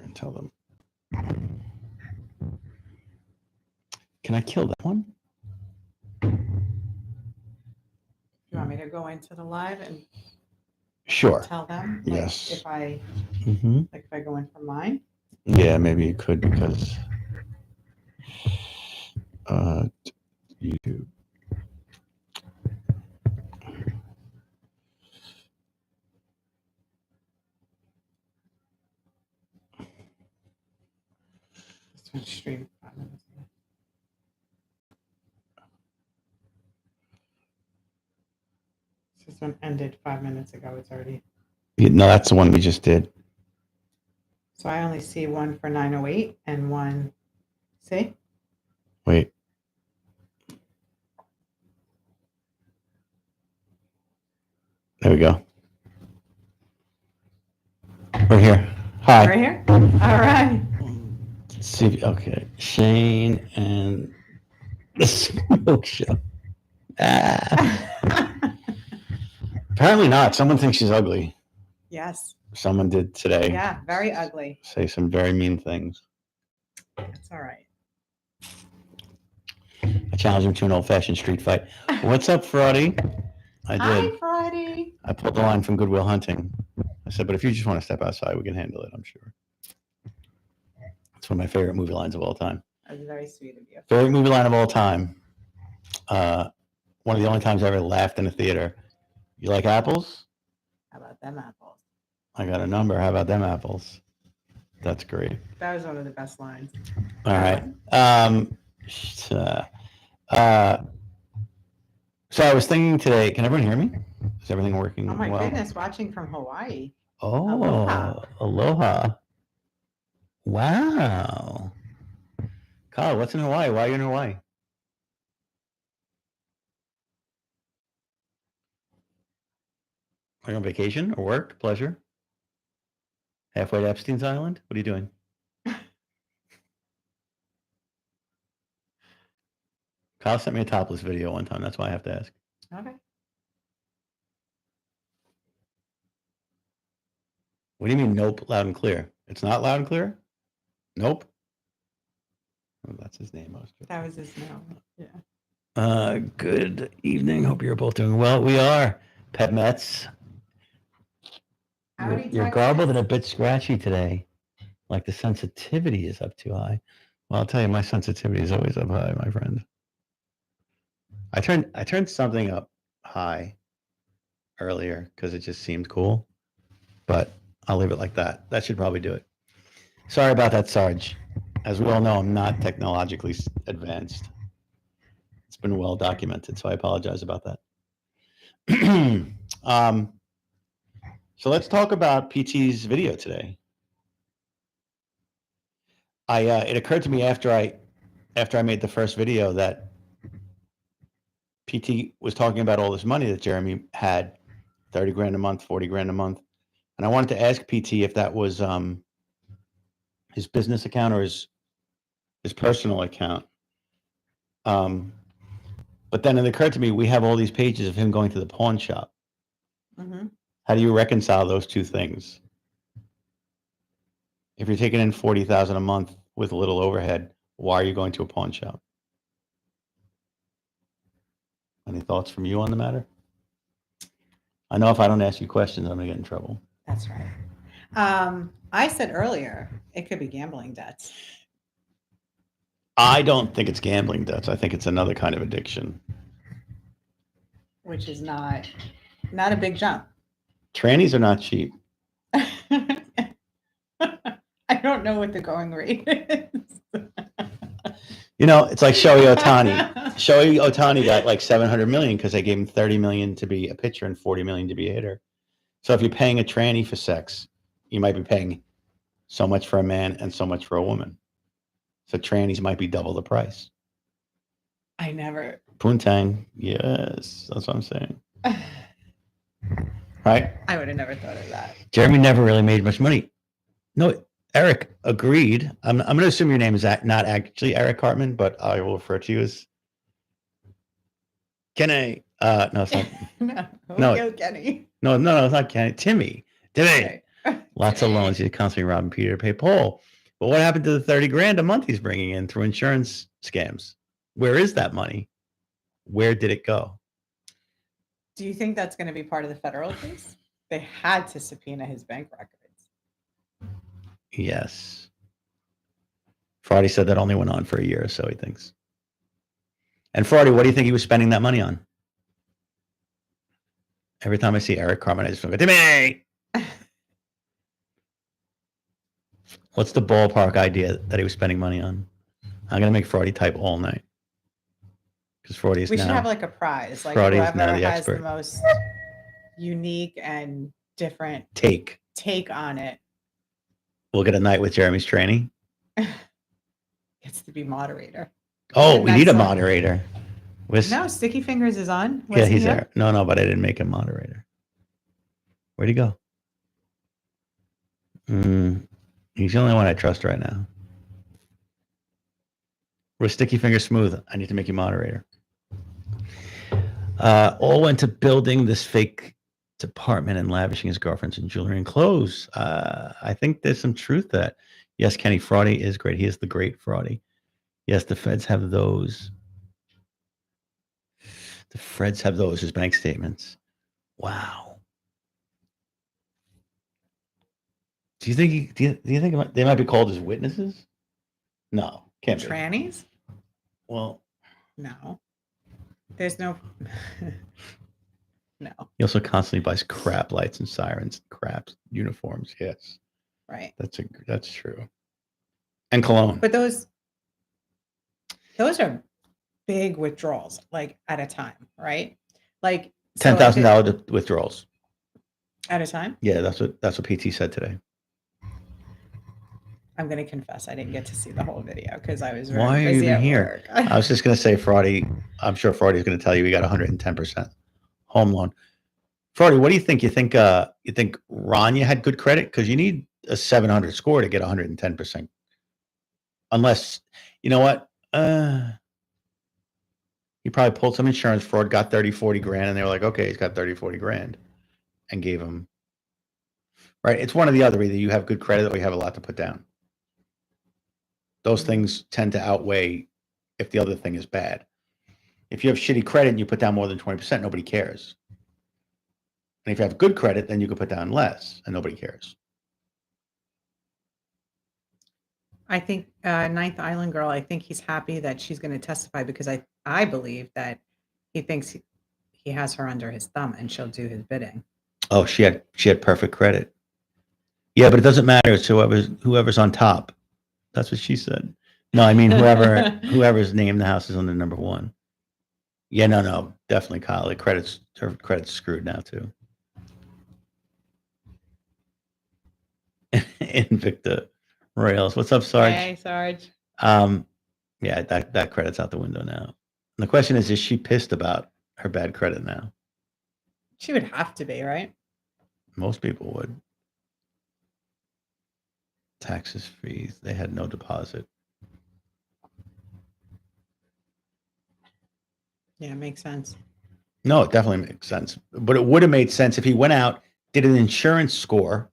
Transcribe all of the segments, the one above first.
and tell them. Can I kill that one? You want me to go into the live and Sure. tell them? Like, Yes. If I Mm-hmm. like, if I go in for mine. Yeah, maybe you could because YouTube. This one streamed 5 minutes ago. This one ended 5 minutes ago. It's already. Yeah, no, that's the one we just did. So I only see one for 9:08 and one. See? Wait. There we go. Right here. Hi. Right here? All right. Let's see. Okay. Shane and the Smoke Show. Apparently not. Someone thinks she's ugly. Yes. Someone did today. Yeah, very ugly. Say some very mean things. That's all right. I challenged him to an old-fashioned street fight. What's up, Fraudy? I did. Hi, Friday. I pulled the line from Goodwill Hunting. I said, but if you just want to step outside, we can handle it, I'm sure. It's one of my favorite movie lines of all time. That was very sweet of you. Favorite movie line of all time. One of the only times I ever laughed in a theater. You like apples? How about them apples? I got a number. How about them apples? That's great. That was one of the best lines. All right. So I was thinking today, can everyone hear me? Is everything working Oh my well? goodness, watching from Hawaii. Oh, Aloha. aloha. Wow. Kyle, what's in Hawaii? Why are you in Hawaii? Are you on vacation or work? Pleasure? Halfway to Epstein's Island? What are you doing? Kyle sent me a topless video one time. That's why I have to ask. Okay. What do you mean, nope, loud and clear? It's not loud and clear? Nope. Oh, that's his name. That was his name. Yeah. Good evening. Hope you're both doing well. We are. Pet Mets. You're garbled and a bit scratchy today. Like the sensitivity is up too high. Well, I'll tell you, my sensitivity is always up high, my friend. I turned something up high earlier because it just seemed cool, but I'll leave it like that. That should probably do it. Sorry about that, Sarge. As we all know, I'm not technologically advanced. It's been well documented, so I apologize about that. So let's talk about PT's video today. It occurred to me after I made the first video that PT was talking about all this money that Jeremy had, 30 grand a month, 40 grand a month. And I wanted to ask PT if that was his business account or his personal account. But then it occurred to me, we have all these pages of him going to the pawn shop. Mm-hmm. How do you reconcile those two things? If you're taking in $40,000 a month with a little overhead, why are you going to a pawn shop? Any thoughts from you on the matter? I know if I don't ask you questions, I'm gonna get in trouble. That's right. I said earlier, it could be gambling debts. I don't think it's gambling debts. I think it's another kind of addiction. Which is not a big jump. Trannies are not cheap. I don't know what the going rate is. You know, it's like Shohei Ohtani. Shohei Ohtani got like $700 million because they gave him $30 million to be a pitcher and $40 million to be a hitter. So if you're paying a tranny for sex, you might be paying so much for a man and so much for a woman. So trannies might be double the price. I never. Poontang, yes, that's what I'm saying. Right? I would have never thought of that. Jeremy never really made much money. No, Eric agreed. I'm going to assume your name is not actually Eric Hartman, but I will refer to you as Kenny. No, it's not. No, No. Kenny. No, it's not Kenny. Timmy. Okay. Lots of loans. He's constantly robbing Peter to pay Paul. But what happened to the 30 grand a month he's bringing in through insurance scams? Where is that money? Where did it go? Do you think that's going to be part of the federal case? They had to subpoena his bank records. Yes. Friday said that only went on for a year or so, he thinks. And Friday, what do you think he was spending that money on? Every time I see Eric Carmen, I just go, Timmy! What's the ballpark idea that he was spending money on? I'm going to make Friday type all night. Because Friday is We now. should have like a prize. Like Friday is whoever now the has expert. the most unique and different Take on it We'll get a night with Jeremy's training. gets to be moderator. Oh, The we need a next one. moderator. No, Sticky Fingers is on. Yeah, Was he he's here? there. No, but I didn't make him moderator. Where'd he go? He's the only one I trust right now. We're Sticky Finger Smooth. I need to make you moderator. All went to building this fake department and lavishing his girlfriends in jewelry and clothes. I think there's some truth to that. Yes, Kenny, Fraudy is great. He is the great Fraudy. Yes, the feds have those. The feds have those as bank statements. Wow. Do you think do you think they might be called as witnesses? No, can't be. Trannies? Well, No. There's no. No. he also constantly buys crap lights and sirens, crap uniforms. Yes, Right. that's true. And cologne. But those are big withdrawals, like at a time, right? Like so $10,000 withdrawals at a time. Yeah, that's what PT said today. I'm going to confess, I didn't get to see the whole video because I was very Why are you busy even at here? work. I was just going to say, Fraudy, I'm sure Fraudy's going to tell you we got 110% home loan. Fraudy, what do you think? You think Rania had good credit? Because you need a 700 score to get 110%. Unless, you know what? He probably pulled some insurance fraud, got 30, 40 grand, and they were like, okay, he's got 30, 40 grand, and gave him. Right? It's one or the other. Either you have good credit or you have a lot to put down. Those things tend to outweigh if the other thing is bad. If you have shitty credit and you put down more than 20%, nobody cares. And if you have good credit, then you can put down less and nobody cares. I think Ninth Island Girl, I think he's happy that she's going to testify because I believe that he thinks he has her under his thumb and she'll do his bidding. Oh, she had perfect credit. Yeah, but it doesn't matter. It's whoever's on top. That's what she said. No, I mean whoever's named the house is under number one. Yeah, no, definitely Kyle. Her credit's screwed now too. Invicta Rails. What's up, Sarge? Hey, Sarge. Yeah, that credit's out the window now. And the question is she pissed about her bad credit now? She would have to be, right? Most people would. Taxes, fees, they had no deposit. Yeah, it makes sense. No, it definitely makes sense. But it would have made sense if he went out, did an insurance score,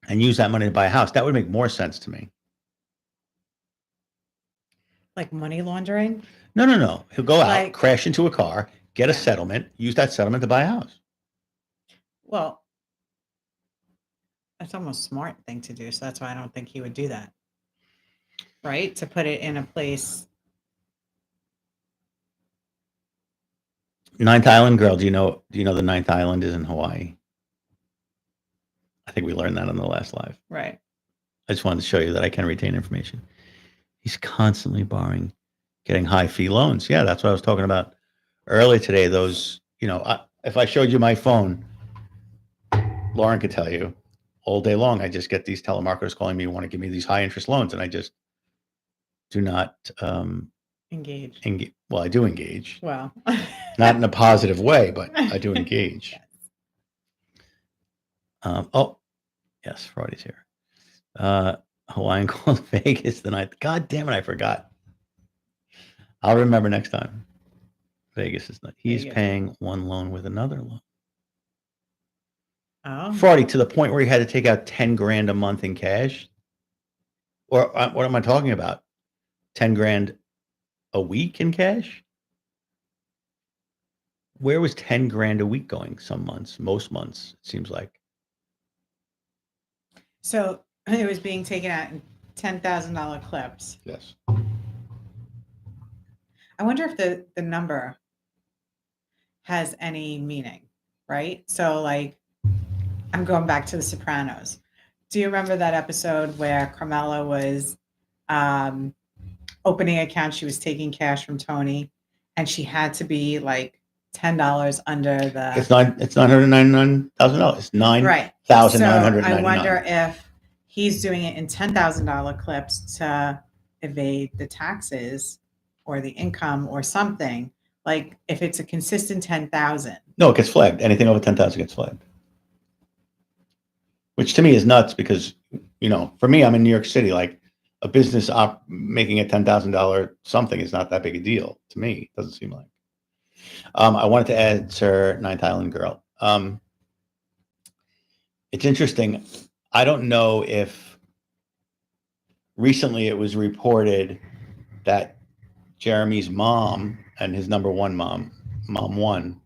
and used that money to buy a house. That would make more sense to me. Like money laundering? No. He'll go out, crash into a car, get a settlement, use that settlement to buy a house. Well, that's almost a smart thing to do. So that's why I don't think he would do that. Right? To put it in a place. Ninth Island Girl, do you know the Ninth Island is in Hawaii? I think we learned that on the last live. Right. I just wanted to show you that I can retain information. He's constantly borrowing, getting high fee loans. Yeah, that's what I was talking about earlier today. Those, if I showed you my phone, Lauren could tell you all day long, I just get these telemarketers calling me, want to give me these high interest loans. And I just do not engage. Well, I do engage. Well, not in a positive way, but I do engage. Yes. Yes, Friday's here. Hawaiian called Vegas the night. God damn it, I forgot. I'll remember next time. Vegas is not. He's paying one loan with another loan. Oh, Fraudy to the point where he had to take out 10 grand a month in cash. Or what am I talking about? 10 grand a week in cash? Where was 10 grand a week going? Some months, most months, it seems like. so it was being taken out in $10,000 clips. Yes. I wonder if the number has any meaning, right? So, like, I'm going back to The Sopranos. Do you remember that episode where Carmela was um, opening an account? She was taking cash from Tony, and she had to be like $10 under It's the $999,000. It's right. $9,999. So I wonder if he's doing it in $10,000 clips to evade the taxes or the income or something. Like if it's a consistent 10,000. No, it gets flagged. Anything over 10,000 gets flagged. Which to me is nuts because, for me, I'm in New York City. Like a business making a $10,000 something is not that big a deal to me. It doesn't seem like. I wanted to answer Ninth Island Girl. It's interesting. I don't know if recently it was reported that Jeremy's mom and his number one mom one,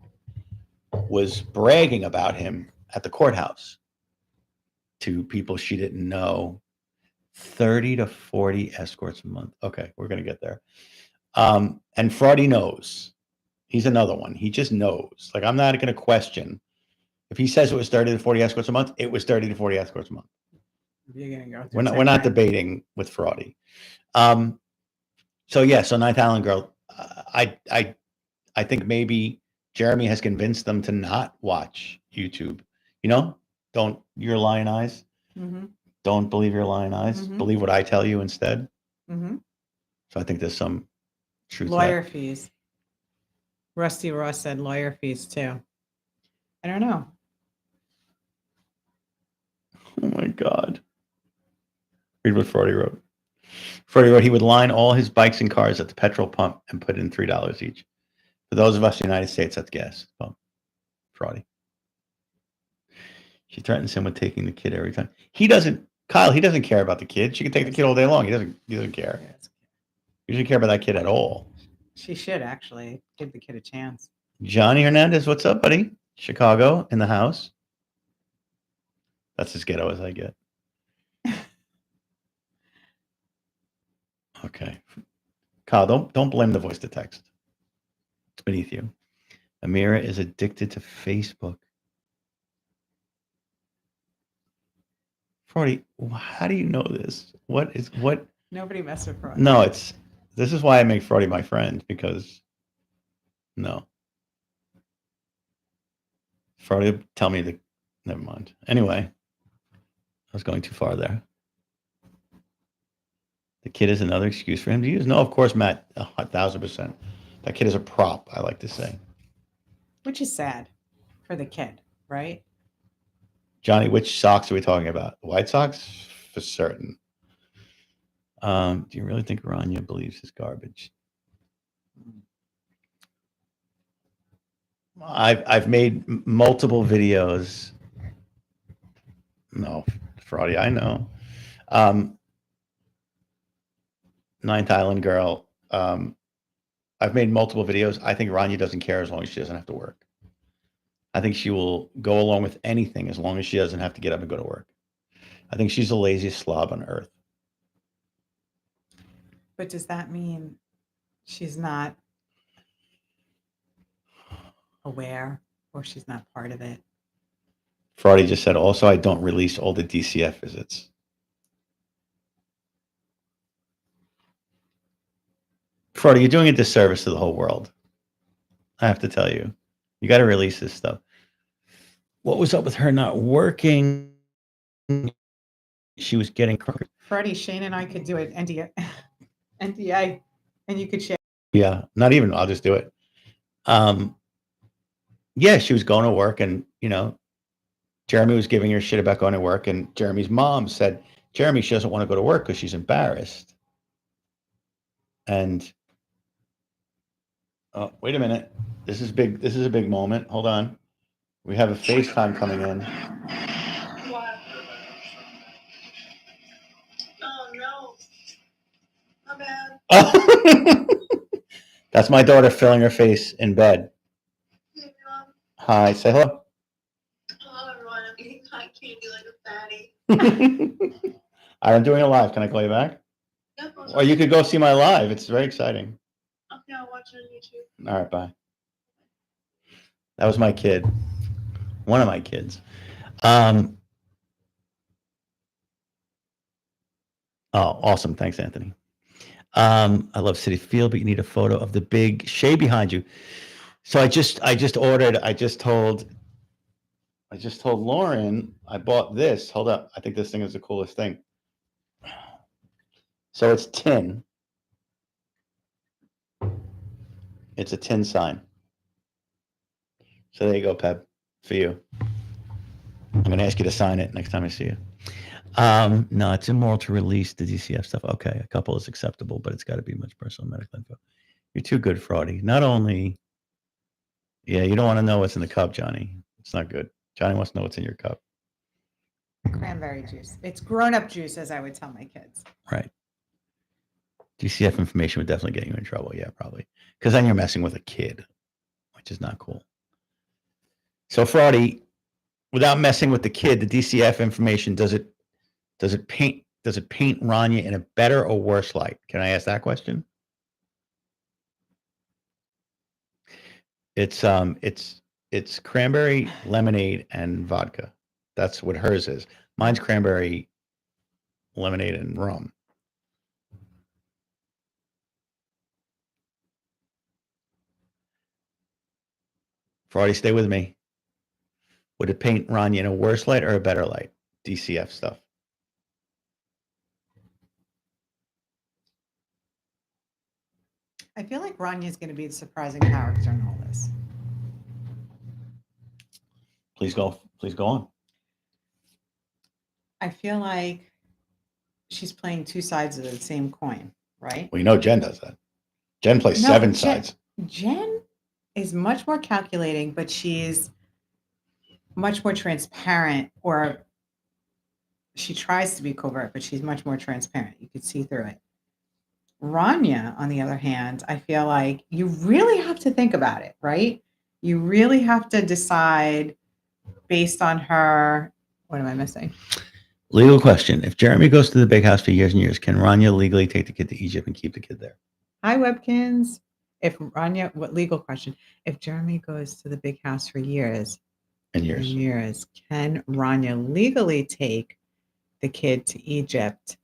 was bragging about him at the courthouse to people she didn't know. 30 to 40 escorts a month. Okay, we're going to get there. And Fraudy knows. He's another one. He just knows. Like, I'm not going to question. If he says it was 30 to 40 escorts a month, it was 30 to 40 escorts a month. You're gonna go We're not debating with Fraudy. So Ninth Island Girl, I think maybe Jeremy has convinced them to not watch YouTube. Don't your lying eyes. Mm-hmm. Don't believe your lying eyes. Mhm. Believe what I tell you instead. Mm-hmm. So I think there's some truth. Lawyer fees. Rusty Ross said lawyer fees too. I don't know. Oh my God. Read what Fraudy wrote. Fraudy wrote he would line all his bikes and cars at the petrol pump and put in $3 each. For those of us in the United States, that's gas pump. Fraudy. She threatens him with taking the kid every time. Kyle, he doesn't care about the kid. She can take the kid all day long. He doesn't care. He doesn't care about that kid at all. She should actually give the kid a chance. Johnny Hernandez, what's up, buddy? Chicago in the house. That's as ghetto as I get. Okay. Kyle, don't blame the voice to text. It's beneath you. Amira is addicted to Facebook. Fraudy, how do you know this? What? Nobody mess with Fraudy. No, this is why I make Fraudy my friend, because no. Fraudy, tell me never mind. Anyway, I was going too far there. The kid is another excuse for him to use. No, of course, Matt, 1,000%. That kid is a prop, I like to say. Which is sad for the kid, right? Johnny, which socks are we talking about? The White Sox? For certain. Do you really think Rania believes his garbage? I've made multiple videos. No, Fraudy, I know. Ninth Island Girl. I've made multiple videos. I think Rania doesn't care as long as she doesn't have to work. I think she will go along with anything as long as she doesn't have to get up and go to work. I think she's the laziest slob on earth. But does that mean she's not aware or she's not part of it? Fraudy just said, also, I don't release all the DCF visits. Fraudy, you're doing a disservice to the whole world. I have to tell you. You got to release this stuff. What was up with her not working? She was getting crooked. Fraudy, Shane and I could do it. NDA, and you could share. Yeah, not even. I'll just do it. Yeah, she was going to work, and Jeremy was giving her shit about going to work, and Jeremy's mom said, Jeremy, she doesn't want to go to work because she's embarrassed. And oh, wait a minute. This is big. This is a big moment. Hold on. We have a FaceTime coming in. What? Oh no. My bad. That's my daughter filling her face in bed. Hey everyone. Hi, say hello. Hello everyone. I'm eating cotton candy like a fatty. I'm doing it live. Can I call you back? Yep. Or you could go see my live. It's very exciting. Okay, I'll watch it on YouTube. All right, bye. That was my kid. One of my kids. Oh, awesome. Thanks, Anthony. I love City Field, but you need a photo of the big shade behind you. So I just told Lauren I bought this. Hold up. I think this thing is the coolest thing. So it's tin. It's a tin sign. So there you go, Peb, for you. I'm going to ask you to sign it next time I see you. No, it's immoral to release the DCF stuff. Okay, a couple is acceptable, but it's got to be much personal medical info. You're too good, Fraudy. Not only, yeah, you don't want to know what's in the cup, Johnny. It's not good. Johnny wants to know what's in your cup. Cranberry juice. It's grown-up juice, as I would tell my kids. Right. DCF information would definitely get you in trouble. Yeah, probably. Because then you're messing with a kid, which is not cool. So, Fraudy, without messing with the kid, the DCF information, does it paint Rania in a better or worse light? Can I ask that question? It's cranberry, lemonade, and vodka. That's what hers is. Mine's cranberry, lemonade, and rum. Fraudy, stay with me. Would it paint Rania in a worse light or a better light? DCF stuff. I feel like Ranya's going to be the surprising character in all this. Please go on. I feel like she's playing two sides of the same coin, right? Well, you know Jen does that. Jen plays seven sides. Jen is much more calculating, but she's much more transparent, or she tries to be covert, but she's much more transparent. You could see through it. Rania, on the other hand, I feel like you really have to think about it, right? You really have to decide based on her. What am I missing? Legal question. If Jeremy goes to the big house for years and years, can Rania legally take the kid to Egypt and keep the kid there? Hi, Webkins. If Rania, what legal question? If Jeremy goes to the big house for years And years, can Rania legally take the kid to Egypt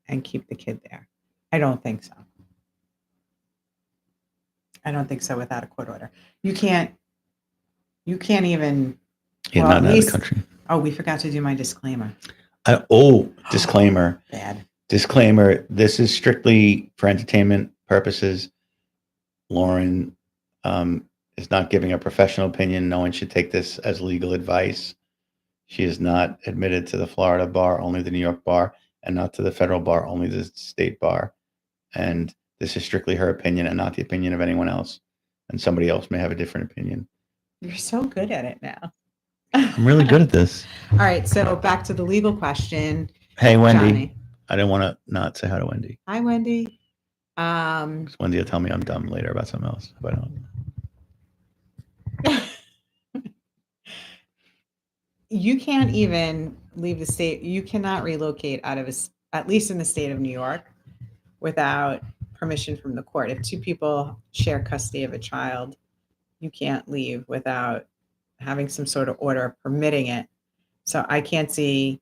and keep the kid there? I don't think so. I don't think so without a court order. You can't even. Yeah, well, not at out of least- the country. Oh, we forgot to do my disclaimer. Disclaimer. Bad. Disclaimer. This is strictly for entertainment purposes. Lauren is not giving a professional opinion. No one should take this as legal advice. She is not admitted to the Florida bar, only the New York bar, and not to the federal bar, only the state bar. And this is strictly her opinion and not the opinion of anyone else. And somebody else may have a different opinion. You're so good at it now. I'm really good at this. All right, so back to the legal question. Hey, Wendy. Johnny. I didn't want to not say hi to Wendy. Hi, Wendy. 'Cause Wendy will tell me I'm dumb later about something else if I don't. You can't even leave the state. You cannot relocate out of at least in the state of New York, without permission from the court. If two people share custody of a child, you can't leave without having some sort of order permitting it. So I can't see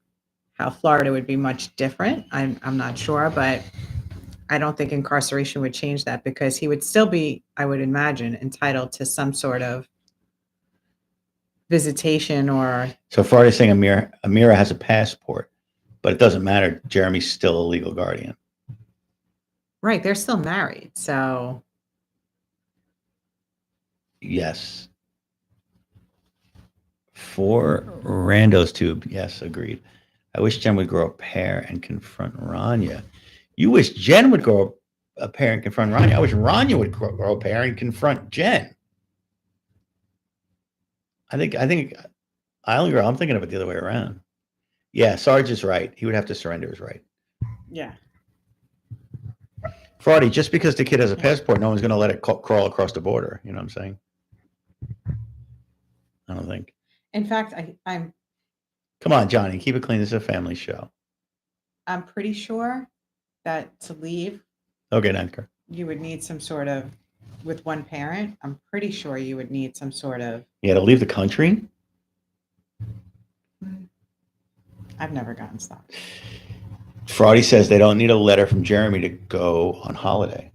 how Florida would be much different. I'm not sure, but I don't think incarceration would change that, because he would still be, I would imagine, entitled to some sort of visitation or. So Friday's saying Amira has a passport, but it doesn't matter. Jeremy's still a legal guardian. Right, they're still married, so. Yes. For Rando's tube. Yes, agreed. I wish Jen would grow a pair and confront Rania. You wish Jen would grow a pair and confront Rania. I wish Rania would grow a pair and confront Jen. I think Islander, I'm thinking of it the other way around. Yeah, Sarge is right. He would have to surrender his right. Yeah. Fraudy, just because the kid has a Yeah. passport, no one's going to let it crawl across the border. You know what I'm saying? I don't think. In fact, I'm Come on, Johnny, keep it clean. This is a family show. pretty sure that to leave, Okay, Nanker. you would need some sort of, with one parent, I'm pretty sure you would need some sort of, Yeah, to leave the country? I've never gotten stopped. Fraudy says they don't need a letter from Jeremy to go on holiday.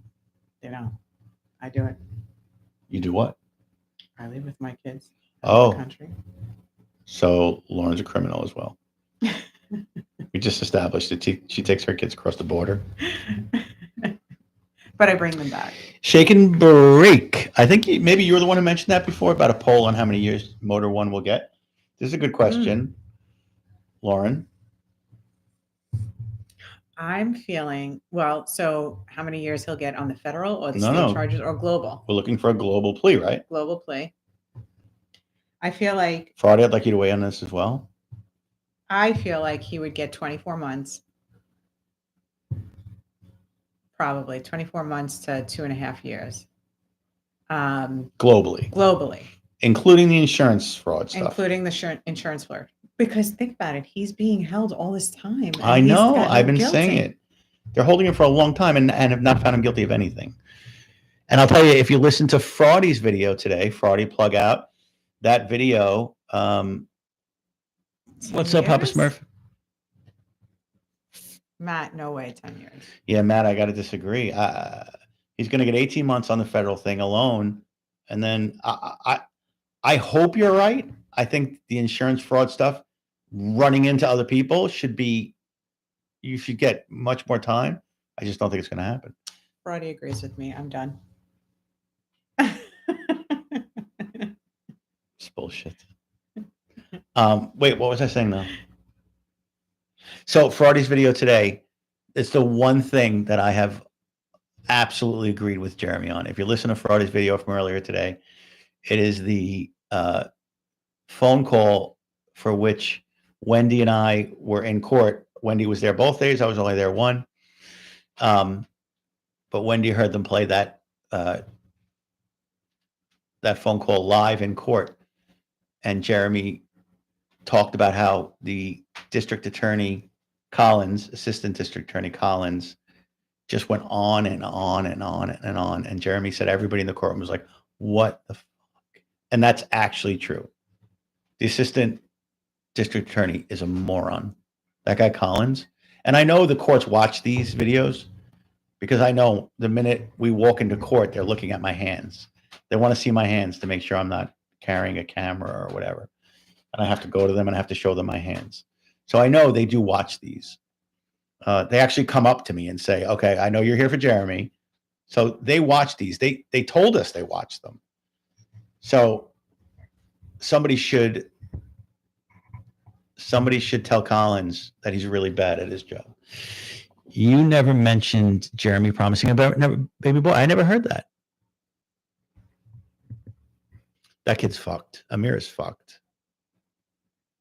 You know, I do it. You do what? I leave with my kids. Oh. The country. So Lauren's a criminal as well. We just established that she takes her kids across the border. But I bring them back. Shake and break. I think maybe you were the one who mentioned that before about a poll on how many years Motor One will get. This is a good question, Lauren. I'm feeling, well, so how many years he'll get on the federal or the No, state no. charges or global? We're looking for a global plea, right? Global plea. I feel like Fraudy, I'd like you to weigh in on this as well. he would get 24 months. Probably 24 months to 2.5 years. Globally, Globally, including the insurance fraud stuff. including the insurance flirt. Because think about it, he's being held all this time. and I he's know. got no I've been guilty. saying it. They're holding him for a long time and have not found him guilty of anything. And I'll tell you, if you listen to Fraudy's video today, Fraudy, plug out that video. 10 What's up, Papa years? Smurf? Matt, no way, 10 years. Yeah, Matt, I got to disagree. He's going to get 18 months on the federal thing alone. And then I hope you're right. I think the insurance fraud stuff running into other people you should get much more time. I just don't think it's going to happen. Brody agrees with me. I'm done. It's bullshit. Wait, what was I saying though? So Fraudy's video today, it's the one thing that I have absolutely agreed with Jeremy on. If you listen to Fraudy's video from earlier today, it is the phone call for which Wendy and I were in court. Wendy was there both days. I was only there one. But Wendy heard them play that phone call live in court. And Jeremy talked about how the district attorney Collins, assistant district attorney Collins, just went on and on and on and on. And Jeremy said everybody in the courtroom was like, what the fuck? And that's actually true. The assistant district attorney is a moron. That guy Collins. And I know the courts watch these videos because I know the minute we walk into court, they're looking at my hands. They want to see my hands to make sure I'm not carrying a camera or whatever. And I have to go to them and I have to show them my hands. So I know they do watch these. They actually come up to me and say, okay, I know you're here for Jeremy. So they watch these. They told us they watched them. So somebody should tell Collins that he's really bad at his job. You never mentioned Jeremy promising about baby boy. I never heard that. That kid's fucked. Amir is fucked.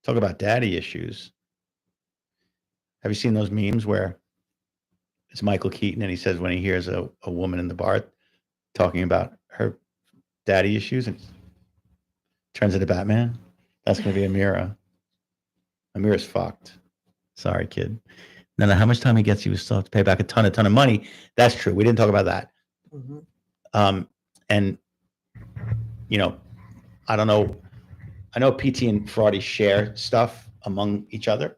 Talk about daddy issues. Have you seen those memes where it's Michael Keaton and he says when he hears a woman in the bar talking about her daddy issues and turns into Batman? That's going to be Amira. Amira's fucked. Sorry, kid. No, how much time he gets, he will still have to pay back a ton of money. That's true. We didn't talk about that. Mm-hmm. And, you know, I don't know. I know PT and Fraudy share stuff among each other.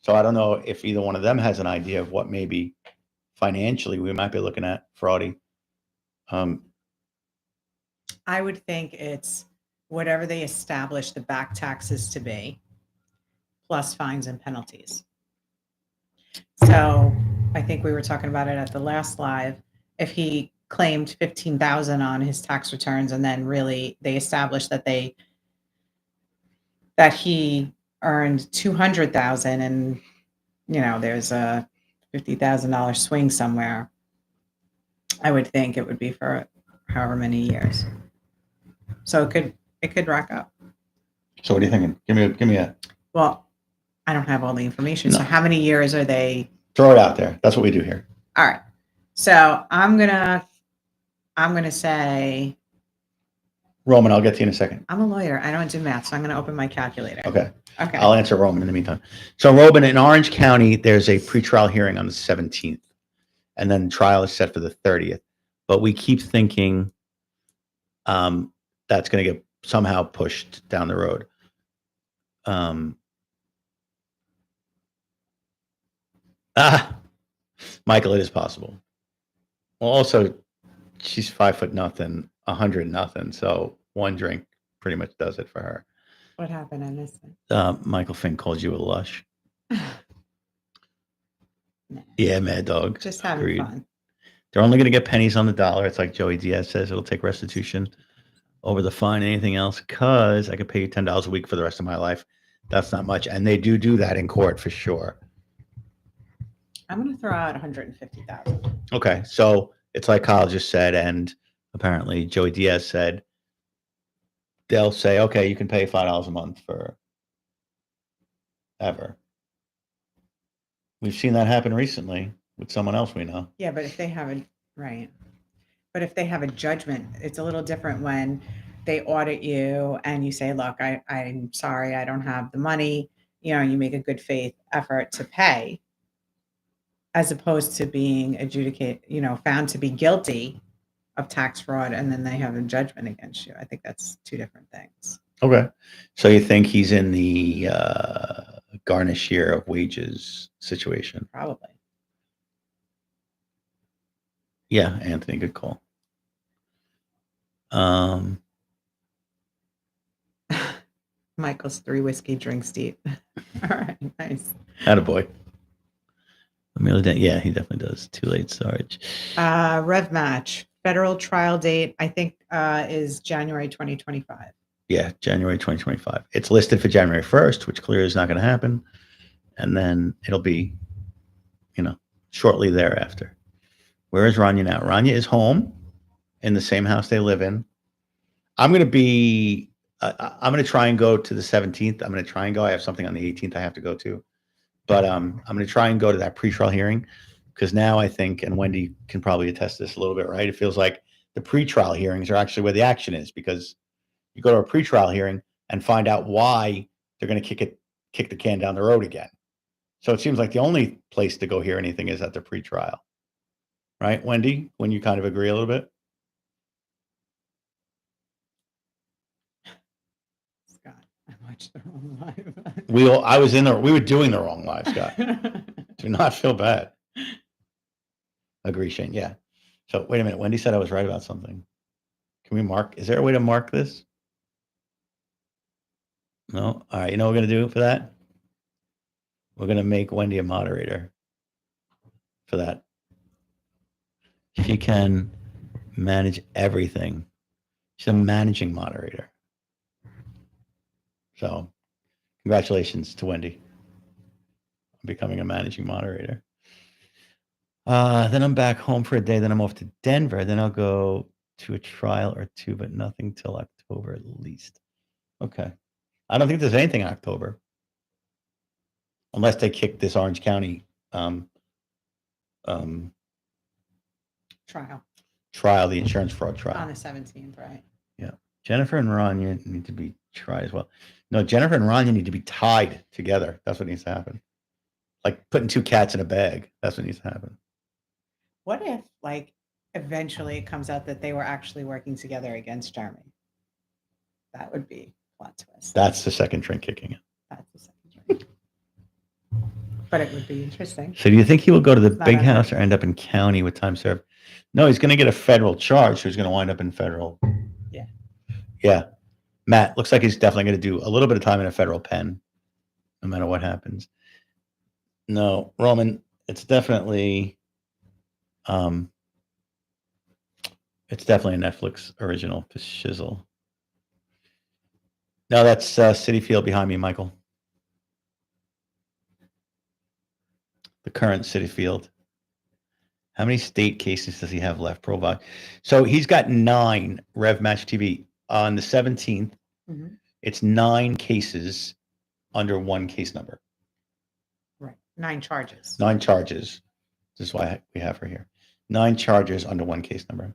So I don't know if either one of them has an idea of what maybe financially we might be looking at Fraudy. I would think it's whatever they establish the back taxes to be, plus fines and penalties. So I think we were talking about it at the last live. If he claimed 15,000 on his tax returns, and then really they established that he earned 200,000, and you know there's a $50,000 swing somewhere, I would think it would be for however many years. So it could rack up. So what are you thinking? Give me a Well, I don't have all the information. So No. how many years are they? throw it out there. That's what we do here. All right. So I'm gonna say Roman, I'll get to you in a second. I'm a lawyer. I don't do math, so I'm gonna open my calculator. Okay. Okay. I'll answer Roman in the meantime. So Roman, in Orange County, there's a pretrial hearing on the 17th, and then trial is set for the 30th. But we keep thinking that's going to get somehow pushed down the road. Michael, it is possible. Well, also, she's 5 foot nothing, 100 nothing. So one drink pretty much does it for her. What happened? I missed it. Michael Finn called you a lush. Nah, Yeah, Mad Dog. just having Agreed. fun. They're only going to get pennies on the dollar. It's like Joey Diaz says, it'll take restitution over the fine, anything else, because I could pay you $10 a week for the rest of my life. That's not much. And they do that in court for sure. I'm gonna throw out 150,000. Okay. So it's like Kyle just said, and apparently Joey Diaz said, they'll say, okay, you can pay $5 a month for ever. We've seen that happen recently with someone else we know. Yeah, but if they have a right, but if they have a judgment, it's a little different when they audit you and you say, "Look, I'm sorry, I don't have the money." You know, you make a good faith effort to pay, as opposed to being adjudicated, found to be guilty of tax fraud, and then they have a judgment against you. I think that's two different things. Okay. So you think he's in the garnisher of wages situation? Probably. Yeah, Anthony, good call. Michael's 3 whiskey drinks deep. All right, nice. Attaboy. Yeah, he definitely does. Too late, Sarge. Rev match federal trial date, I think, is January 2025. Yeah, January 2025. It's listed for January 1st, which clearly is not going to happen. And then it'll be, shortly thereafter. Where is Rania now? Rania is home in the same house they live in. I'm going to try and go to the 17th. I'm going to try and go. I have something on the 18th I have to go to. But I'm going to try and go to that pretrial hearing because now I think, and Wendy can probably attest to this a little bit, right? It feels like the pretrial hearings are actually where the action is because you go to a pretrial hearing and find out why they're going to kick the can down the road again. So it seems like the only place to go hear anything is at the pretrial. Right, Wendy? When you kind of agree a little bit? Scott, I watched the wrong live. We were doing the wrong live, Scott. Do not feel bad. Agree, Shane. Yeah. So wait a minute. Wendy said I was right about something. Can we mark? Is there a way to mark this? No? All right. You know what we're going to do for that? We're going to make Wendy a moderator for that. She can manage everything. She's a managing moderator. So congratulations to Wendy on becoming a managing moderator. Then I'm back home for a day. Then I'm off to Denver. Then I'll go to a trial or two, but nothing till October at least. Okay. I don't think there's anything in October. Unless they kick this Orange County trial, the insurance fraud trial. On the 17th, right? Yeah. Jennifer and Rania need to be tried as well. No, Jennifer and Rania need to be tied together. That's what needs to happen. Like putting 2 cats in a bag. That's what needs to happen. What if, eventually it comes out that they were actually working together against Jeremy? That would be a plot twist. That's the second drink kicking in. That's the second drink. But it would be interesting. So do you think he will go to the Not big on house or end up in county with time served? No, he's going to get a federal charge. So he's going to wind up in federal. Yeah. Yeah. Matt, looks like he's definitely going to do a little bit of time in a federal pen, no matter what happens. No, Roman, it's definitely a Netflix original for shizzle. No, that's City Field behind me, Michael. The current City Field. How many state cases does he have left? Provoc. So he's got 9 Rev Match TV on the 17th. Mhm. It's 9 cases under one case number. Right. 9 charges. 9 charges. This is why we have her here. 9 charges under one case number.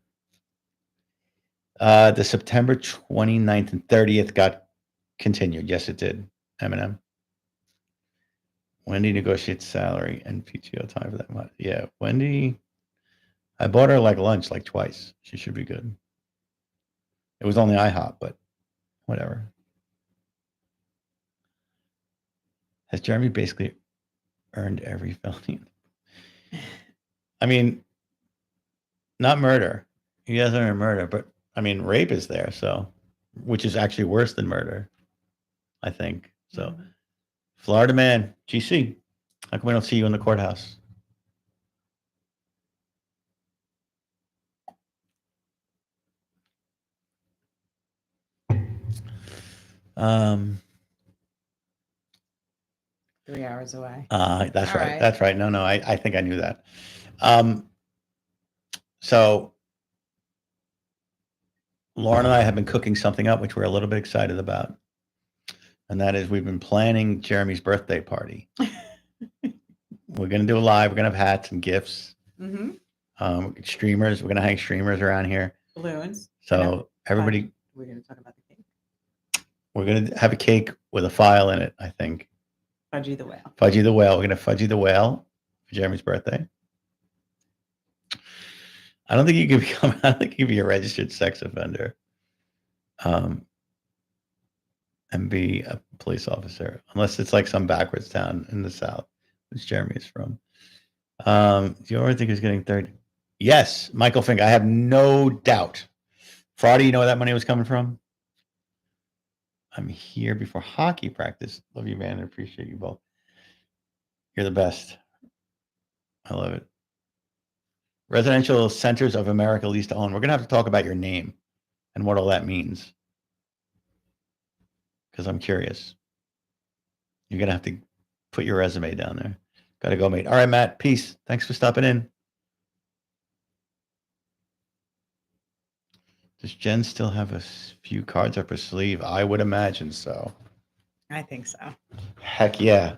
The September 29th and 30th got continued. Yes, it did. Eminem. Wendy negotiates salary and PTO time for that month. Yeah, Wendy. I bought her like lunch like twice. She should be good. It was only IHOP, but whatever. Has Jeremy basically earned every felony? I mean, not murder. He hasn't earned murder, but I mean, rape is there, so which is actually worse than murder, I think. So, Mhm. Florida man, GC, how come we don't see you in the courthouse? Um, 3 hours away. that's All right. right. That's right. No, I think I knew that. So Lauren and I have been cooking something up, which we're a little bit excited about. And that is we've been planning Jeremy's birthday party. We're going to do a live. We're going to have hats and gifts. Mm-hmm. Streamers. We're going to hang streamers around here. Balloons. So everybody, We're going to talk about the cake. we're going to have a cake with a file in it, I think. Fudgy the Whale. Fudgy the Whale. We're going to Fudgy the Whale for Jeremy's birthday. I don't think you can become, I don't think you can be a registered sex offender and be a police officer, unless it's like some backwards town in the South, which Jeremy is from. Do you ever think he's getting 30? Yes, Michael Fink. I have no doubt. Friday, you know where that money was coming from? I'm here before hockey practice. Love you, man. I appreciate you both. You're the best. I love it. Residential Centers of America lease to own. We're going to have to talk about your name and what all that means. Because I'm curious. You're going to have to put your resume down there. Got to go, mate. All right, Matt. Peace. Thanks for stopping in. Does Jen still have a few cards up her sleeve? I would imagine so. I think so. Heck yeah.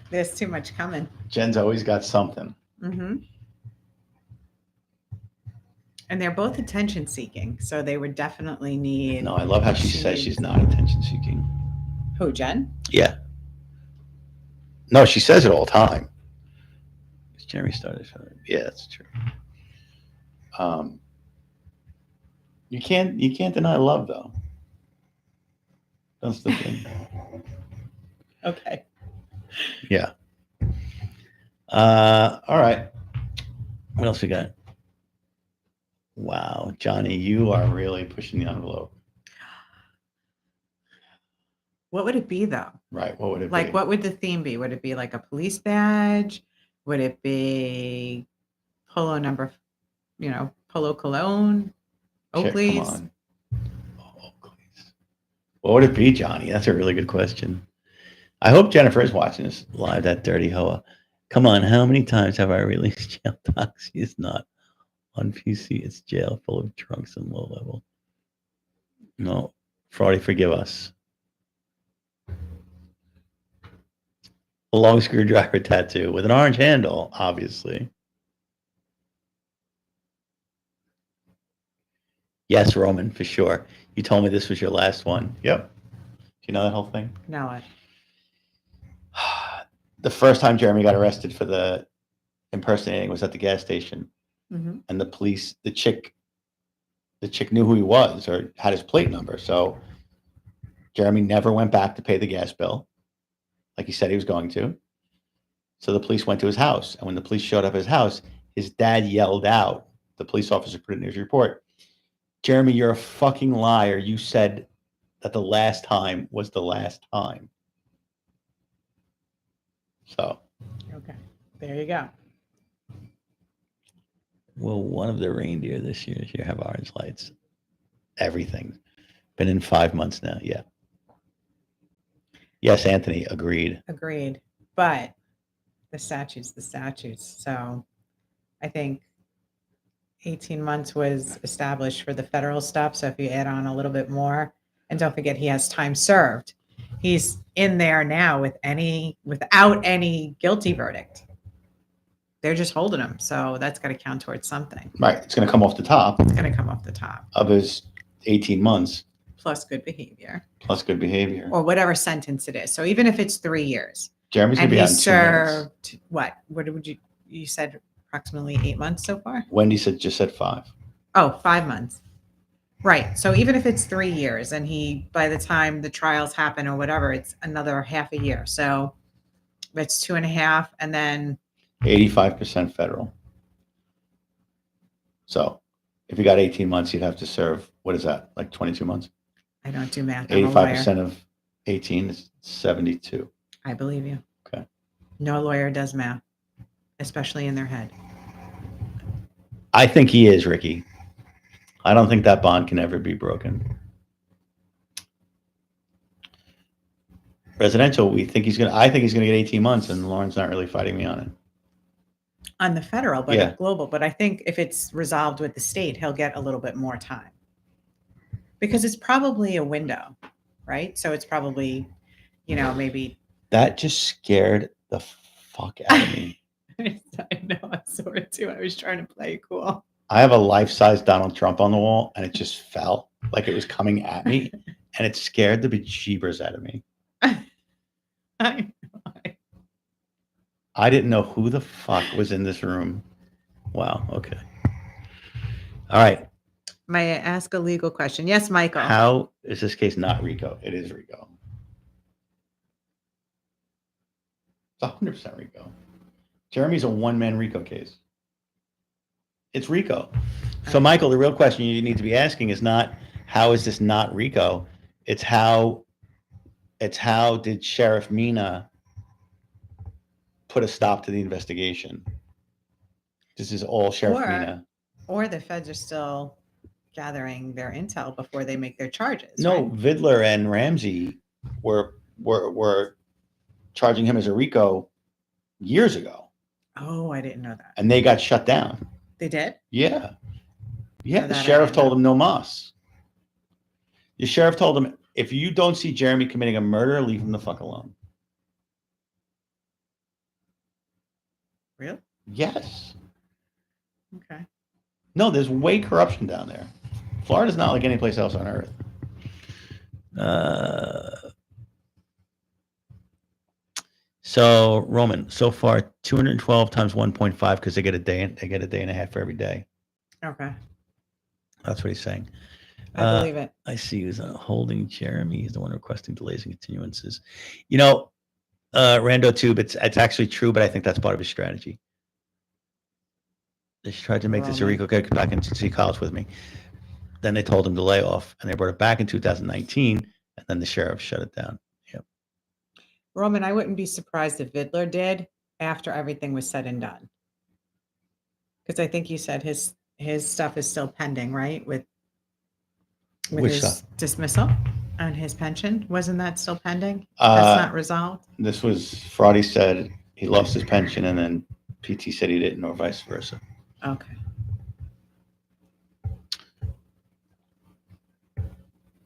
There's too much coming. Jen's always got something. Mm-hmm. And they're both attention seeking, so they would definitely need. No, I love how she says she's not attention seeking. Who, Jen? Yeah. No, she says it all the time. Jeremy started. Yeah, that's true. You can't deny love though. That's the thing. Okay. Yeah. All right. What else we got? Wow, Johnny, you are really pushing the envelope. What would it be though? Right. What would it be? Like, what would the theme be? Would it be like a police badge? Would it be polo number, Polo Cologne? Oakley's? Come on. Oh, Oakley's. What would it be, Johnny? That's a really good question. I hope Jennifer is watching this live, that dirty hoa. Come on, how many times have I released jail docs? It's not on PC. It's jail full of drunks and low level. No, Fraudy, forgive us. A long screwdriver tattoo with an orange handle, obviously. Yes, Roman, for sure. You told me this was your last one. Yep. Do you know that whole thing? No. The first time Jeremy got arrested for the impersonating was at the gas station. Mm-hmm. And the police, the chick knew who he was or had his plate number. So Jeremy never went back to pay the gas bill like he said he was going to. So the police went to his house. And when the police showed up at his house, his dad yelled out, the police officer put it in his report, Jeremy, you're a fucking liar. You said that the last time was the last time. So. Okay. There you go. Will one of the reindeer this year have orange lights? Everything. Been in 5 months now. Yeah. Yes, Anthony, agreed. Agreed. But the statute's the statutes. So I think 18 months was established for the federal stuff. So if you add on a little bit more, And don't forget, he has time served. He's in there now without any guilty verdict. They're just holding him. So that's got to count towards something. Right. It's going to come off the top It's going to come off the top, of his 18 months plus good behavior plus good behavior. or whatever sentence it is. So even if it's 3 years Jeremy's going and to be he out in 2 minutes. served what would you said approximately 8 months so far? Wendy just said 5. Oh, 5 months. Right. So even if it's 3 years and he, by the time the trials happen or whatever, it's another half a year. So it's 2.5 and then 85% federal. So if you got 18 months, you'd have to serve, what is that? Like 22 months? I don't do math. I'm a lawyer. 85% of 18 is 72. I believe you. Okay. No lawyer does math, especially in their head. I think he is, Ricky. I don't think that bond can ever be broken. Residential, I think he's gonna get 18 months, and Lauren's not really fighting me on it. On the federal, but Yeah. global. But I think if it's resolved with the state, he'll get a little bit more time. Because it's probably a window, right? So it's probably, maybe. That just scared the fuck out of me. I know, I saw it too. I was trying to play it cool. I have a life-size Donald Trump on the wall, and it just fell like it was coming at me, and it scared the bejeebers out of me. I didn't know who the fuck was in this room. Wow. Okay. All right. May I ask a legal question? Yes, Michael. How is this case not RICO? It is RICO. It's 100% RICO. Jeremy's a one-man RICO case. It's RICO. So, Michael, the real question you need to be asking is not how is this not RICO? It's how did Sheriff Mina put a stop to the investigation? This is all Sheriff Mina. Or the feds are still gathering their intel before they make their charges. No, right? Vidler and Ramsey were charging him as a RICO years ago, Oh, I didn't know that. and they got shut down. They did? Yeah. No, The that I sheriff didn't told know. him no mas. The sheriff told him, if you don't see Jeremy committing a murder, leave him the fuck alone. Really? Yes. Okay. No, there's way corruption down there. Florida's not like any place else on earth. So Roman, so far 212 times 1.5 because they get a day and a half for every day. Okay. That's what he's saying. I believe it. I see who's holding Jeremy. He's the one requesting delays and continuances. Rando Tube, it's actually true, but I think that's part of his strategy. They tried to make this a RICO guy come back into City College with me. Then they told him to lay off, and they brought it back in 2019, and then the sheriff shut it down. Yep. Roman, I wouldn't be surprised if Vidler did after everything was said and done. Because I think you said his stuff is still pending, right? With Which his stuff? dismissal and his pension. Wasn't that still pending? That's not resolved? This was Fraudy said he lost his pension, and then PT said he didn't, or vice versa. Okay.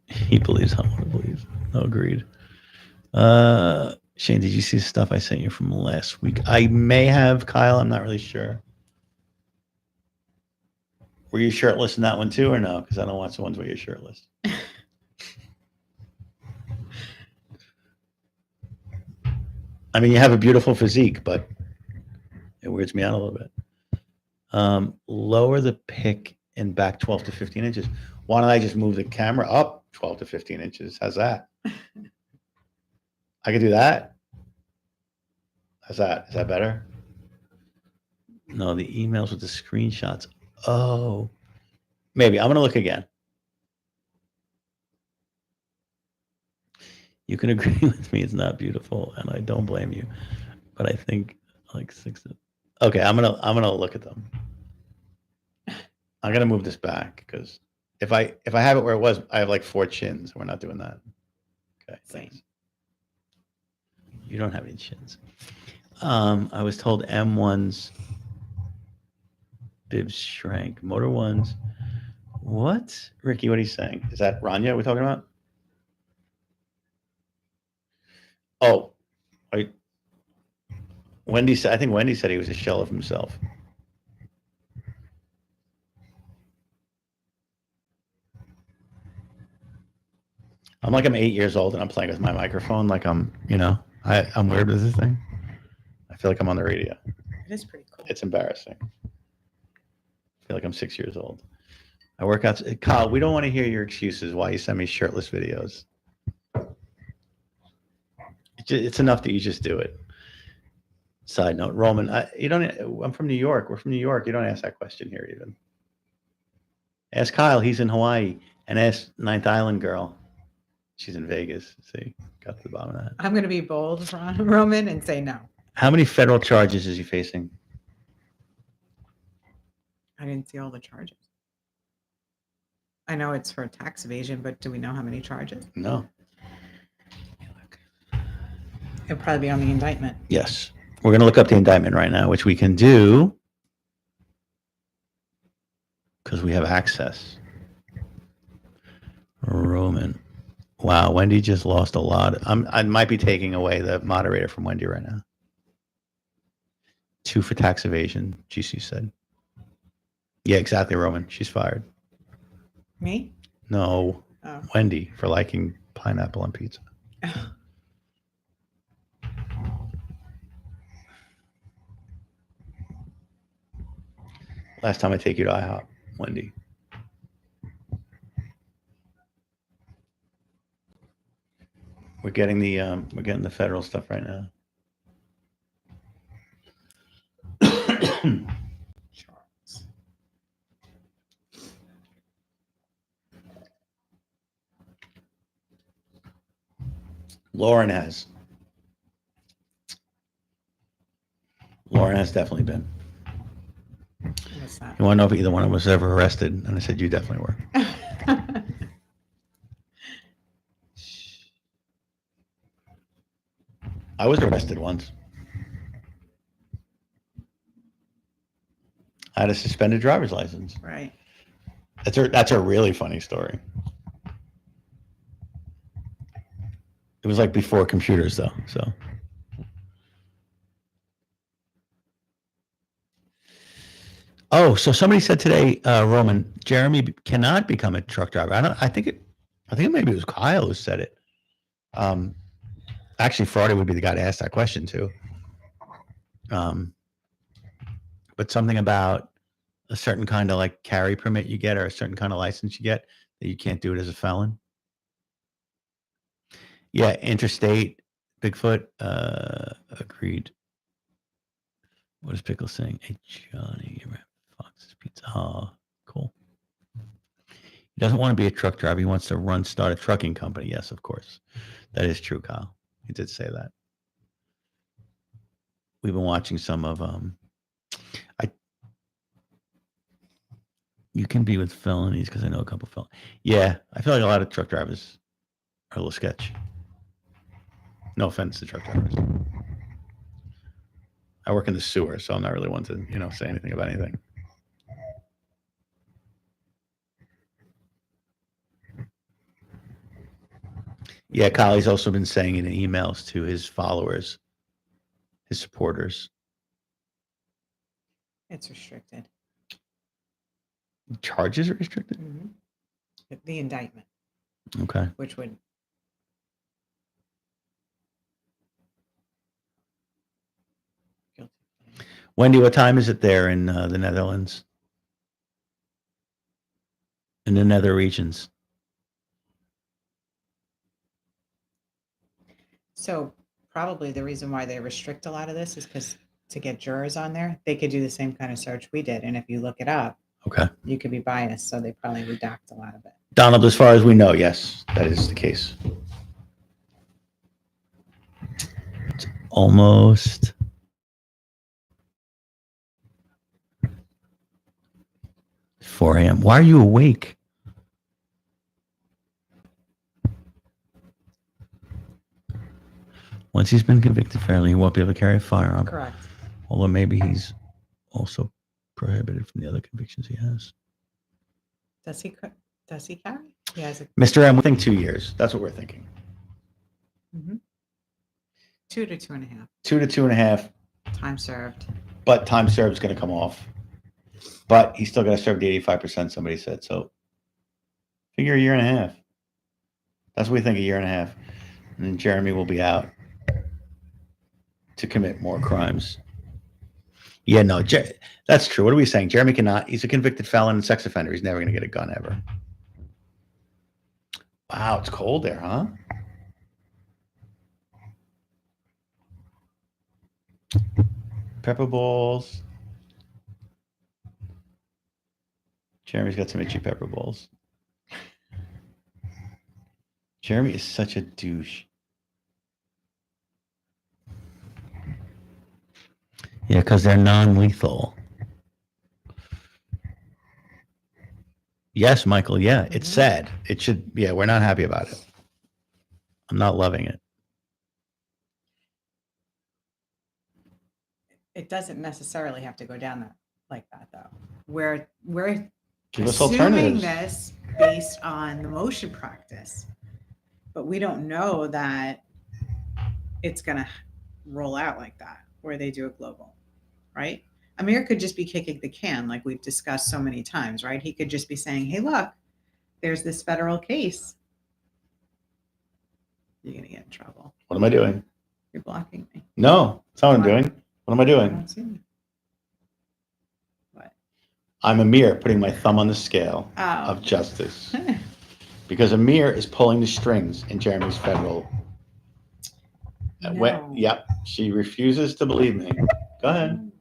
He believes I want to believe. No, agreed. Shane, did you see the stuff I sent you from last week? I may have, Kyle. I'm not really sure. Were you shirtless in that one too, or no? Because I don't watch the ones where you're shirtless. I mean, you have a beautiful physique, but it weirds me out a little bit. Lower the pick and back 12 to 15 inches. Why don't I just move the camera up 12 to 15 inches? How's that? I could do that. How's that? Is that better? No, the emails with the screenshots. Oh, maybe. I'm going to look again. You can agree with me. It's not beautiful, and I don't blame you. But I think like 6. Okay, I'm gonna look at them. I'm gonna move this back because if I have it where it was, I have like 4 chins. We're not doing that. Okay, thanks. You don't have any chins. I was told M1's bibs shrank. Motor ones. What? Ricky, what are you saying? Is that Rania we're talking about? Oh, I think Wendy said he was a shell of himself. I'm like I'm 8 years old and I'm playing with my microphone like I'm I'm weird with this thing. I feel like I'm on the radio. It is pretty cool. It's embarrassing. I feel like I'm 6 years old. I work out. Kyle, we don't want to hear your excuses why you send me shirtless videos. It's enough that you just do it. Side note, Roman, I'm from New York. We're from New York. You don't ask that question here even. Ask Kyle. He's in Hawaii. And ask Ninth Island girl. She's in Vegas. See, got to the bottom of that. I'm going to be bold, Roman, and say no. How many federal charges is he facing? I didn't see all the charges. I know it's for tax evasion, but do we know how many charges? No. It'll probably be on the indictment. Yes. We're going to look up the indictment right now, which we can do because we have access. Roman. Wow, Wendy just lost a lot. I might be taking away the moderator from Wendy right now. 2 for tax evasion, GC said. Yeah, exactly, Roman. She's fired. Me? No, Oh. Wendy for liking pineapple on pizza. Last time I take you to IHOP, Wendy. We're getting the federal stuff right now. Charles. Lauren has definitely been. What's that? You want to know if either one of us was ever arrested? And I said, you definitely were. I was arrested once. I had a suspended driver's license. Right. That's a really funny story. It was like before computers, though. So. Oh, so somebody said today, Roman, Jeremy cannot become a truck driver. I think maybe it was Kyle who said it. Actually, Friday would be the guy to ask that question to. But something about a certain kind of like carry permit you get or a certain kind of license you get that you can't do it as a felon. Yeah, interstate, Bigfoot, agreed. What is Pickle saying? Hey, Johnny, Fox's Pizza. Oh, cool. He doesn't want to be a truck driver. He wants to start a trucking company. Yes, of course. That is true, Kyle. He did say that. We've been watching some of you can be with felonies because I know a couple felonies. Yeah, I feel like a lot of truck drivers are a little sketch. No offense to truck drivers. I work in the sewer, so I'm not really one to, say anything about anything. Yeah, Kyle, he's also been saying it in emails to his followers, his supporters. It's restricted. Charges are restricted? Mm-hmm. The indictment, Okay. which would guilty. Wendy, what time is it there in the Netherlands? In the nether regions? So probably the reason why they restrict a lot of this is because to get jurors on there, they could do the same kind of search we did. And if you look it up, Okay. you could be biased. So they probably redact a lot of it. Donald, as far as we know, yes, that is the case. It's almost 4 a.m. Why are you awake? Once he's been convicted fairly, he won't be able to carry a firearm. Correct. Although maybe he's also prohibited from the other convictions he has. Does he carry? He has a. Mr. M, we think 2 years. That's what we're thinking. Mhm. 2 to 2.5 2 to 2.5, time served. but time served is going to come off. But he's still got to serve the 85%, somebody said. So figure a year and a half. That's what we think, a year and a half. And then Jeremy will be out to commit more crimes. Yeah, no, that's true. What are we saying? Jeremy cannot. He's a convicted felon and sex offender. He's never going to get a gun ever. Wow, it's cold there, huh? Pepper balls. Jeremy's got some itchy pepper balls. Jeremy is such a douche. Yeah, because they're non-lethal. Yes, Michael. Yeah, it's sad. It should. Yeah, we're not happy about it. I'm not loving it. It doesn't necessarily have to go down like that, though. We're Give us assuming alternatives. this based on the motion practice, but we don't know that it's going to roll out like that, where they do it global, right? Amir could just be kicking the can, like we've discussed so many times, right? He could just be saying, hey, look, there's this federal case. You're going to get in trouble. What am I doing? You're blocking me. No, that's not what I'm doing. What am I I doing? don't see you. What? I'm Amir putting my thumb on the scale Oh. of justice. Because Amir is pulling the strings in Jeremy's federal. No. Yep, she refuses to believe me. Go ahead.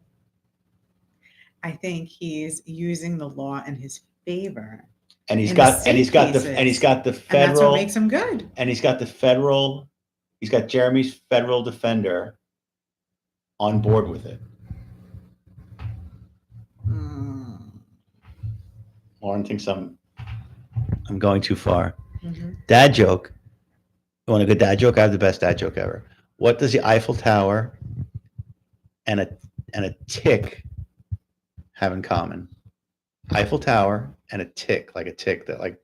I think he's using the law in his favor. And he's In got the and he's got the state and he's got the And that's what federal makes him good. and he's got the federal. He's got Jeremy's federal defender on board with it. Lauren thinks I'm going too far. Mm-hmm. Dad joke. You want a good dad joke? I have the best dad joke ever. What does the Eiffel Tower and a tick have in common? Eiffel Tower and a tick, like a tick that like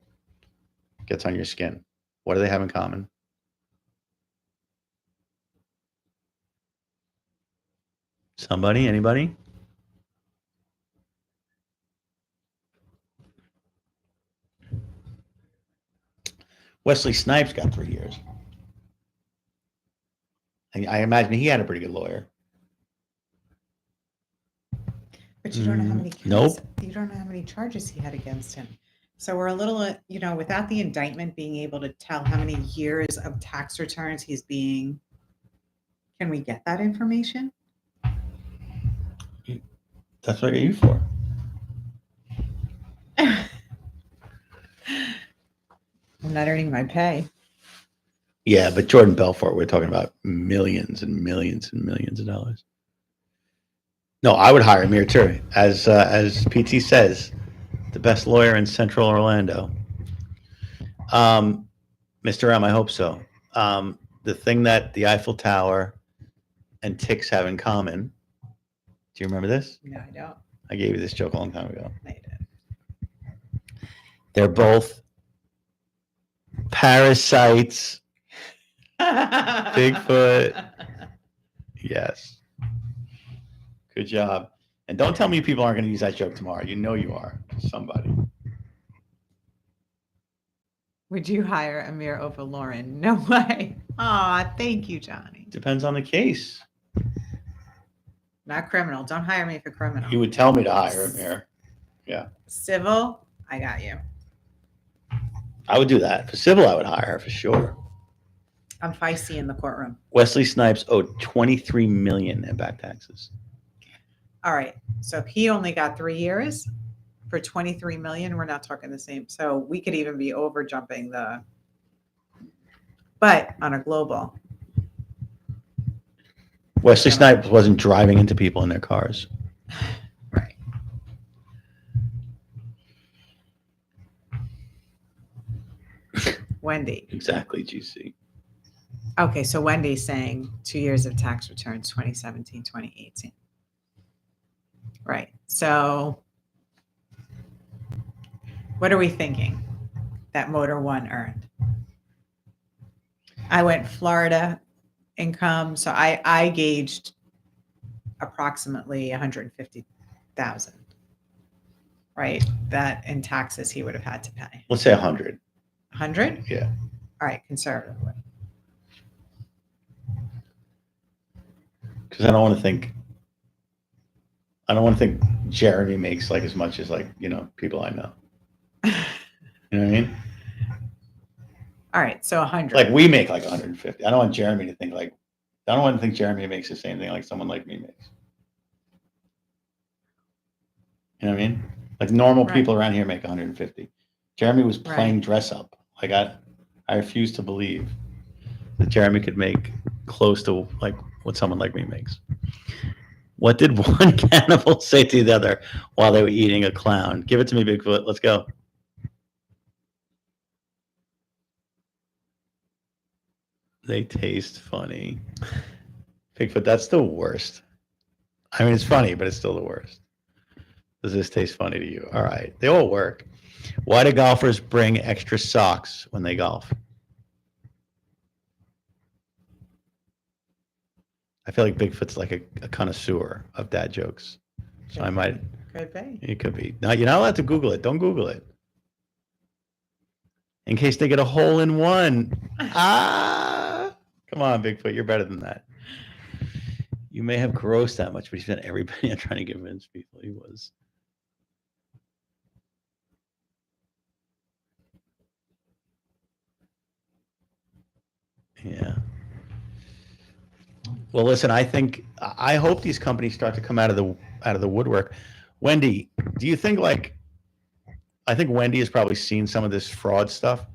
gets on your skin. What do they have in common? Somebody? Anybody? Wesley Snipes got 3 years. I imagine he had a pretty good lawyer. But you don't know how many counts, Nope. You don't know how many charges he had against him. So we're a little, without the indictment being able to tell how many years of tax returns he's being. Can we get that information? That's what I get you for. I'm not earning my pay. Yeah, but Jordan Belfort, we're talking about millions and millions and millions of dollars. No, I would hire Amir too. As PT says, the best lawyer in Central Orlando. Mr. M, I hope so. The thing that the Eiffel Tower and ticks have in common. Do you remember this? No, I don't. I gave you this joke a long time ago. I did. They're both parasites. Bigfoot. Yes. Good job. And don't tell me people aren't going to use that joke tomorrow. You know you are. Somebody. Would you hire Amir over Lauren? No way. Aw, thank you, Johnny. Depends on the case. Not criminal. Don't hire me for criminal. You would tell me to hire Amir. Yeah. Civil, I got you. I would do that. For civil, I would hire her for sure. I'm feisty in the courtroom. Wesley Snipes owed $23 million in back taxes. All right. So if he only got 3 years for 23 million, we're not talking the same. So we could even be over jumping but on a global. Wesley Snipes wasn't driving into people in their cars. Right. Wendy. Exactly, GC. Okay, so Wendy's saying 2 years of tax returns, 2017, 2018. Right. So what are we thinking that Motor One earned? I went Florida income. So I gauged approximately 150,000, right? That in taxes he would have had to pay. Let's say 100. 100? Yeah. All right, conservatively. Because I don't want to think Jeremy makes like as much as like, you know, people I know. You know what I mean? All right, so 100. Like we make like 150. I don't want Jeremy to think like, I don't want to think Jeremy makes the same thing like someone like me makes. You know what I mean? Like normal Right. people around here make 150. Jeremy was playing Right. dress up. Like I refuse to believe that Jeremy could make close to like what someone like me makes. What did one cannibal say to the other while they were eating a clown? Give it to me, Bigfoot. Let's go. They taste funny. Bigfoot, that's the worst. I mean, it's funny, but it's still the worst. Does this taste funny to you? All right. They all work. Why do golfers bring extra socks when they golf? I feel like Bigfoot's like a connoisseur of dad jokes. So I might, Could be. it could be. Now, you're not allowed to Google it. Don't Google it. In case they get a hole in one. Ah, come on, Bigfoot. You're better than that. You may have grossed that much, but he spent everybody on trying to convince people he was. Yeah. Well, listen, I hope these companies start to come out of the woodwork. Wendy, do you think like I think Wendy has probably seen some of this fraud stuff.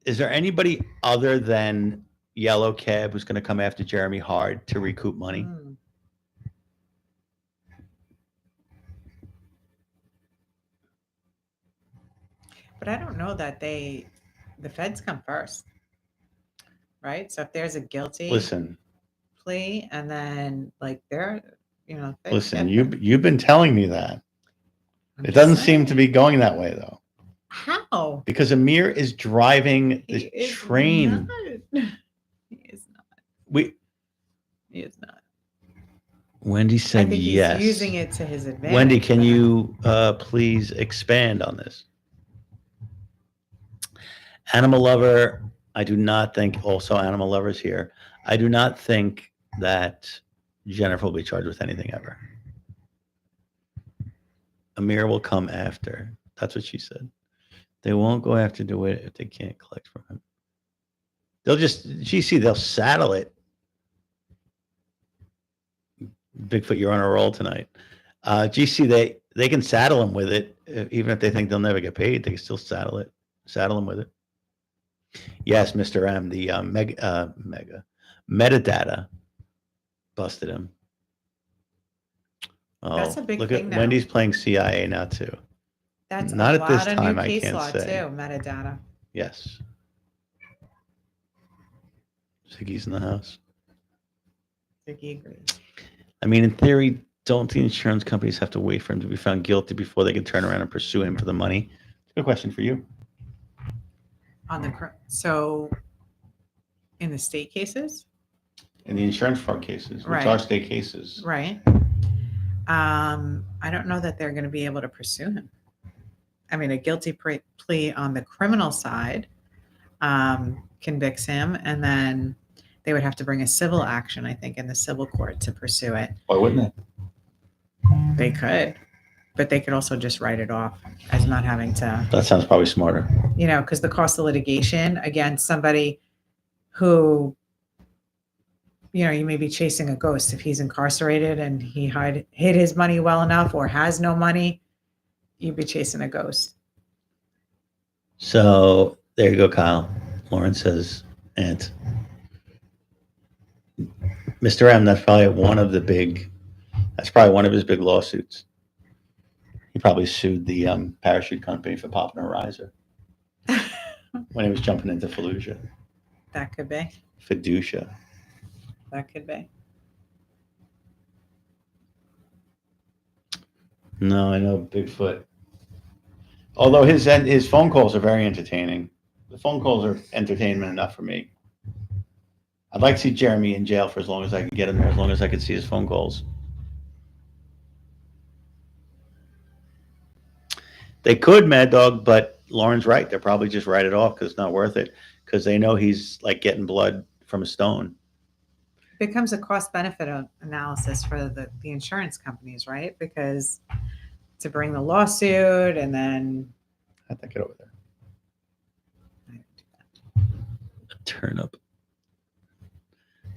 Is there anybody other than Yellow Cab who's going to come after Jeremy hard to recoup money? Mm. But I don't know that the feds come first, right? So if there's a guilty Listen, plea and then like they're, they listen, get you've been telling me that. I'm It just doesn't seem to saying. be going that way though. How? Because Amir is driving He the is train. not. He is not. We He is not. Wendy I said think yes. he's using it to his advantage. Wendy, can but- you please expand on this? Animal lover, I do not think, also animal lovers here, I do not think that Jennifer will be charged with anything ever. Amir will come after. That's what she said. They won't go after DeWitt if they can't collect from him. They'll just, they'll saddle it. Bigfoot, you're on a roll tonight. GC, they can saddle him with it, even if they think they'll never get paid. They can still saddle him with it. Yes, Mr. M, the metadata busted him. Oh, That's a big look thing at now. Wendy's playing CIA now too. That's Not a at this lot of time, new I case can't law say. too. Metadata. Yes. Ziggy's in the house. Vicky agrees. I mean, in theory, don't the insurance companies have to wait for him to be found guilty before they can turn around and pursue him for the money? Good question for you. So in the state cases, In the insurance fraud cases, which Right. are state cases, right? I don't know that they're going to be able to pursue him. I mean, a guilty plea on the criminal side convicts him, and then they would have to bring a civil action, I think, in the civil court to pursue it. why wouldn't they? They could, but they could also just write it off as not having to, That sounds probably smarter. because the cost of litigation against somebody who, you may be chasing a ghost if he's incarcerated and he hid his money well enough or has no money, you'd be chasing a ghost. So there you go, Kyle. Lauren says, "Ant." Mr. M, that's probably one of his big lawsuits. He probably sued the parachute company for popping a riser when he was jumping into Fallujah. That could be. Fiducia. That could be. No, I know Bigfoot. Although his phone calls are very entertaining. The phone calls are entertainment enough for me. I'd like to see Jeremy in jail for as long as I can get him there, as long as I can see his phone calls. They could, Mad Dog, but Lauren's right. They'll probably just write it off because it's not worth it because they know he's like getting blood from a stone. Becomes a cost benefit analysis for the insurance companies, right? Because to bring the lawsuit and then How'd that get over there? A turnip.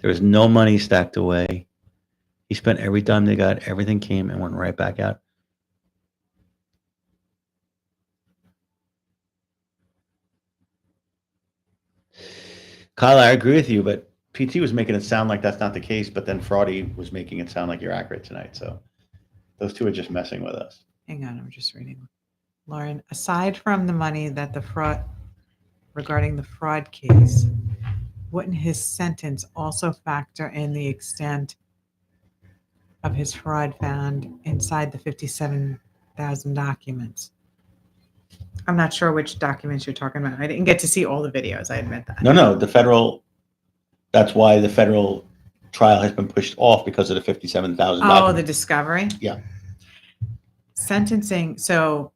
There was no money stacked away. He spent every dime they got. Everything came and went right back out. Kyle, I agree with you, but PT was making it sound like that's not the case, but then Fraudy was making it sound like you're accurate tonight. So those two are just messing with us. hang on, I'm just reading. Lauren, aside from the money that the fraud regarding the fraud case, wouldn't his sentence also factor in the extent of his fraud found inside the 57,000 documents? I'm not sure which documents you're talking about. I didn't get to see all the videos. I admit that. No, the federal. That's why the federal trial has been pushed off because of the 57,000. Oh, the discovery? Yeah. Sentencing. So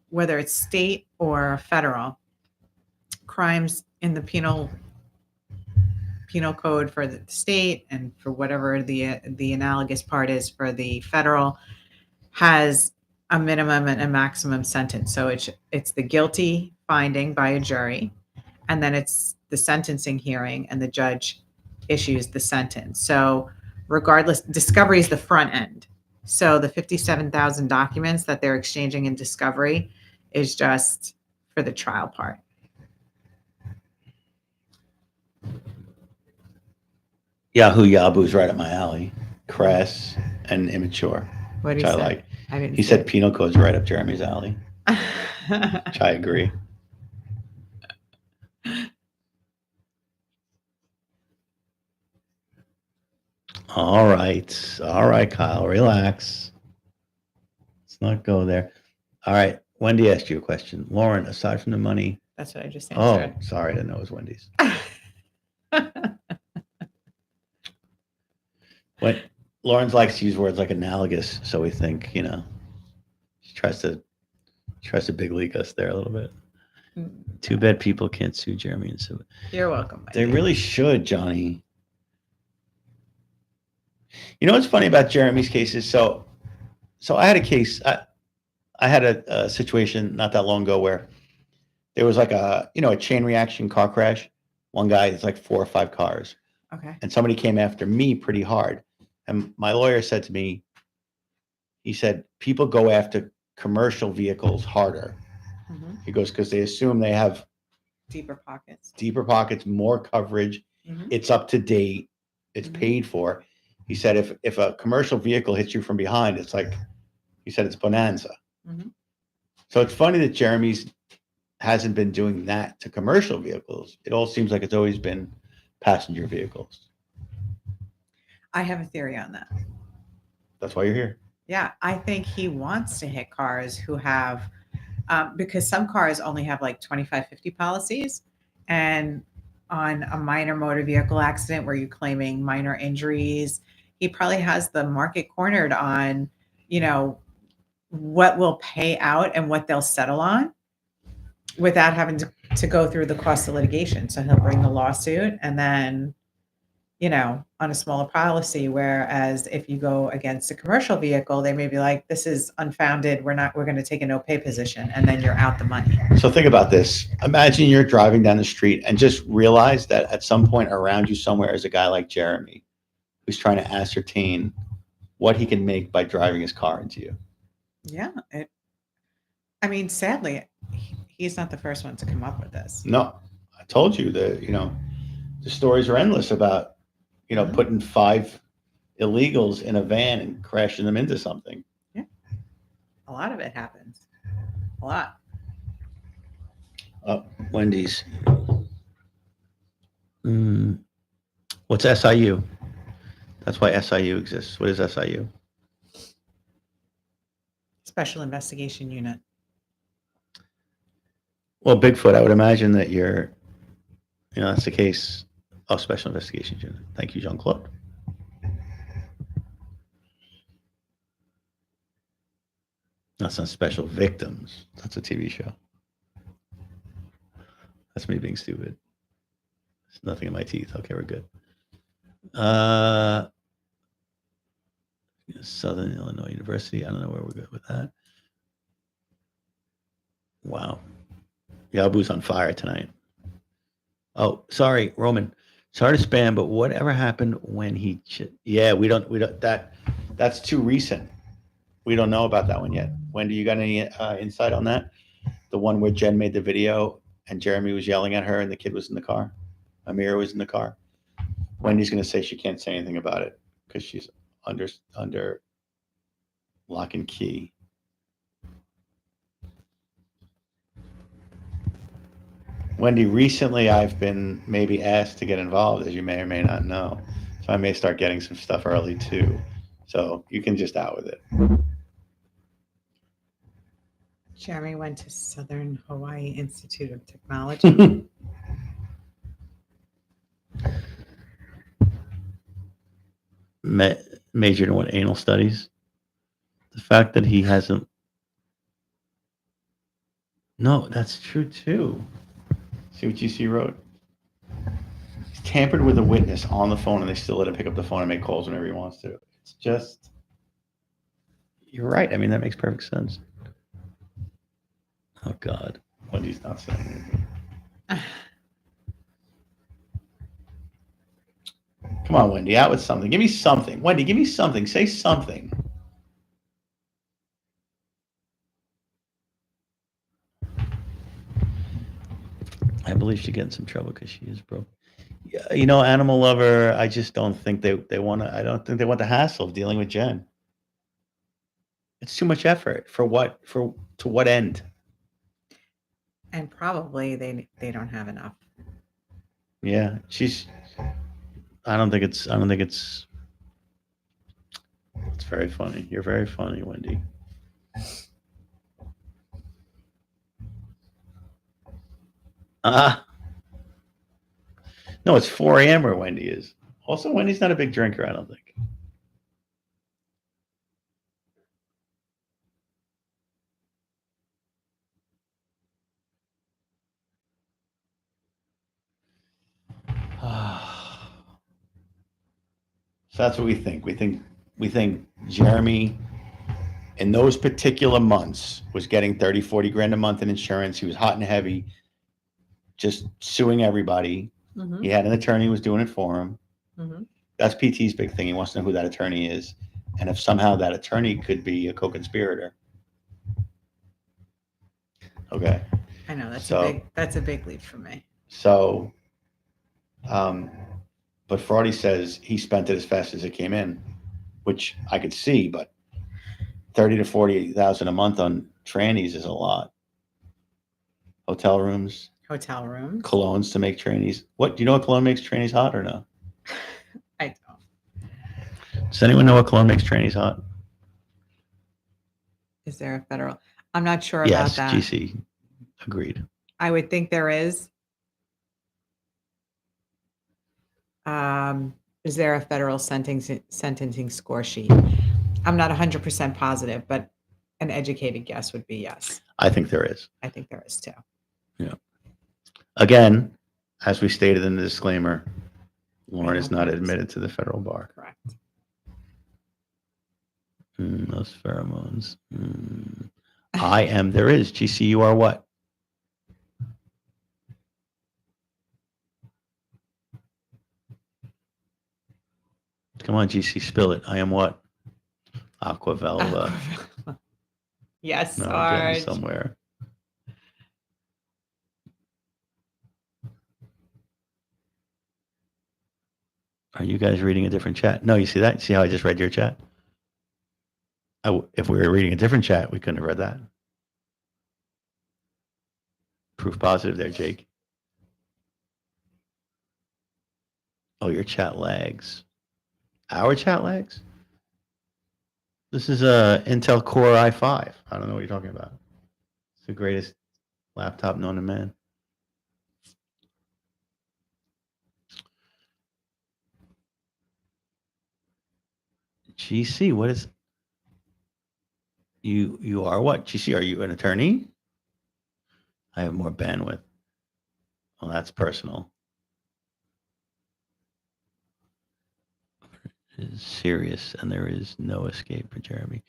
whether it's state or federal, crimes in the penal code for the state and for whatever the analogous part is for the federal has a minimum and a maximum sentence. So it's the guilty finding by a jury, and then it's the sentencing hearing, and the judge issues the sentence. So regardless, discovery is the front end. So the 57,000 documents that they're exchanging in discovery is just for the trial part. Yahoo Yabu's right up my alley. Crass and immature, What do which you I say? like. I didn't. He said penal code's right up Jeremy's alley, which I agree. All right, Kyle, relax. Let's not go there. All right, Wendy asked you a question. Lauren, aside from the money. That's what I just Oh, answered. sorry, I didn't know it was Wendy's. What Lauren's likes to use words like analogous, so we think, she tries to big league us there a little bit. Too bad people can't sue Jeremy and sue. You're welcome. They really should, Johnny. You know what's funny about Jeremy's cases? So I had a case. I had a situation not that long ago where there was like a chain reaction car crash. One guy, it's like 4 or 5 cars. Okay. And somebody came after me pretty hard. And my lawyer said to me, he said, people go after commercial vehicles harder. Mm-hmm. He goes, because they assume they have Deeper pockets, more coverage. Mm-hmm. It's up to date. It's Mhm. paid for. He said, if a commercial vehicle hits you from behind, it's like, he said, it's bonanza. Mhm. So it's funny that Jeremy's hasn't been doing that to commercial vehicles. It all seems like it's always been passenger vehicles. I have a theory on that. That's why you're here. Yeah, I think he wants to hit cars who have, because some cars only have like 25, 50 policies. And on a minor motor vehicle accident where you're claiming minor injuries, he probably has the market cornered on, what will pay out and what they'll settle on without having to go through the cost of litigation. So he'll bring the lawsuit and then, on a smaller policy. Whereas if you go against a commercial vehicle, they may be like, this is unfounded. We're going to take a no pay position. And then you're out the money. So think about this. Imagine you're driving down the street and just realize that at some point around you somewhere is a guy like Jeremy who's trying to ascertain what he can make by driving his car into you. Yeah. Sadly, he's not the first one to come up with this. No, I told you that, the stories are endless about, Mhm. putting 5 illegals in a van and crashing them into something. Yeah. A lot of it happens. A lot. Oh, Wendy's. What's SIU? That's why SIU exists. What is SIU? Special Investigation Unit. Well, Bigfoot, I would imagine that that's the case Oh, Special Investigations Unit. Thank you, Jean-Claude. That's not Special Victims. That's a TV show. That's me being stupid. There's nothing in my teeth. Okay, we're good. Southern Illinois University. I don't know where we're good with that. Wow. Yabu's on fire tonight. Oh, sorry, Roman. Sorry to spam, but whatever happened when he? Yeah, we don't. That's too recent. We don't know about that one yet. Wendy, you got any insight on that? The one where Jen made the video and Jeremy was yelling at her and the kid was in the car. Amira was in the car. Wendy's going to say she can't say anything about it because she's under lock and key. Wendy, recently I've been maybe asked to get involved, as you may or may not know. So I may start getting some stuff early too. So you can just out with it. Jeremy went to Southern Hawaii Institute of Technology. Majored in what? Anal studies? The fact that he hasn't. No, that's true too. See what GC wrote? He's tampered with a witness on the phone and they still let him pick up the phone and make calls whenever he wants to. It's just. You're right. I mean, that makes perfect sense. Oh, God. Wendy's not saying anything. Come on, Wendy, out with something. Give me something. Wendy, give me something. Say something. I believe she'd get in some trouble because she is broke. Yeah, you know, Animal Lover, I just don't think they want to. I don't think they want the hassle of dealing with Jen. It's too much effort. For what? To what end? And probably they don't have enough. Yeah, I don't think it's. It's very funny. You're very funny, Wendy. No, it's 4 a.m. where Wendy is. Also, Wendy's not a big drinker, I don't think. So that's what we think. We think Jeremy in those particular months was getting 30, 40 grand a month in insurance. He was hot and heavy, just suing everybody. Mm-hmm. He had an attorney who was doing it for him. Mm-hmm. That's PT's big thing. He wants to know who that attorney is. And if somehow that attorney could be a co-conspirator. Okay. I know that's a big leap for me. So, but Fraudy says he spent it as fast as it came in, which I could see, but 30 to 40,000 a month on trannies is a lot. Hotel rooms, colognes to make trannies. What do you know? What cologne makes trannies hot or no? I don't. Does anyone know what cologne makes trannies hot? Is there a federal? I'm not sure about that. Yes, GC agreed. I would think there is. Is there a federal sentencing score sheet? I'm not 100% positive, but an educated guess would be yes. I think there is. I think there is too. Yeah. Again, as we stated in the disclaimer, Lauren is not admitted to the federal bar. Correct. Those pheromones. I am. There is. GC, you are what? Come on, GC, spill it. I am what? Aquavelva. Yes, No, I'm getting Sarge. somewhere. Are you guys reading a different chat? No, you see that? See how I just read your chat? If we were reading a different chat, we couldn't have read that. Proof positive there, Jake. Oh, your chat lags. Our chat lags? This is a Intel Core i5. I don't know what you're talking about. It's the greatest laptop known to man. GC, what is you are what? GC, are you an attorney? I have more bandwidth. Well, that's personal. It is serious, and there is no escape for Jeremy.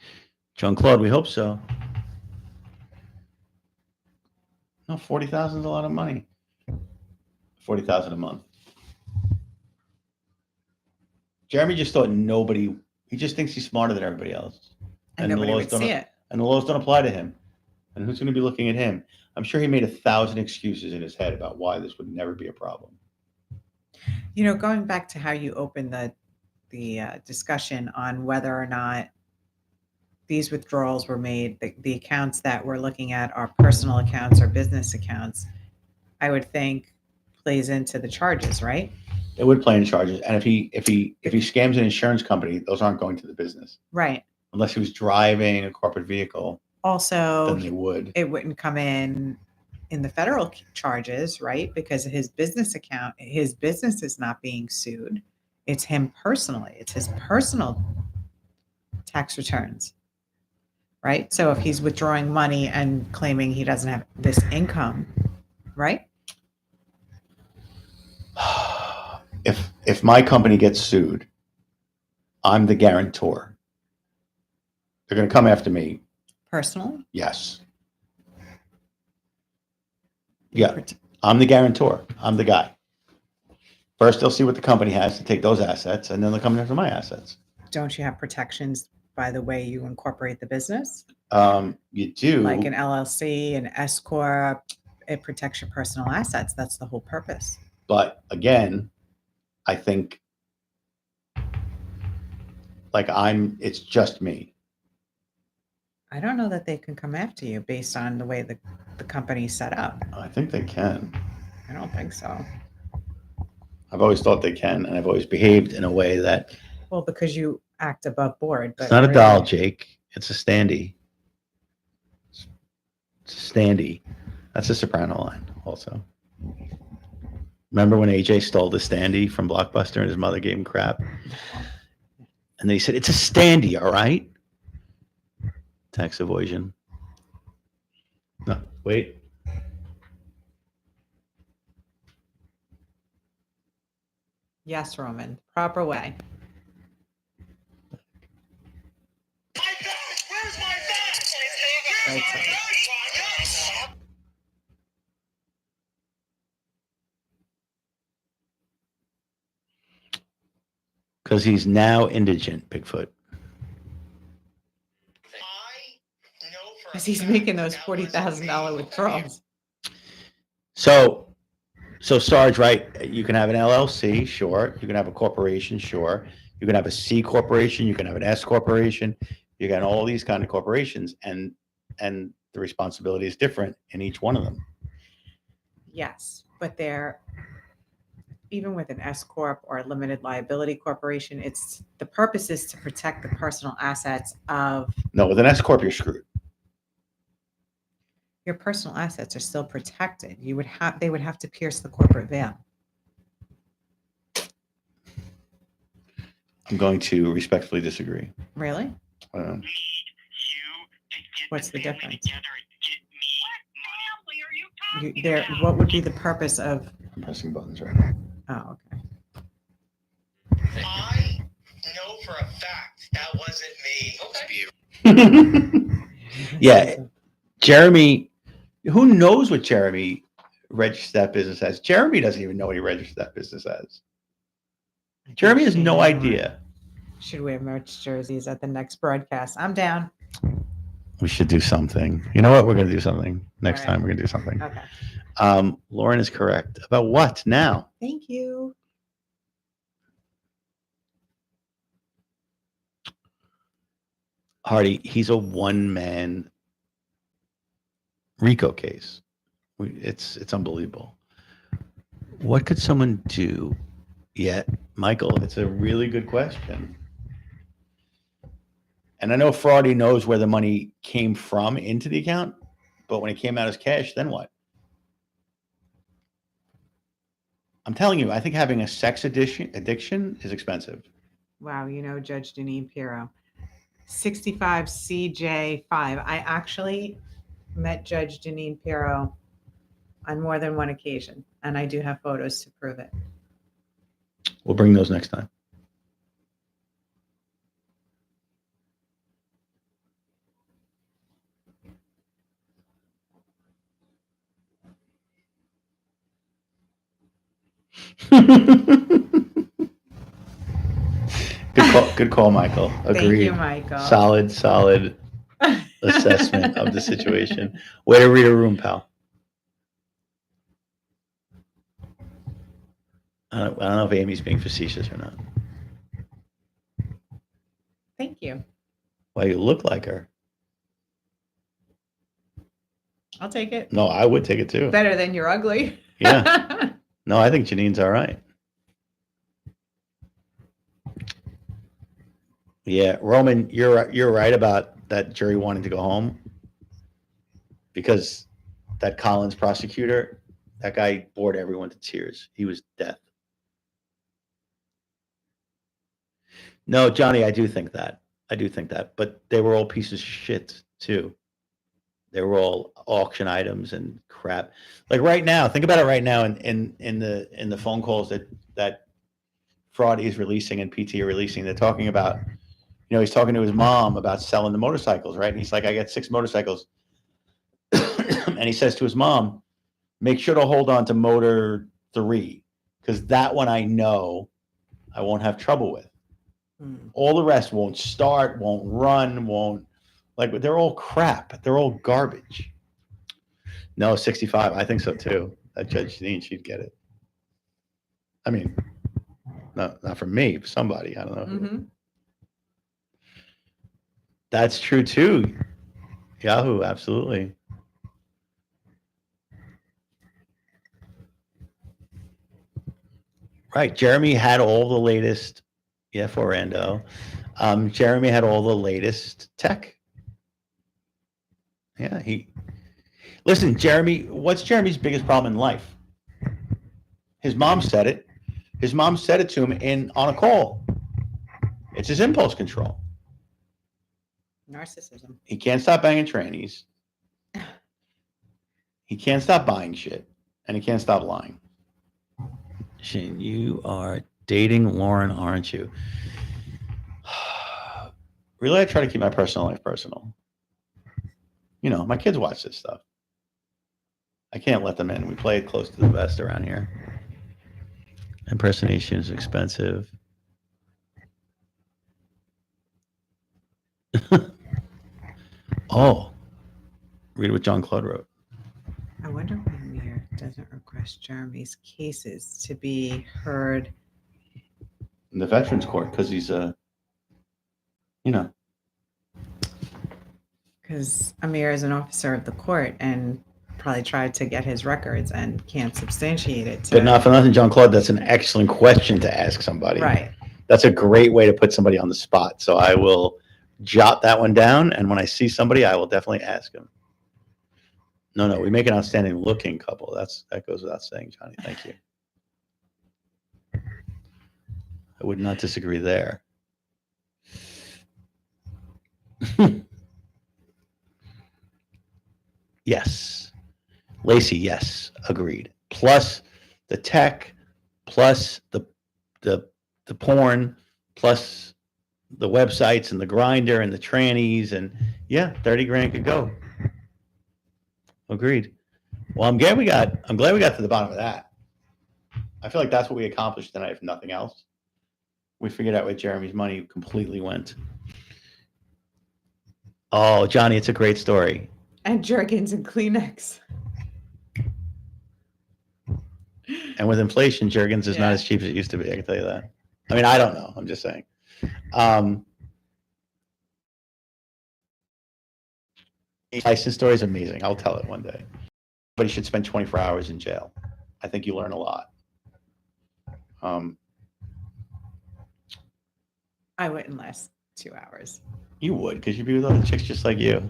Jean Claude, we hope so. No, 40,000 is a lot of money. 40,000 a month. Jeremy just thought nobody. He just thinks he's smarter than everybody else, And the nobody laws would don't- see it. and the laws don't apply to him. And who's going to be looking at him? I'm sure he made 1,000 excuses in his head about why this would never be a problem. You know, going back to how you opened the discussion on whether or not these withdrawals were made, the accounts that we're looking at are personal accounts or business accounts, I would think plays into the charges, right? It would play in charges, and if he scams an insurance company, those aren't going to the business Right. unless he was driving a corporate vehicle. Also, Then they would. it wouldn't come in the federal charges, right? Because his business is not being sued. It's him personally. It's his personal tax returns, right? So if he's withdrawing money and claiming he doesn't have this income, right? If my company gets sued, I'm the guarantor. They're going to come after me. Personally? Yes. Yeah, I'm the guarantor. I'm the guy. First, they'll see what the company has to take those assets, and then they'll come after my assets. Don't you have protections by the way you incorporate the business? You do. Like an LLC, an S corp, it protects your personal assets. That's the whole purpose. But again, I think it's just me. I don't know that they can come after you based on the way the company's set up. I think they can. I don't think so. I've always thought they can, and I've always behaved in a way that Well, because you act above board. But it's not a really- doll, Jake. It's a standee. It's a standee. That's a Soprano line, also. Remember when AJ stole the standee from Blockbuster and his mother gave him crap? And they said, "It's a standee, all right?" Tax evasion. No, wait. Yes, Roman. Proper way. My bag! Where's my bag? Right, Where's my sir. bag? Because he's now indigent, Bigfoot. Because he's making those $40,000 withdrawals. So Sarge, right? You can have an LLC, sure. You can have a corporation, sure. You can have a C corporation. You can have an S corporation. You got all these kind of corporations, and the responsibility is different in each one of them. Yes, but they're even with an S corp or a limited liability corporation, it's the purpose is to protect the personal assets of No, with an S corp, you're screwed. your personal assets are still protected. They would have to pierce the corporate veil. I'm going to respectfully disagree. Really? Um, What's the difference? What are you There. What would be the purpose of? I'm pressing buttons right now. Oh, okay. I know for a fact that wasn't me. Yeah, Jeremy, who knows what Jeremy registered that business as? Jeremy doesn't even know what he registered that business as. Jeremy has no idea. Should we have merch jerseys at the next broadcast? I'm down. We should do something. You know what? We're going to do something. Next All time right. we're going to do something. Okay. Lauren is correct. About what now? Thank you. Hardy, he's a one-man RICO case. It's unbelievable. What could someone do yet? Michael, it's a really good question. And I know Fraudy knows where the money came from into the account, but when it came out as cash, then what? I'm telling you, I think having a sex addiction is expensive. Wow, you know Judge Janine Pirro. 65 CJ5. I actually met Judge Janine Pirro on more than one occasion, and I do have photos to prove it. We'll bring those next time. Good call, Michael. Agreed. Thank you, Michael. Solid assessment of the situation. Way to read a room, pal. I don't know if Amy's being facetious or not. Thank you. Well, you look like her. I'll take it. No, I would take it too. Better than you're ugly. Yeah. No, I think Janine's all right. Yeah, Roman, you're right about that jury wanting to go home because that Collins prosecutor, that guy bored everyone to tears. He was death. No, Johnny, I do think that. But they were all pieces of shit too. They were all auction items and crap. Like right now, think about it right now in the phone calls that Fraud is releasing and PT are releasing. They're talking about, he's talking to his mom about selling the motorcycles, right? And he's like, I got 6 motorcycles. And he says to his mom, make sure to hold on to motor 3, because that one I know I won't have trouble with. All the rest won't start, won't run, they're all crap. They're all garbage. No, 65. I think so too. That Judge Janine, she'd get it. I mean, not from me, somebody. I don't know. Mm-hmm. That's true too. Yahoo, absolutely. Right. Jeremy had all the latest. Yeah, Forando. Jeremy had all the latest tech. Yeah, listen, Jeremy, what's Jeremy's biggest problem in life? His mom said it. His mom said it to him on a call. It's his impulse control. Narcissism. He can't stop banging trannies. He can't stop buying shit. And he can't stop lying. Shane, you are dating Lauren, aren't you? Really, I try to keep my personal life personal. My kids watch this stuff. I can't let them in. We play it close to the vest around here. Impersonation is expensive. Oh, read what John Claude wrote. I wonder why Amir doesn't request Jeremy's cases to be heard In the Veterans Court, because he's because Amir is an officer of the court and probably tried to get his records and can't substantiate it. But not for nothing, John Claude, that's an excellent question to ask somebody. Right. That's a great way to put somebody on the spot. So I will jot that one down, and when I see somebody, I will definitely ask him. No, we make an outstanding looking couple. That goes without saying, Johnny. Thank you. I would not disagree there. Yes. Lacey, yes, agreed. Plus the tech, plus the porn, plus the websites and the grinder and the trannies, and yeah, 30 grand could go. Agreed. Well, I'm glad we got to the bottom of that. I feel like that's what we accomplished tonight, if nothing else. We figured out where Jeremy's money completely went. Oh, Johnny, it's a great story. And Jergens and Kleenex. And with inflation, Jergens is not as cheap as it used to be. I can tell you that. I mean, I don't know. I'm just saying. Tyson story is amazing. I'll tell it one day. But he should spend 24 hours in jail. I think you learn a lot. I wouldn't last 2 hours. You would, because you'd be with other chicks just like you.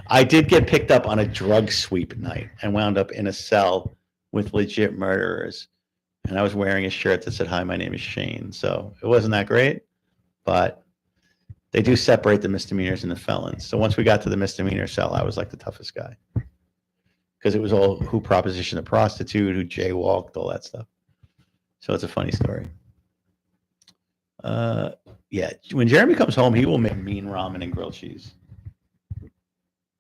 I did get picked up on a drug sweep night and wound up in a cell with legit murderers. and I was wearing a shirt that said, "Hi, my name is Shane." So it wasn't that great, but they do separate the misdemeanors and the felons. So once we got to the misdemeanor cell, I was like the toughest guy because it was all who propositioned a prostitute, who jaywalked, all that stuff. So it's a funny story. Yeah, when Jeremy comes home, he will make mean ramen and grilled cheese.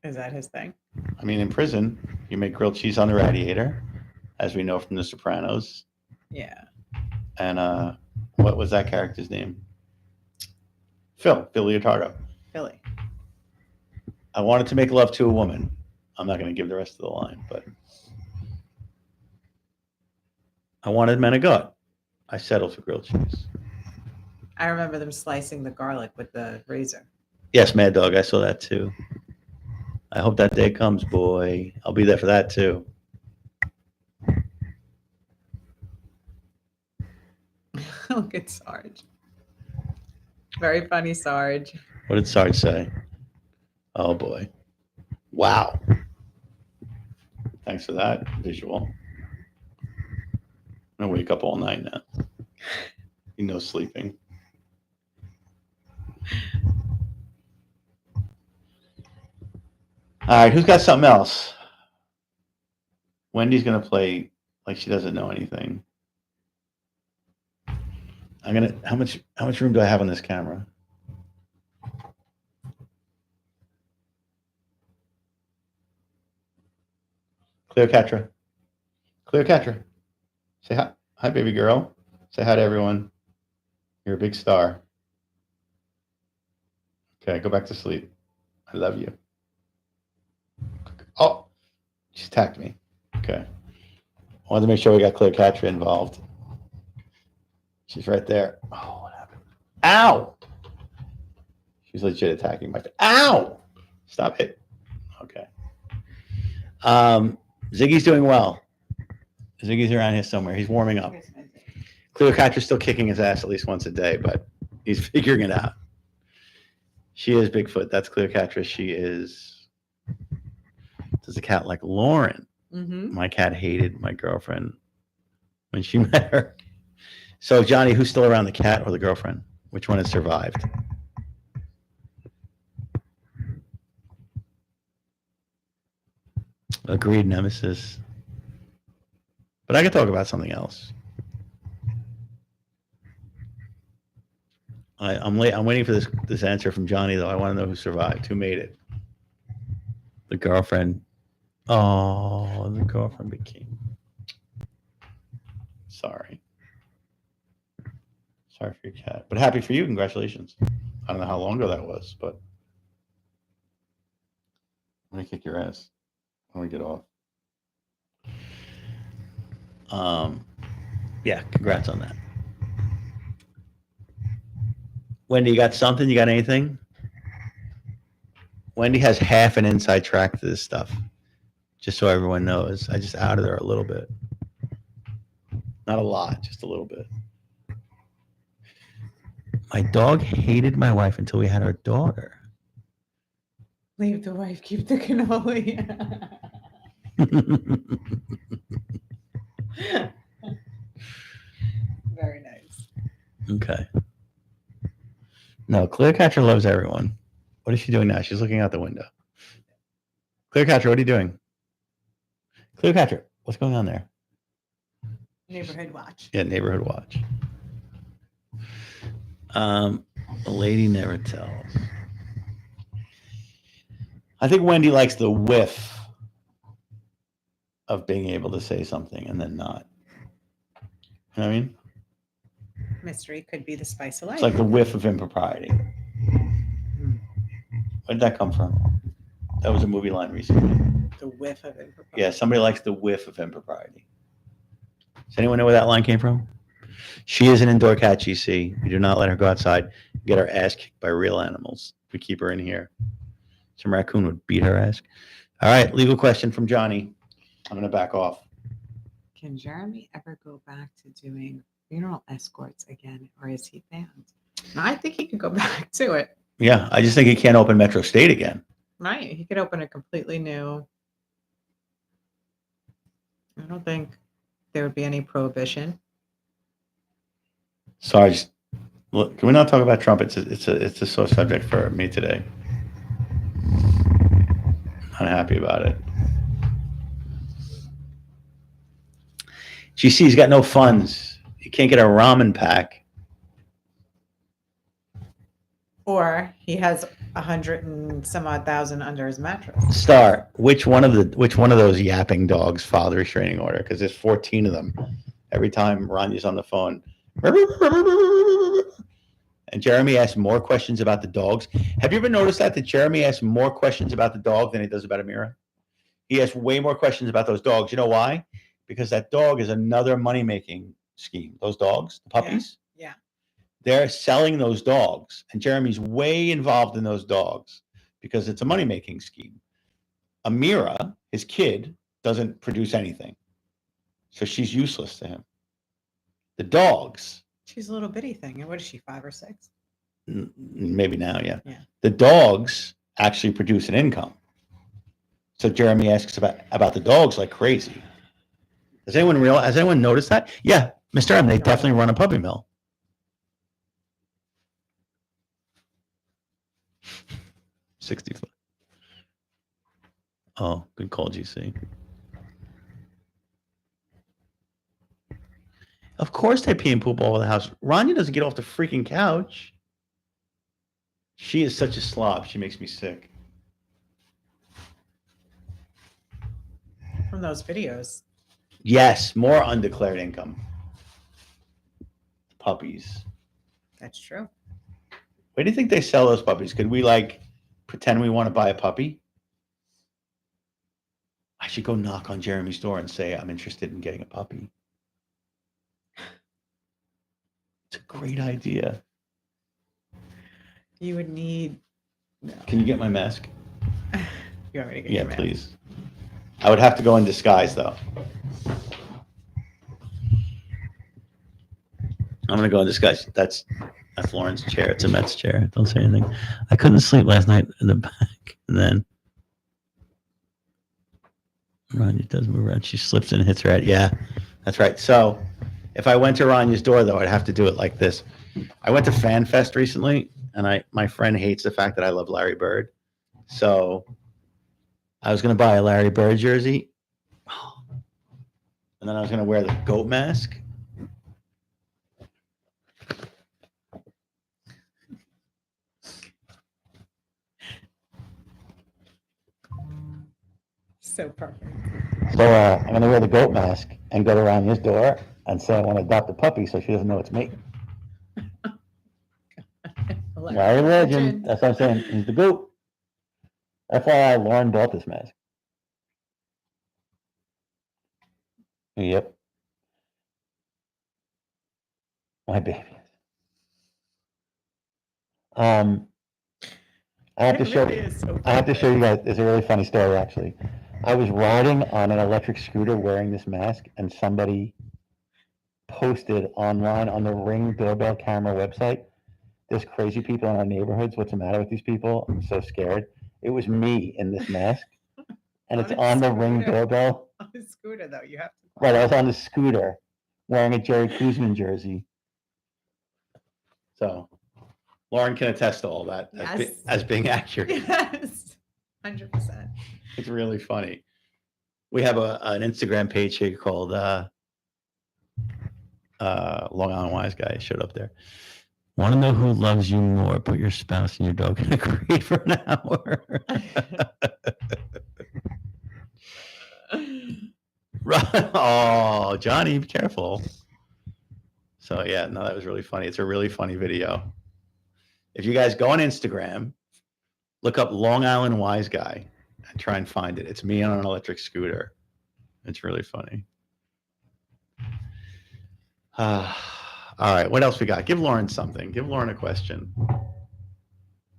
Is that his thing? I mean, in prison, you make grilled cheese on the radiator, as we know from The Sopranos. Yeah. And what was that character's name? Phil Leotardo. Philly. I wanted to make love to a woman. I'm not going to give the rest of the line, but I wanted men of God. I settled for grilled cheese. I remember them slicing the garlic with the razor. Yes, Mad Dog. I saw that too. I hope that day comes, boy. I'll be there for that too. Look at Sarge. Very funny, Sarge. What did Sarge say? Oh boy. Wow. Thanks for that visual. I'm gonna wake up all night now. You know, sleeping. All right, who's got something else? Wendy's gonna play like she doesn't know anything. I'm gonna. How much room do I have on this camera? Cleopatra. Cleopatra. Say hi. Hi, baby girl. Say hi to everyone. You're a big star. Okay, go back to sleep. I love you. Oh, she attacked me. Okay. I wanted to make sure we got Cleopatra involved. She's right there. Oh, what happened? Ow! She's legit attacking my face. Ow! Stop it. Okay. Ziggy's doing well. Ziggy's around here somewhere. He's warming up. Cleopatra's still kicking his ass at least once a day, but he's figuring it out. She is Bigfoot. That's Cleopatra. She is. Does a cat like Lauren? Mm-hmm. My cat hated my girlfriend when she met her. So, Johnny, who's still around, the cat or the girlfriend? Which one has survived? Agreed, Nemesis. But I could talk about something else. I'm late. I'm waiting for this answer from Johnny, though. I want to know who survived, who made it. The girlfriend. Oh, the girlfriend became. Sorry. Sorry for your cat, but happy for you. Congratulations. I don't know how long ago that was, but I'm gonna kick your ass when we get off. Yeah, congrats on that. Wendy, you got something? You got anything? Wendy has half an inside track to this stuff, just so everyone knows. I just outed her a little bit. Not a lot, just a little bit. My dog hated my wife until we had our daughter. Leave the wife, keep the cannoli. Very nice. Okay. No, Cleopatra loves everyone. What is she doing now? She's looking out the window. Cleopatra, what are you doing? Cleopatra, what's going on there? Neighborhood watch. Yeah, neighborhood watch. The lady never tells. I think Wendy likes the whiff of being able to say something and then not. You know what I mean? Mystery could be the spice of life. It's like the whiff of impropriety. Where did that come from? That was a movie line recently. The whiff of impropriety. Yeah, somebody likes the whiff of impropriety. Does anyone know where that line came from? She is an indoor cat, GC. We do not let her go outside and get her ass kicked by real animals. We keep her in here. Some raccoon would beat her ass. All right, legal question from Johnny. I'm going to back off. Can Jeremy ever go back to doing funeral escorts again, or is he banned? No, I think he could go back to it. Yeah, I just think he can't open Metro State again. Right. He could open a completely new. I don't think there would be any prohibition. Sarge, look, can we not talk about Trump? It's a sore subject for me today. Unhappy about it. GC's got no funds. You can't get a ramen pack. Or he has 100 and some odd thousand under his mattress. Star, which one of those yapping dogs filed a restraining order? Because there's 14 of them. Every time Ranya's on the phone. And Jeremy asks more questions about the dogs. Have you ever noticed that Jeremy asks more questions about the dog than he does about Amira? He asks way more questions about those dogs. You know why? Because that dog is another money-making scheme. Those dogs, the puppies. Yeah. They're selling those dogs, and Jeremy's way involved in those dogs because it's a money-making scheme. Amira, his kid, doesn't produce anything, so she's useless to him. The dogs, She's a little bitty thing. And what is she, 5 or 6? maybe now, yeah. Yeah. The dogs actually produce an income. So Jeremy asks about the dogs like crazy. Has anyone noticed that? Yeah, Mr. M, they definitely run a puppy mill. 65. Oh, good call, GC. Of course they pee and poop all over the house. Rania doesn't get off the freaking couch. She is such a slob. She makes me sick. From those videos. Yes, more undeclared income. Puppies. That's true. Where do you think they sell those puppies? Could we pretend we want to buy a puppy? I should go knock on Jeremy's door and say I'm interested in getting a puppy. It's a great idea. You would need. No. Can you get my mask? You want me to get Yeah, your mask? please. I would have to go in disguise though. I'm gonna go in disguise. That's Lauren's chair. It's a Mets chair. Don't say anything. I couldn't sleep last night in the back, and then Rania does move around. She slips and hits her head. Yeah, that's right. So if I went to Ranya's door though, I'd have to do it like this. I went to Fan Fest recently, and my friend hates the fact that I love Larry Bird. So I was gonna buy a Larry Bird jersey, and then I was gonna wear the goat mask. So perfect. So I'm going to wear the goat mask and go around his door and say I want to adopt a puppy so she doesn't know it's me. Larry Legend. That's what I'm saying. He's the goat. That's why Lauren bought this mask. Yep. My baby. I have to show you. I have to show you guys. It's a really funny story, actually. I was riding on an electric scooter wearing this mask, and somebody posted online on the Ring doorbell camera website, "There's crazy people in our neighborhoods. What's the matter with these people? I'm so scared." It was me in this mask, and it's on the Ring doorbell. On the scooter, though, you have to. Right, I was on the scooter wearing a Jerry Kuzman jersey. So Lauren can attest to all that as being accurate. Yes, 100%. It's really funny. We have an Instagram page here called Long Island Wise Guy. Showed up there. Want to know who loves you more? Put your spouse and your dog in a crate for an hour. Oh, Johnny, be careful. So yeah, no, that was really funny. It's a really funny video. If you guys go on Instagram, look up Long Island Wise Guy and try and find it. It's me on an electric scooter. It's really funny. All right, what else we got? Give Lauren something. Give Lauren a question.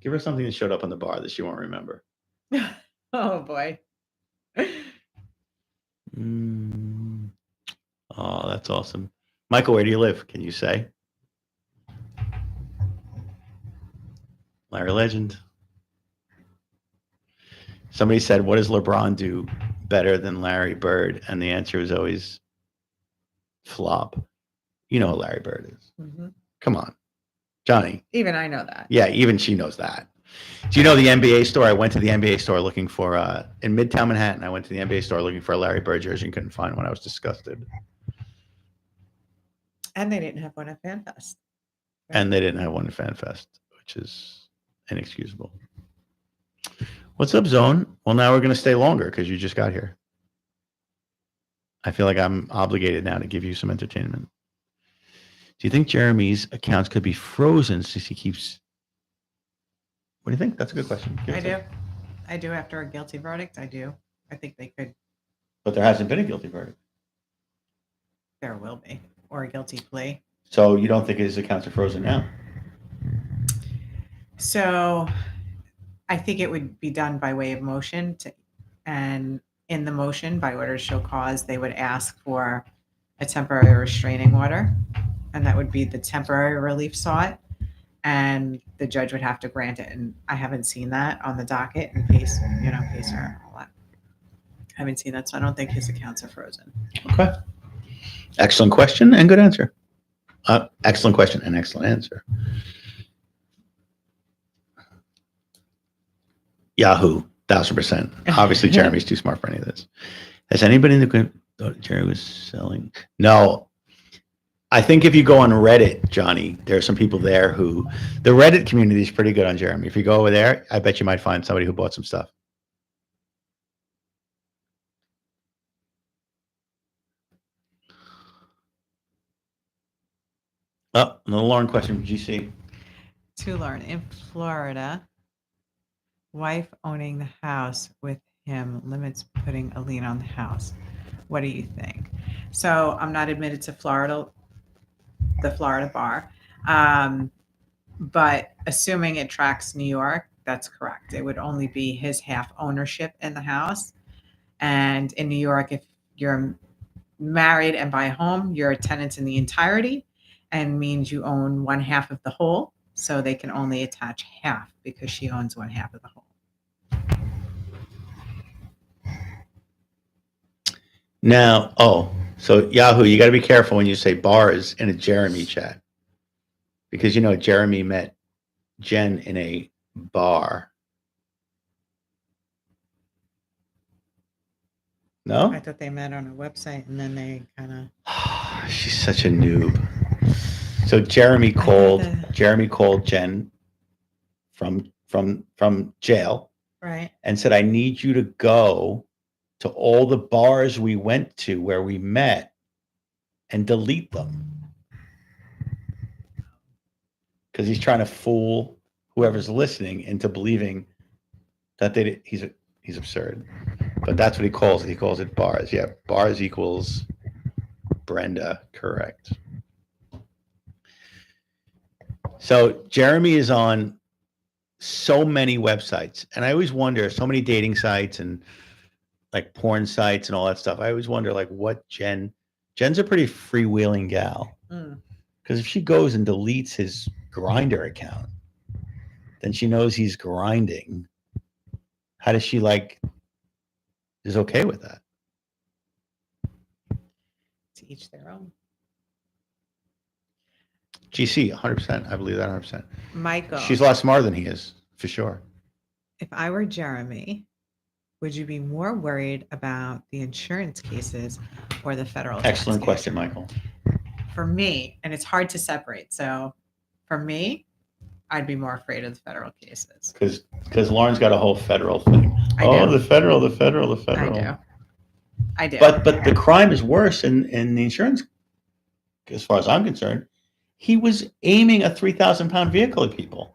Give her something that showed up on the bar that she won't remember. Oh, boy. Oh, that's awesome. Michael, where do you live? Can you say? Larry Legend. Somebody said, what does LeBron do better than Larry Bird? And the answer is always flop. You know what Larry Bird is. Mm-hmm. Come on, Johnny. Even I know that. Yeah, even she knows that. Do you know the NBA store? I went to the NBA store looking for in Midtown Manhattan. I went to the NBA store looking for a Larry Bird jersey and couldn't find one. I was disgusted. And they didn't have one at FanFest. And they didn't have one at FanFest, which is inexcusable. What's up, Zone? Well, now we're going to stay longer because you just got here. I feel like I'm obligated now to give you some entertainment. Do you think Jeremy's accounts could be frozen since he keeps... What do you think? That's a good question. Give I it do. to- I do after a guilty verdict. I do. I think they could. But there hasn't been a guilty verdict. There will be. Or a guilty plea. So you don't think his accounts are frozen now? So I think it would be done by way of motion and in the motion by order to show cause, they would ask for a temporary restraining order, and that would be the temporary relief sought, and the judge would have to grant it. And I haven't seen that on the docket in case, Pacer, all that. I haven't seen that, so I don't think his accounts are frozen. Okay. Excellent question and good answer. Excellent question and excellent answer. Yahoo, 1000%. Obviously, Jeremy's too smart for any of this. Has anybody in the group thought Jeremy was selling? No. I think if you go on Reddit, Johnny, there are some people there who, the Reddit community is pretty good on Jeremy. If you go over there, I bet you might find somebody who bought some stuff. Oh, another Lauren question from GC. To learn in Florida, wife owning the house with him limits putting a lien on the house. What do you think? So I'm not admitted to Florida, the Florida bar, but assuming it tracks New York, that's correct. It would only be his half ownership in the house. And in New York, if you're married and buy a home, you're a tenant in the entirety, and means you own one half of the whole. So they can only attach half because she owns one half of the whole. Now, so Yahoo, you got to be careful when you say bars in a Jeremy chat, because Jeremy met Jen in a bar. No, I thought they met on a website and then they kind of. she's such a noob. So Jeremy called Jen from jail, Right. and said, "I need you to go to all the bars we went to where we met and delete them." Because he's trying to fool whoever's listening into believing that he's absurd. But that's what he calls it. He calls it bars. Yeah, bars equals Brenda. Correct. So Jeremy is on so many websites. And I always wonder, so many dating sites and like porn sites and all that stuff. I always wonder what Jen's a pretty freewheeling gal. Because if she goes and deletes his Grindr account, then she knows he's grinding. How does she is okay with that? To each their own. GC, 100%. I believe that 100%. Michael, She's a lot smarter than he is, for sure. if I were Jeremy, would you be more worried about the insurance cases or the federal tax Excellent cases? question, Michael. For me, and it's hard to separate. So for me, I'd be more afraid of the federal cases. Because Lauren's got a whole federal thing. I Oh, do. the federal. I do. But the crime is worse in the insurance, as far as I'm concerned. He was aiming a 3,000-pound vehicle at people.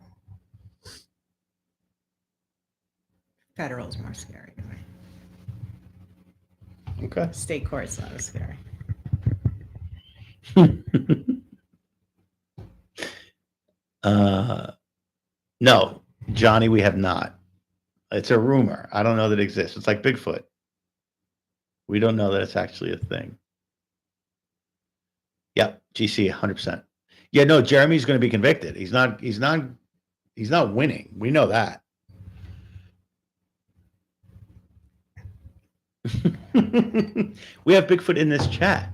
Federal is more scary to me. Okay. State court's not as scary. No, Johnny, we have not. It's a rumor. I don't know that it exists. It's like Bigfoot. We don't know that it's actually a thing. Yep, GC 100%. Yeah, no, Jeremy's going to be convicted. He's not winning. We know that. We have Bigfoot in this chat.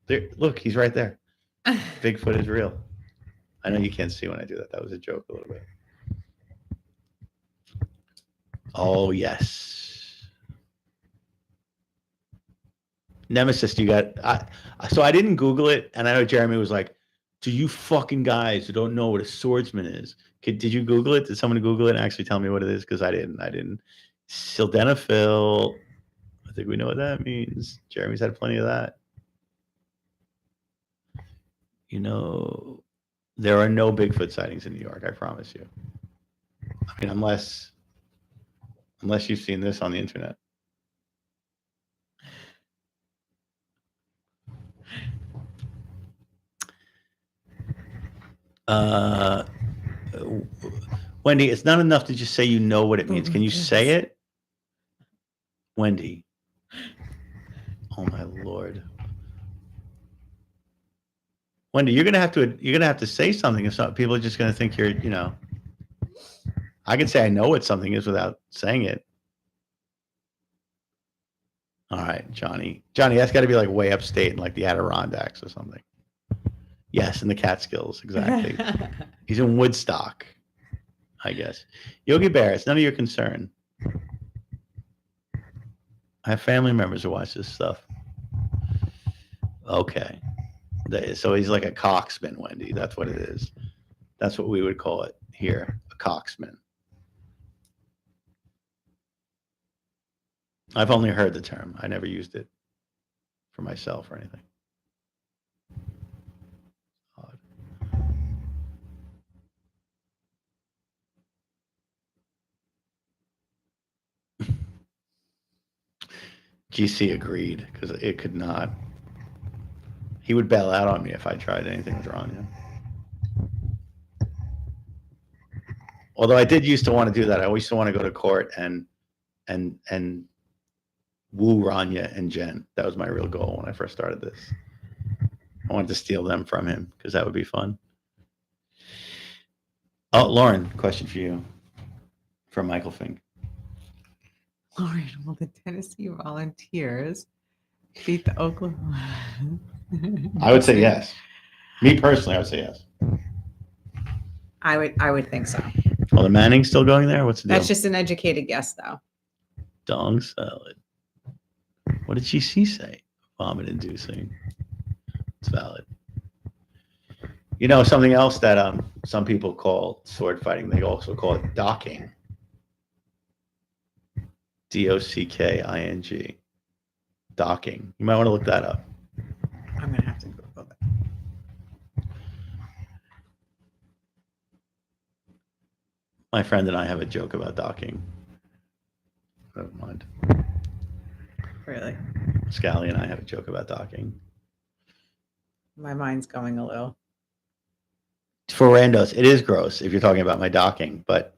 There, look, he's right there. Bigfoot is real. I know you can't see when I do that. That was a joke a little bit. Oh, yes. Nemesis, you got... So I didn't Google it, and I know Jeremy was like, do you fucking guys who don't know what a swordsman is? Did you Google it? Did someone Google it and actually tell me what it is? Because I didn't. Sildenafil. I think we know what that means. Jeremy's had plenty of that. You know, there are no Bigfoot sightings in New York, I promise you. I mean, unless you've seen this on the internet. Wendy, it's not enough to just say you know what it means. Can you say it? Wendy. Oh my Lord. Wendy, you're gonna have to say something. If not, people are just gonna think you're, you know. I can say I know what something is without saying it. All right, Johnny. Johnny, that's got to be like way upstate in like the Adirondacks or something. Yes, in the Catskills, exactly. He's in Woodstock, I guess. Yogi Bear, it's none of your concern. I have family members who watch this stuff. Okay. So he's like a coxman, Wendy. That's what it is. That's what we would call it here, a coxman. I've only heard the term. I never used it for myself or anything. Odd. GC agreed because it could not. He would bail out on me if I tried anything with Rania. Although I did used to want to do that. I always used to want to go to court and woo Rania and Jen. That was my real goal when I first started this. I wanted to steal them from him because that would be fun. Oh, Lauren, question for you from Michael Fink. Lauren, will the Tennessee Volunteers beat the Oklahoma? I would say yes. Me personally, I would say yes. I would think so. Well, the Manning's still going there? What's the deal? That's just an educated guess, though. Dong salad. What did GC say? Vomit inducing. It's valid. You know, something else that some people call sword fighting, they also call it docking. D-O-C-K-I-N-G. Docking. You might want to look that up. I'm going to have to Google that. My friend and I have a joke about docking. I don't mind. Really? Scally and I have a joke about docking. My mind's going a little. For randos, it is gross if you're talking about my docking, but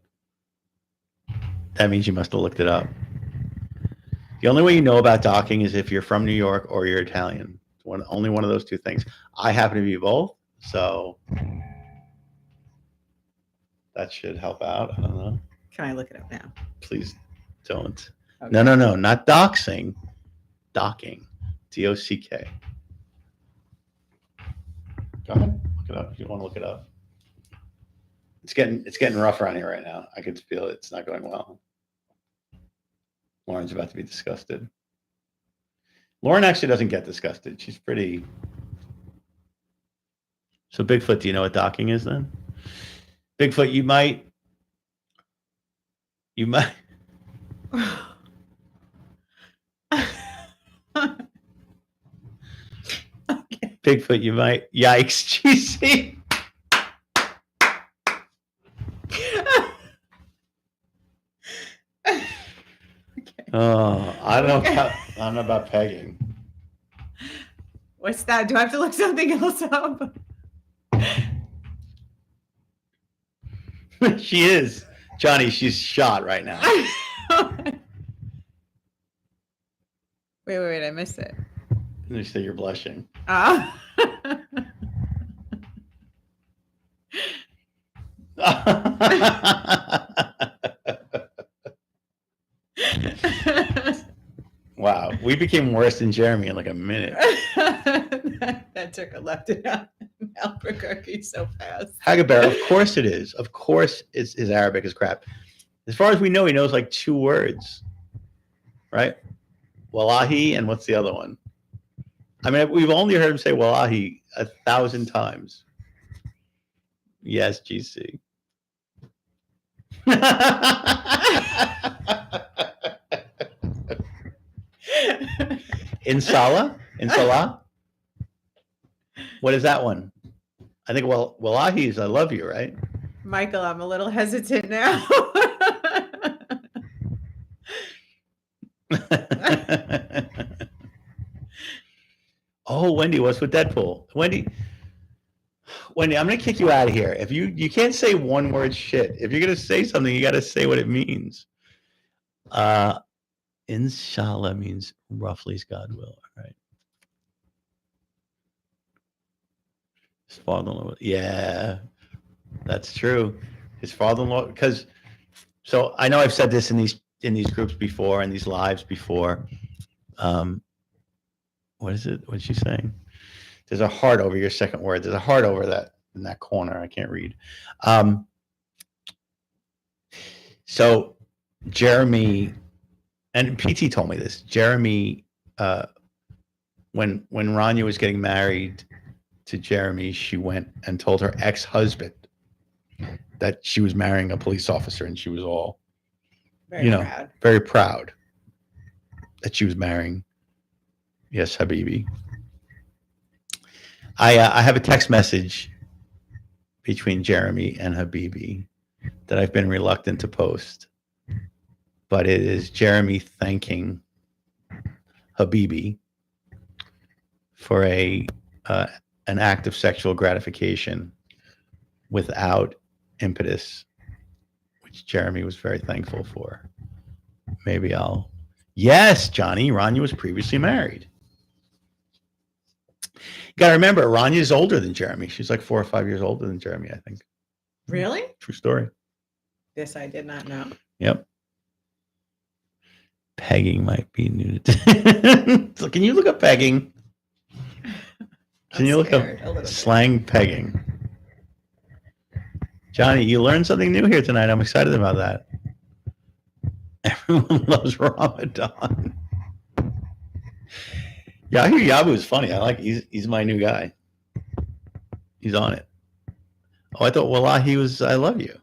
that means you must have looked it up. The only way you know about docking is if you're from New York or you're Italian. Only one of those two things. I happen to be both, so that should help out. I don't know. Can I look it up now? Please don't. Okay. No, not doxing. Docking. D-O-C-K. Go ahead. Look it up if you want to look it up. It's getting rough around here right now. I can feel it. It's not going well. Lauren's about to be disgusted. Lauren actually doesn't get disgusted. She's pretty. So Bigfoot, do you know what docking is then? Bigfoot, you might. Okay. Bigfoot, you might. Yikes, GC. Oh, I don't know about pegging. What's that? Do I have to look something else up? She is. Johnny, she's shot right now. Wait, I missed it. You say you're blushing. Oh. Wow, we became worse than Jeremy in like a minute. That took a left and up. Albuquerque so fast. Hagaber, of course it is. Of course his Arabic is crap. As far as we know, he knows like 2 words, right? Wallahi, and what's the other one? I mean, we've only heard him say Wallahi 1,000 times. Yes, GC. Inshallah? Inshallah? What is that one? I think, Wallahi is I love you, right? Michael, I'm a little hesitant now. Oh, Wendy, what's with Deadpool? Wendy, I'm gonna kick you out of here. If you can't say one word shit. If you're gonna say something, you gotta say what it means. Inshallah means roughly as God will. All right. His father-in-law. Yeah, that's true. His father-in-law, because so I know I've said this in these groups before, in these lives before. What is it? What's she saying? There's a heart over your second word. There's a heart over that in that corner. I can't read. So Jeremy, and PT told me this. Jeremy, when Rania was getting married to Jeremy, she went and told her ex-husband that she was marrying a police officer, and she was all, Very proud. very proud that she was marrying. Yes, Habibi. I have a text message between Jeremy and Habibi that I've been reluctant to post, but it is Jeremy thanking Habibi for an act of sexual gratification without impetus, which Jeremy was very thankful for. Maybe I'll. Yes, Johnny, Rania was previously married. You got to remember, Rania's older than Jeremy. She's like 4 or 5 years older than Jeremy, I think. Really? True story. This I did not know. Yep. Pegging might be new. So can you look up pegging? Can you look up slang pegging? Johnny, you learned something new here tonight. I'm excited about that. Everyone loves Ramadan. Yeah, I hear Yabu is funny. I like he's my new guy. He's on it. Oh, I thought Wallahi was I love you.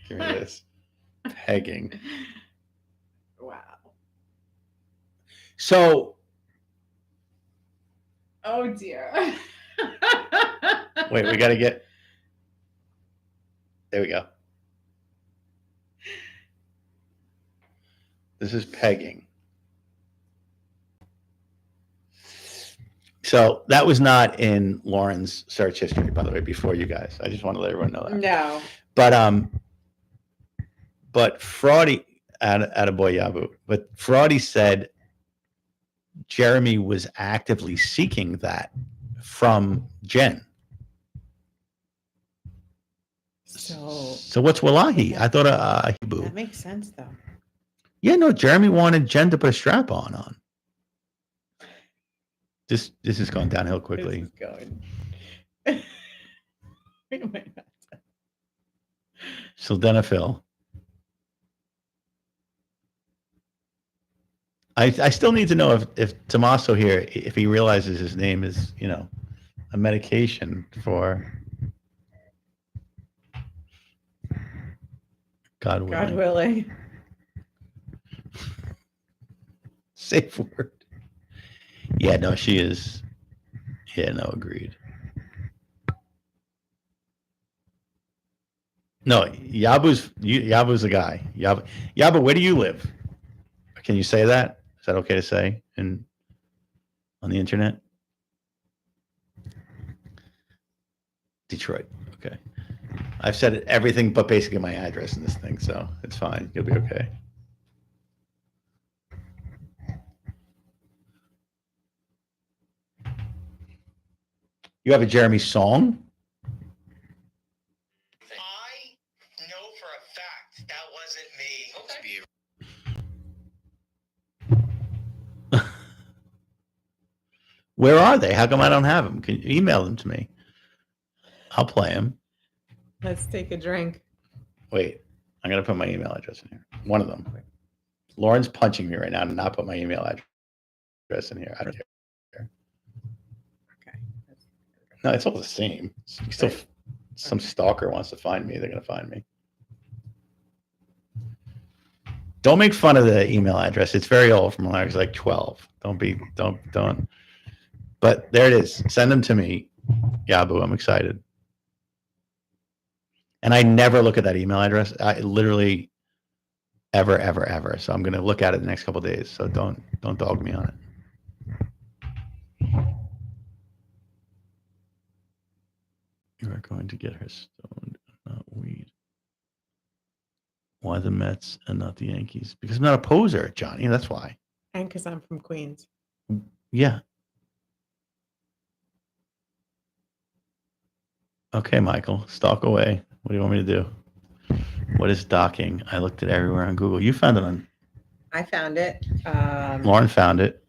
Give me this. Pegging. Wow. So Oh dear. wait, we gotta get there we go. This is pegging. So that was not in Lauren's search history, by the way, before you guys. I just want to let everyone know that. No. But Fraudy at a boy Yabu. But Fraudy said Jeremy was actively seeking that from Jen. So what's Wallahi? I thought Hibu. that makes sense though. Yeah, no, Jeremy wanted Jen to put a strap on. This is going downhill quickly. This is going. Wait a minute. Sildenafil. I still need to know if Tommaso here, if he realizes his name is, a medication for God willing. God willing. Safe word. Yeah, no, she is. Yeah, no, agreed. No, Yabu's the guy. Yabu, where do you live? Can you say that? Is that okay to say on the internet? Detroit. Okay. I've said it, everything but basically my address in this thing, so it's fine. You'll be okay. You have a Jeremy song? I know for a fact that wasn't me. Where are they? How come I don't have them? Can you email them to me? I'll play them. Let's take a drink. Wait, I'm gonna put my email address in here. One of them. Lauren's punching me right now to not put my email address in here. I don't care. Okay. No, it's all the same. Still, some stalker wants to find me. They're gonna find me. Don't make fun of the email address. It's very old from when I was like 12. Don't. But there it is. Send them to me. Yabu, I'm excited. And I never look at that email address. I literally ever. So I'm going to look at it the next couple of days. So don't dog me on it. You are going to get her stoned, not weed. Why the Mets and not the Yankees? Because I'm not a poser, Johnny. That's why. And because I'm from Queens. Yeah. Okay, Michael, stalk away. What do you want me to do? What is docking? I looked at everywhere on Google. You found it on. I found it. Lauren found it.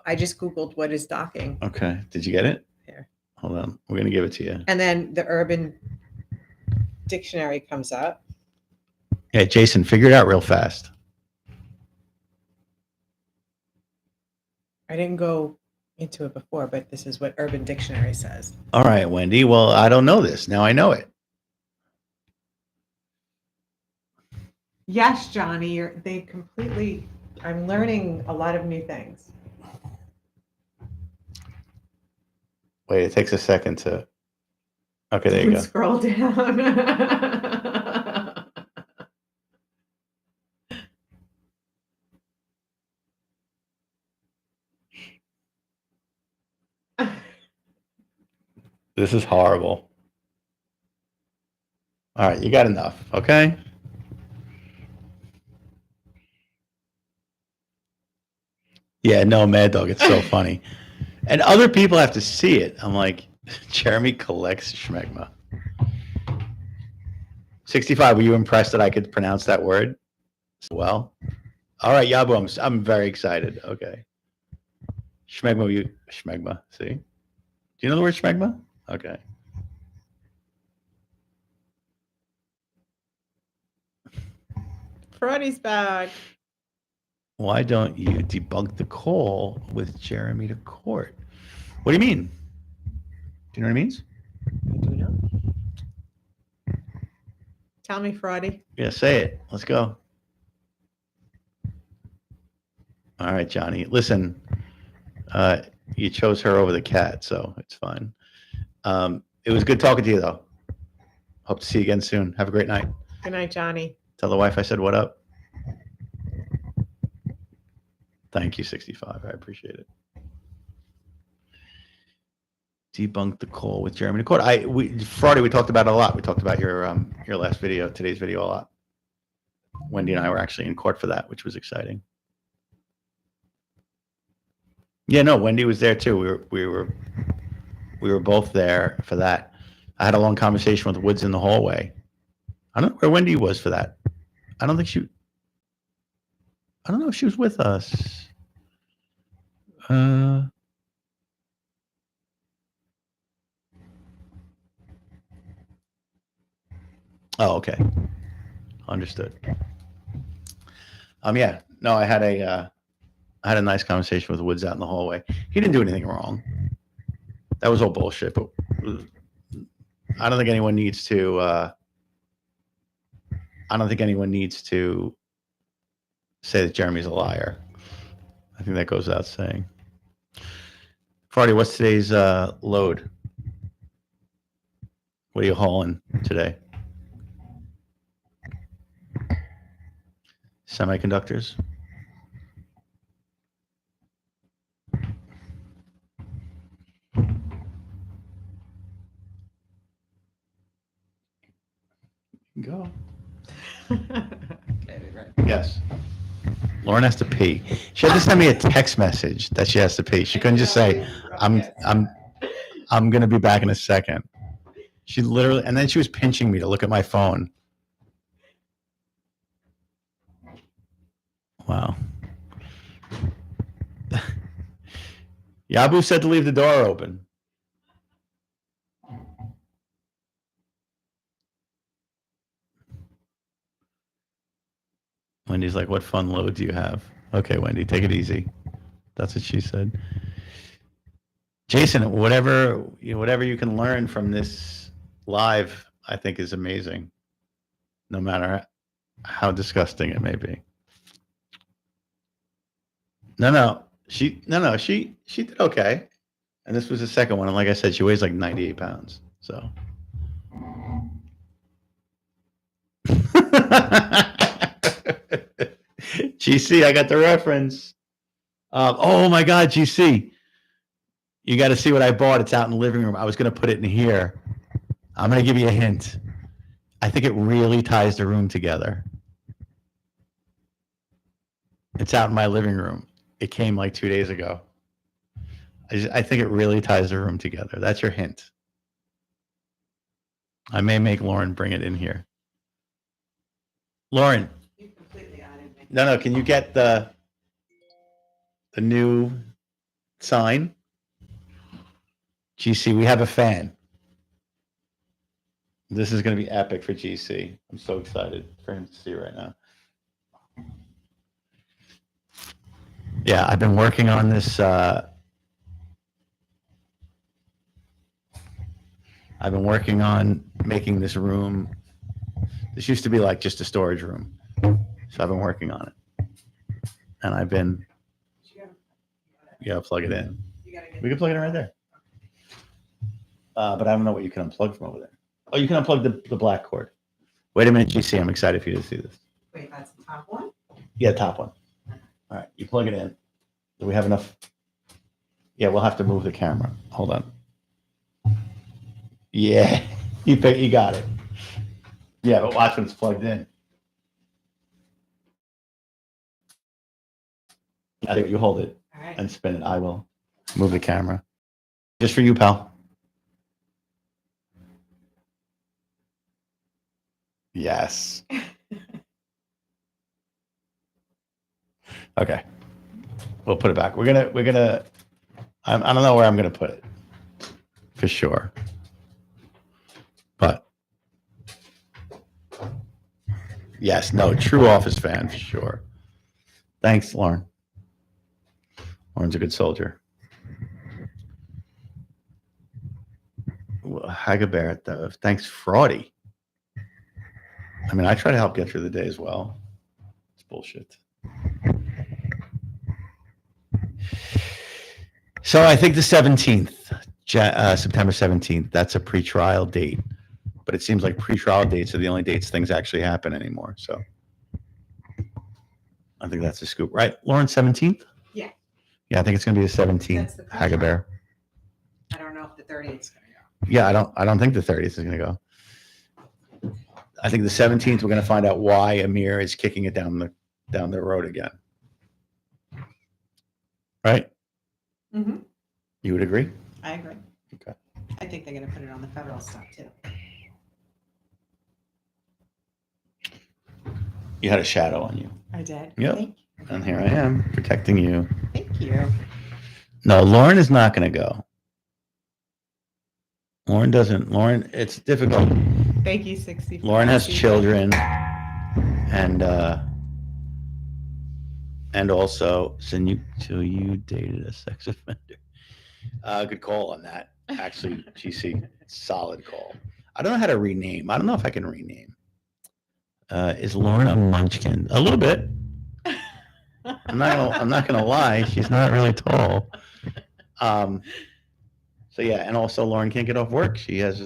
I just Googled what is docking. Okay. Did you get it? Here. Hold on. We're going to give it to you. And then the Urban Dictionary comes up. Yeah, Jason, figure it out real fast. I didn't go into it before, but this is what Urban Dictionary says. All right, Wendy. Well, I don't know this. Now I know it. Yes, Johnny, I'm learning a lot of new things. Wait, it takes a second to. Okay, there you go. Scroll down. This is horrible. All right, you got enough. Okay. Yeah, no, Mad Dog. It's so funny. And other people have to see it. I'm like, Jeremy collects schmegma. 65, were you impressed that I could pronounce that word well? All right, Yabu, I'm very excited. Okay. Schmegma, see? Do you know the word schmegma? Okay. Freddy's back. Why don't you debunk the call with Jeremy to court? What do you mean? Do you know what it means? Do you know? Tell me, Fraudy. Yeah, say it. Let's go. All right, Johnny. Listen, you chose her over the cat, so it's fine. It was good talking to you, though. Hope to see you again soon. Have a great night. Good night, Johnny. Tell the wife I said what up. Thank you, 65. I appreciate it. Debunk the call with Jeremy to court. Friday we talked about it a lot. We talked about your last video, today's video a lot. Wendy and I were actually in court for that, which was exciting. Yeah, no, Wendy was there too. We were both there for that. I had a long conversation with Woods in the hallway. I don't know where Wendy was for that. I don't know if she was with us. Oh, okay. Understood. Yeah. No, I had a nice conversation with Woods out in the hallway. He didn't do anything wrong. That was all bullshit, but I don't think anyone needs to say that Jeremy's a liar. I think that goes without saying. Friday, what's today's load? What are you hauling today? Semiconductors? Go. Okay, right. Yes. Lauren has to pee. She had to send me a text message that she has to pee. She couldn't just say, I'm gonna be back in a second. She literally, and then she was pinching me to look at my phone. Wow. Yabu said to leave the door open. Wendy's like, what fun load do you have? Okay, Wendy, take it easy. That's what she said. Jason, whatever you can learn from this live, I think is amazing. No matter how disgusting it may be. She did okay. And this was the second one. And like I said, she weighs like 98 pounds. So. GC, I got the reference. Oh my God, GC. You got to see what I bought. It's out in the living room. I was going to put it in here. I'm going to give you a hint. I think it really ties the room together. It's out in my living room. It came like 2 days ago. I think it really ties the room together. That's your hint. I may make Lauren bring it in here. Lauren. You completely added me. No. Can you get the new sign? GC, we have a fan. This is going to be epic for GC. I'm so excited for him to see right now. Yeah, I've been working on this. I've been working on making this room. This used to be like just a storage room. So I've been working on it. And I've been, you gotta plug it in. We can plug it in right there. But I don't know what you can unplug from over there. Oh, you can unplug the black cord. Wait a minute, GC. I'm excited for you to see this. Wait, that's the top one? Yeah, top one. All right, you plug it in. Do we have enough? Yeah, we'll have to move the camera. Hold on. Yeah, you got it. Yeah, but watch when it's plugged in. I think you hold it All right. and spin it. I will move the camera. Just for you, pal. Yes. Okay. We'll put it back. We're gonna I don't know where I'm gonna put it for sure. But yes, no, true Office fan for sure. Thanks, Lauren. Lauren's a good soldier. Well, Hagabert, thanks, Fraudy. I mean, I try to help get through the day as well. It's bullshit. So I think the 17th, September 17th, that's a pretrial date. But it seems like pretrial dates are the only dates things actually happen anymore. So I think that's a scoop. Right, Lauren, 17th? Yeah. Yeah, I think it's going to be the 17th, That's the pretrial. Hagabert. I don't know if the 30th is going to go. Yeah, I don't think the 30th is going to go. I think the 17th, we're going to find out why Amir is kicking it down the road again. Right? Mm-hmm. You would agree? I agree. Okay. I think they're going to put it on the federal stuff too. You had a shadow on you. I did. Yep. Thank you. And here I am protecting you. Thank you. No, Lauren is not going to go. Lauren doesn't. Lauren, it's difficult. Thank you, 64. Lauren has children, and also, so you dated a sex offender. Good call on that. Actually, GC, solid call. I don't know how to rename. I don't know if I can rename. Is Lauren a munchkin? A little bit. I'm not gonna lie. She's not really tall. So yeah, and also Lauren can't get off work. She has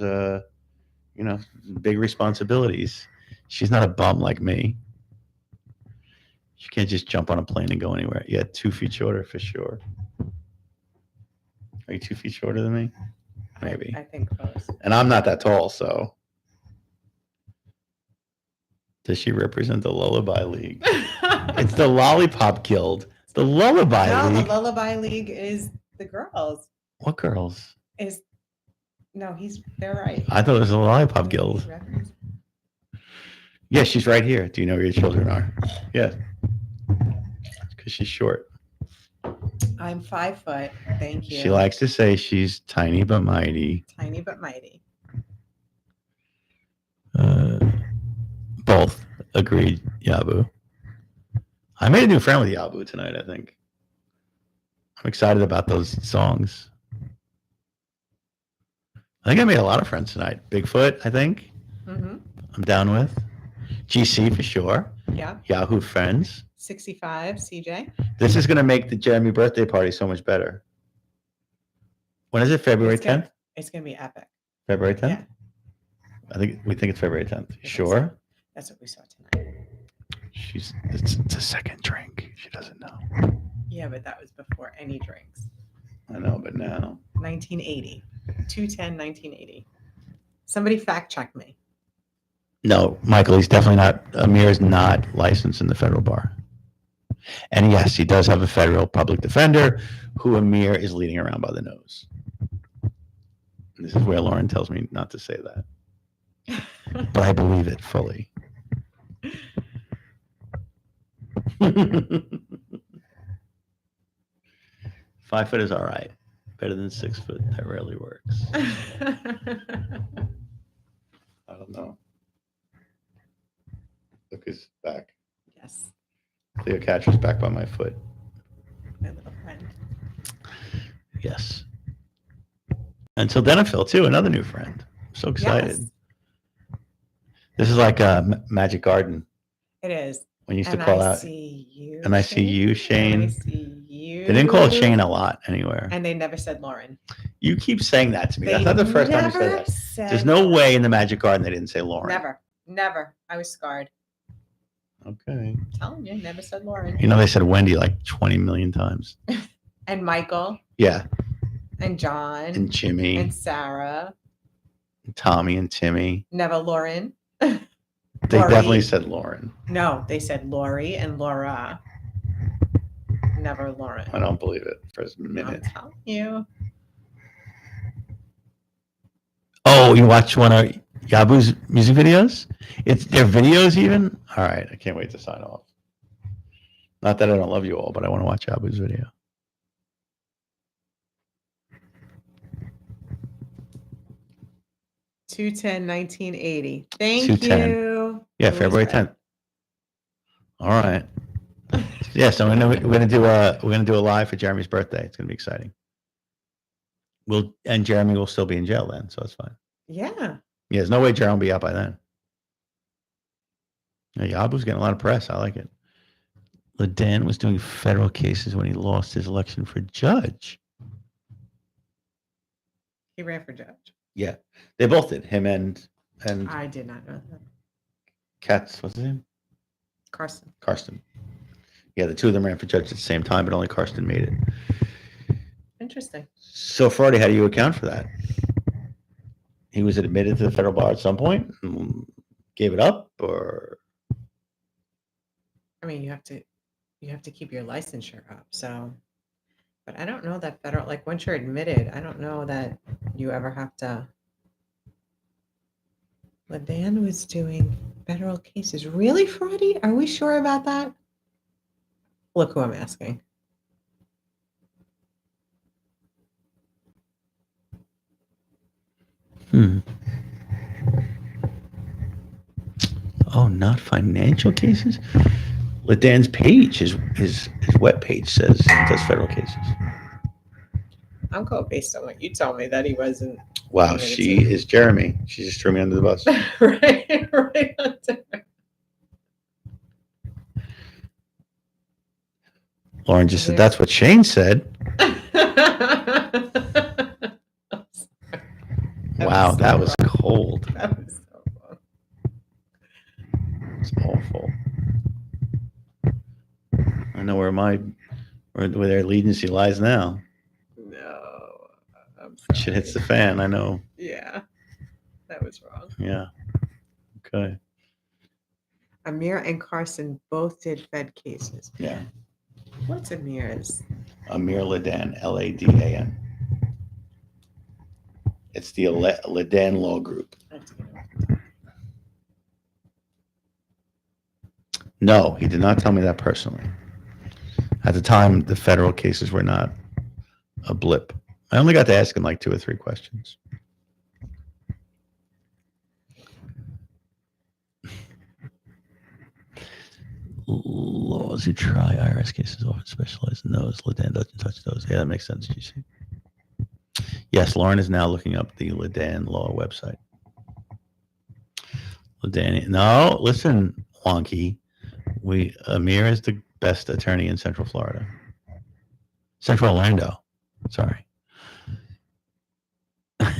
big responsibilities. She's not a bum like me. She can't just jump on a plane and go anywhere. Yeah, 2 feet shorter for sure. Are you 2 feet shorter than me? Maybe. I think close. And I'm not that tall, so. Does she represent the Lullaby League? It's the Lollipop Guild. It's the Lullaby No, the League. Lullaby League is the girls. What girls? They're right. I thought it was the Lollipop Guild. Yeah, she's right here. Do you know where your children are? Yeah. because she's short. I'm 5 foot. Thank you. She likes to say she's tiny but mighty. Tiny but mighty. Both agreed, Yabu. I made a new friend with Yabu tonight, I think. I'm excited about those songs. I think I made a lot of friends tonight. Bigfoot, I think. Mm-hmm. I'm down with. GC for sure. Yeah. Yahoo Friends. 65, CJ. This is going to make the Jeremy birthday party so much better. When is it? February It's gonna- 10th? It's going to be epic. February 10th? Yeah. We think it's February 10th. think Sure. That's what we saw tonight. It's a second drink. She doesn't know. Yeah, but that was before any drinks. I know, but now. 1980. 2/10/1980. Somebody fact check me. No, Michael, he's definitely not. Amir is not licensed in the federal bar. And yes, he does have a federal public defender who Amir is leading around by the nose. And this is where Lauren tells me not to say that. But I believe it fully. 5 foot is all right. Better than 6 foot. That rarely works. I don't know. Look his back. Yes, Cleopatra's back by my foot. my little friend. Yes. And Sildenafil too, another new friend. I'm so excited. Yes, This is like a Magic Garden. it is. When you used to And call I out. see you. And I see you, Shane. And I see you. They didn't call it Shane a lot anywhere. And they never said Lauren. You keep saying that to me. They That's not the first time you said never that. said There's no way in the Magic Garden they didn't say Lauren. Never. I was scarred. Okay. I'm telling you, never said Lauren. You know, they said Wendy like 20 million times. And Michael Yeah. and John And Jimmy, and Sarah. and Tommy, and Timmy. Never Lauren. They Lori. definitely said Lauren. No, they said Lori and Laura. Never Lauren. I don't believe it for a I'm minute. telling you. Oh, you watch one of Yabu's music videos? It's their videos even? All right. I can't wait to sign off. Not that I don't love you all, but I want to watch Yabu's video. Two 10/1980. Thank 2/10. you. Yeah, Louis February Fred. 10th. All right. Yeah, so we're gonna do a live for Jeremy's birthday. It's gonna be exciting. And Jeremy will still be in jail then, so it's fine. Yeah. Yeah, there's no way Jeremy will be out by then. Yeah, Yabu's getting a lot of press. I like it. LeDan was doing federal cases when he lost his election for judge. He ran for judge. Yeah, they both did. Him and I did not know that. Katz, what's his name? Carson. Karsten. Yeah, the two of them ran for judge at the same time, but only Karsten made it. Interesting. So, Friday, how do you account for that? He was admitted to the federal bar at some point, and gave it up, or I mean, you have to keep your licensure up. So, but I don't know that federal, like once you're admitted, I don't know that you ever have to. LeDan was doing federal cases. Really, Freddie? Are we sure about that? Look who I'm asking. Oh, not financial cases? LeDan's page, his web page says he does federal cases. I'm going based on what you told me that he wasn't. Wow, Yeah, she it's- is Jeremy. She just threw me under the bus. right under. Lauren just said, that's what Shane said. Wow, so that was cold. That was so fun. It's awful. I know where their allegiance lies now. No, I'm Shit sorry. hits the fan. I know. Yeah, that was wrong. Yeah. Okay. Amir and Carson both did Fed cases. Yeah. What's Amir's? Amir LeDan, LADAN. It's the LeDan Law Group. No, he did not tell me that personally. At the time, the federal cases were not a blip. I only got to ask him like 2 or 3 questions. Laws who try IRS cases often specialize in those. Ledan doesn't touch those. Yeah, that makes sense, GC. Yes, Lauren is now looking up the Ledan Law website. Ledan, no, listen, Wonky. Amir is the best attorney in Central Florida. Central Orlando. Sorry. I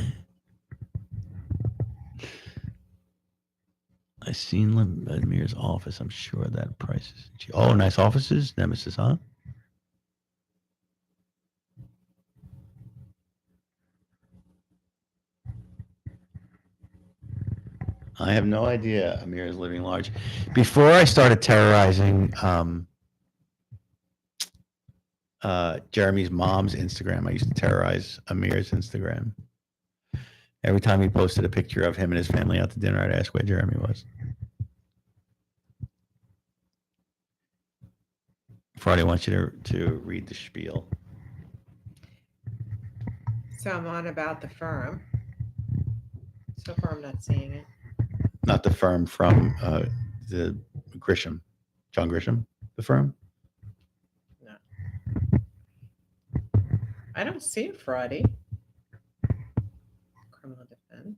seen Amir's office. I'm sure that price is cheap. Oh, nice offices. Nemesis, huh? I have no idea Amir is living large. Before I started terrorizing Jeremy's mom's Instagram, I used to terrorize Amir's Instagram. Every time he posted a picture of him and his family out to dinner, I'd ask where Jeremy was. Friday, I want you to read the spiel. So I'm on about the firm. So far, I'm not seeing it. Not the firm from the Grisham, John Grisham, the firm. I don't see it Friday. Criminal defense.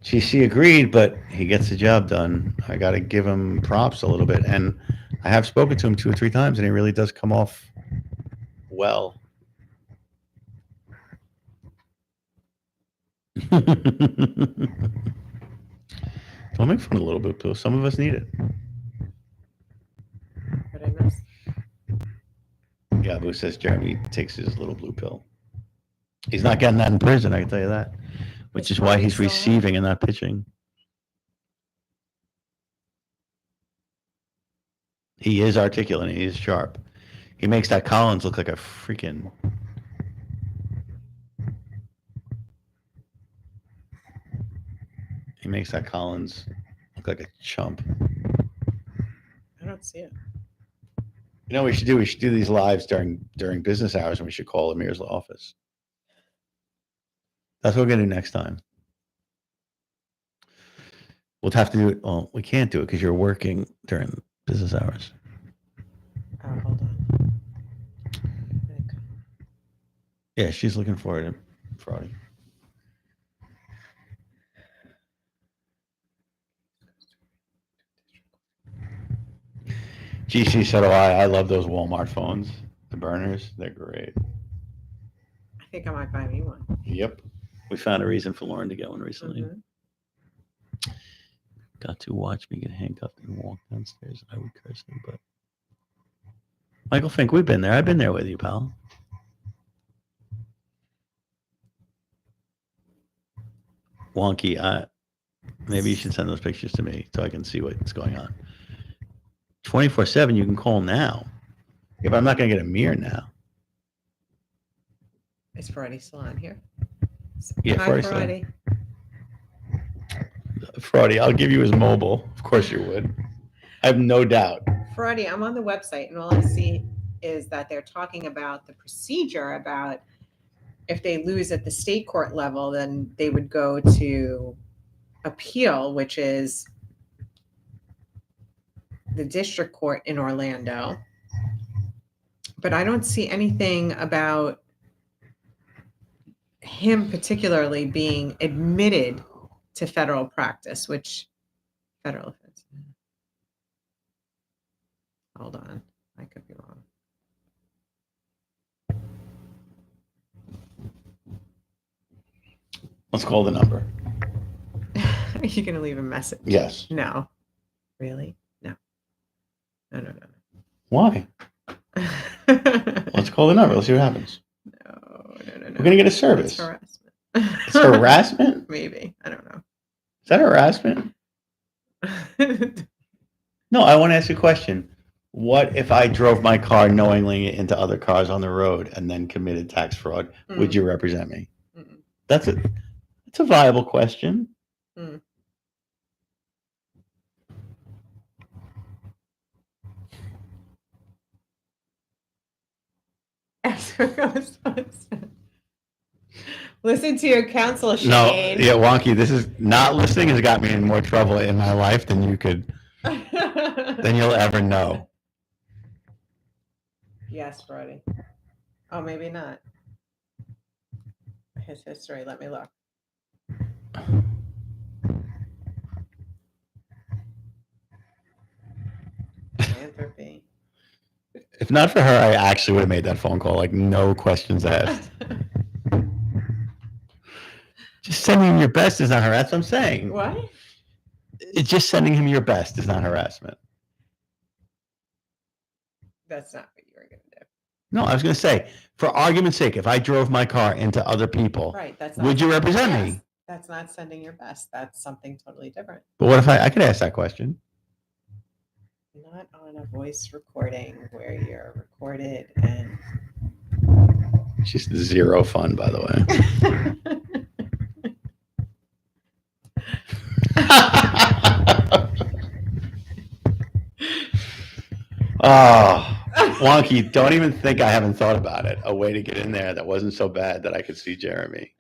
GC agreed, but he gets the job done. I got to give him props a little bit. And I have spoken to him 2 or 3 times, and he really does come off well. Don't make fun a little bit, Bill. Some of us need it. What I miss? Gabu says Jeremy takes his little blue pill. He's not getting that in prison, I can tell you that. Which is why he's receiving and not pitching. He is articulate and he is sharp. He makes that Collins look like a freaking... He makes that Collins look like a chump. I don't see it. You know what we should do? We should do these lives during business hours, and we should call Amir's office. That's what we're going to do next time. We'll have to do it. Well, we can't do it because you're working during business hours. Oh, hold on. Yeah, she's looking for it, Friday. GC said, "Oh, I love those Walmart phones, the burners. They're great." I think I might buy me one. Yep. We found a reason for Lauren to get one recently. Mhm. Got to watch me get handcuffed and walk downstairs. I would curse him, but Michael Fink, we've been there. I've been there with you, pal. Wonky, maybe you should send those pictures to me so I can see what's going on. 24/7, you can call now. Yeah, but I'm not going to get a mirror now. Is Friday still on here? Yeah, Hi, Friday's still on. Friday. Friday, I'll give you his mobile. Of course you would. I have no doubt. Friday, I'm on the website, and all I see is that they're talking about the procedure about if they lose at the state court level, then they would go to appeal, which is the district court in Orlando. But I don't see anything about him particularly being admitted to federal practice, which federal offense. Hold on, I could be wrong. Let's call the number. Are you going to leave a message? Yes. No. Really? No. No. Why? No. Let's call the number. Let's see what happens. No. We're going to get a service. It's harassment. It's harassment? Maybe. I don't know. Is that harassment? No, I want to ask you a question. What if I drove my car knowingly into other cars on the road and then committed tax fraud? Would you represent me? Mm-mm. That's it. It's a viable question. Hmm. Listen to your counsel, No, Shane. yeah, Wonky, this is not listening has got me in more trouble in my life than you'll ever know. Yes, Brody. Oh, maybe not. His history. Let me look. Philanthropy. If not for her, I actually would have made that phone call, like no questions asked. Just sending him your best is not harassment. That's what I'm saying. What? It's just sending him your best is not harassment. That's not what you were going to do. No, I was going to say, for argument's sake, if I drove my car into other people, Right. That's would you represent Yes. me? That's not sending your best. That's something totally different. But what if I could ask that question? Not on a voice recording where you're recorded and. It's just zero fun, by the way. Oh, Wonky, don't even think I haven't thought about it. A way to get in there that wasn't so bad that I could see Jeremy.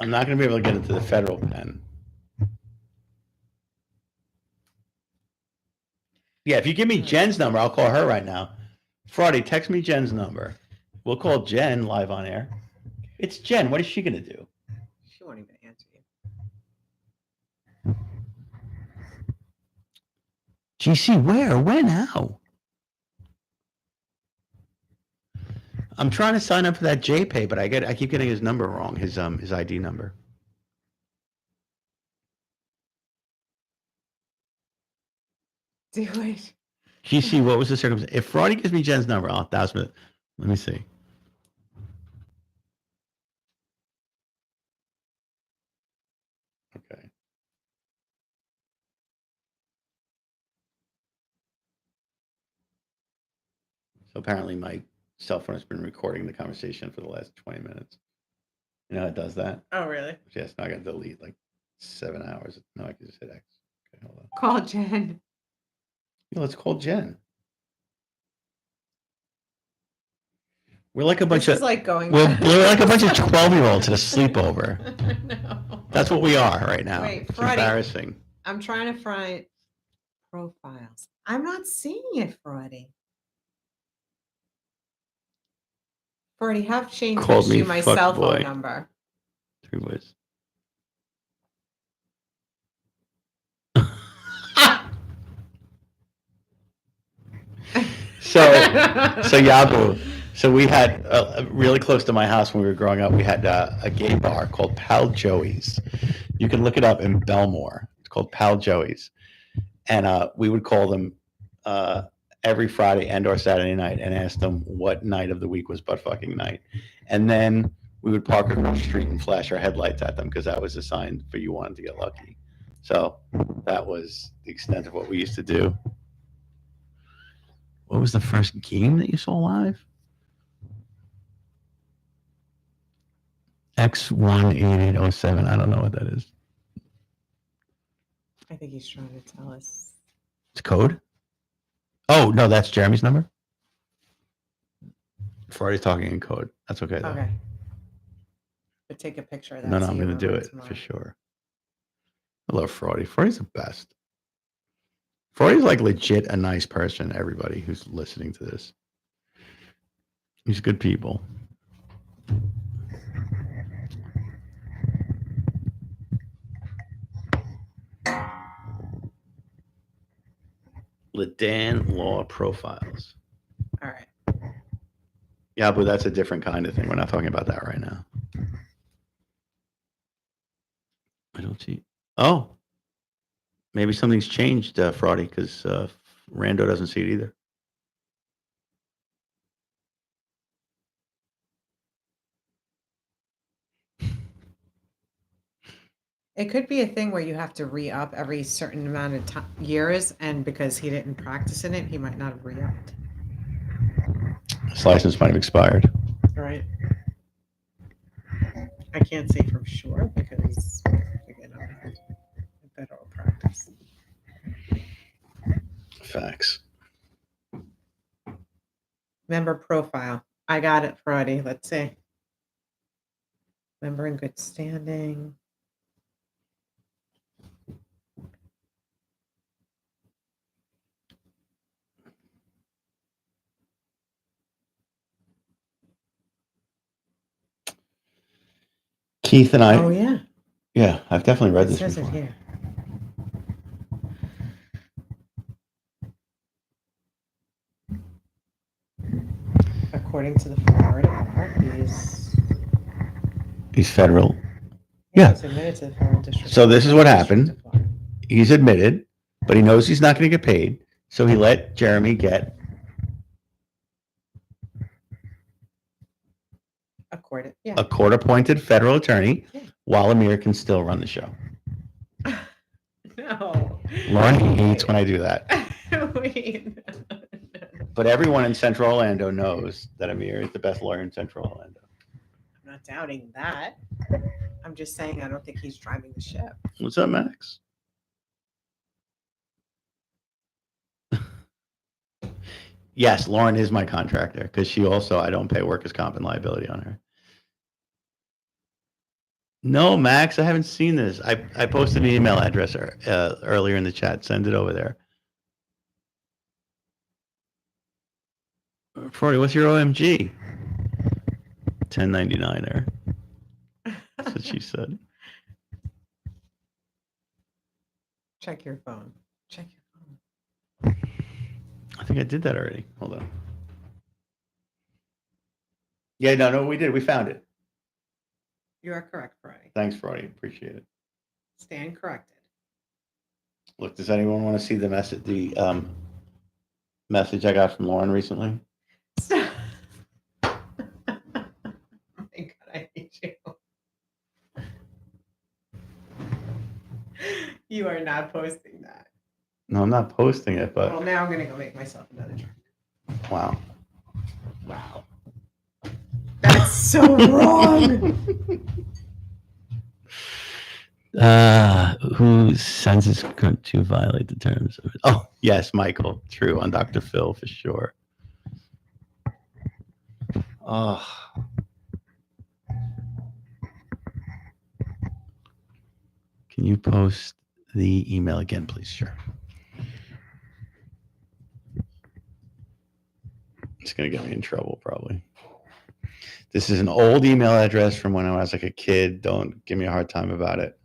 I'm not going to be able to get into the federal pen. Yeah, if you give me Jen's number, I'll call her right now. Fraudy, text me Jen's number. We'll call Jen live on air. It's Jen. What is she going to do? She won't even answer you. GC, where? When? How? I'm trying to sign up for that JPay, but I keep getting his number wrong. His ID number. Do it. GC, what was the circumstance? If Fraudy gives me Jen's number, I'll 1,000. Let me see. Okay. So apparently my cell phone has been recording the conversation for the last 20 minutes. You know how it does that? Oh, really? Yes, now I got to delete like 7 hours. No, I can just hit X. Okay, hold on. Call Jen. Yeah, let's call Jen. We're like a bunch This of is like going. we're like a bunch of 12-year-olds at a sleepover. No. That's what we are right now. Wait, It's Fraudy. embarrassing. I'm trying to find profiles. I'm not seeing it, Fraudy. Fraudy, have Shane Called text me you my cell phone fuckboy. number. 3 ways. So Yabu. So we had really close to my house when we were growing up. We had a gay bar called Pal Joey's. You can look it up in Belmore. It's called Pal Joey's, and we would call them every Friday and/or Saturday night and ask them what night of the week was butt fucking night, and then we would park across the street and flash our headlights at them because that was a sign for you wanted to get lucky. So that was the extent of what we used to do. What was the first game that you saw live? X18807. I don't know what that is. I think he's trying to tell us. It's code? Oh, no, that's Jeremy's number? Fraudy's talking in code. That's okay, though. Okay. But take a picture of that. No, so I'm you going to do remember it tomorrow. for sure. I love Fraudy. Fraudy's the best. Fraudy's like legit a nice person, everybody who's listening to this. He's good people. Ledan Law Profiles. All right. Yeah, but that's a different kind of thing. We're not talking about that right now. I don't see. Oh, maybe something's changed, Fraudy, because Rando doesn't see it either. It could be a thing where you have to re-up every certain amount of years, and because he didn't practice in it, he might not have re-upped. His license might have expired. Right. I can't say for sure because, again, I'm not in federal practice. Facts. Member profile. I got it, Friday. Let's see. Member in good standing. Keith and I. Oh, yeah. Yeah, I've definitely read It this says before. it here. According to the Florida bar, He's federal. Yeah. he's admitted to the federal district. So this is what happened. District of Florida. He's admitted, but he knows he's not going to get paid. So he let Jeremy get Yeah. a court-appointed federal attorney Yeah. while Amir can still run the show. No. Lauren hates when I do that. Wait. But everyone in Central Orlando knows that Amir is the best lawyer in Central Orlando. I'm not doubting that. I'm just saying I don't think he's driving the ship. What's up, Max? Yes, Lauren is my contractor because she also, I don't pay workers' comp and liability on her. No, Max, I haven't seen this. I posted an email address earlier in the chat. Send it over there. Frody, what's your OMG? 1099er. That's what she said. Check your phone. Check your phone. I think I did that already. Hold on. Yeah, no, we did. We found it. You are correct, Friday. Thanks, Frody. Appreciate it. Stand corrected. Look, does anyone want to see the message I got from Lauren recently? Stop. Oh my God, I hate you. You are not posting that. No, I'm not posting it, but Well, now I'm gonna go make myself another drink. wow. Wow. That's so wrong. Who senses to violate the terms of it? Oh, yes, Michael. True, on Dr. Phil for sure. Oh. Can you post the email again, please? Sure. It's going to get me in trouble, probably. This is an old email address from when I was like a kid. Don't give me a hard time about it.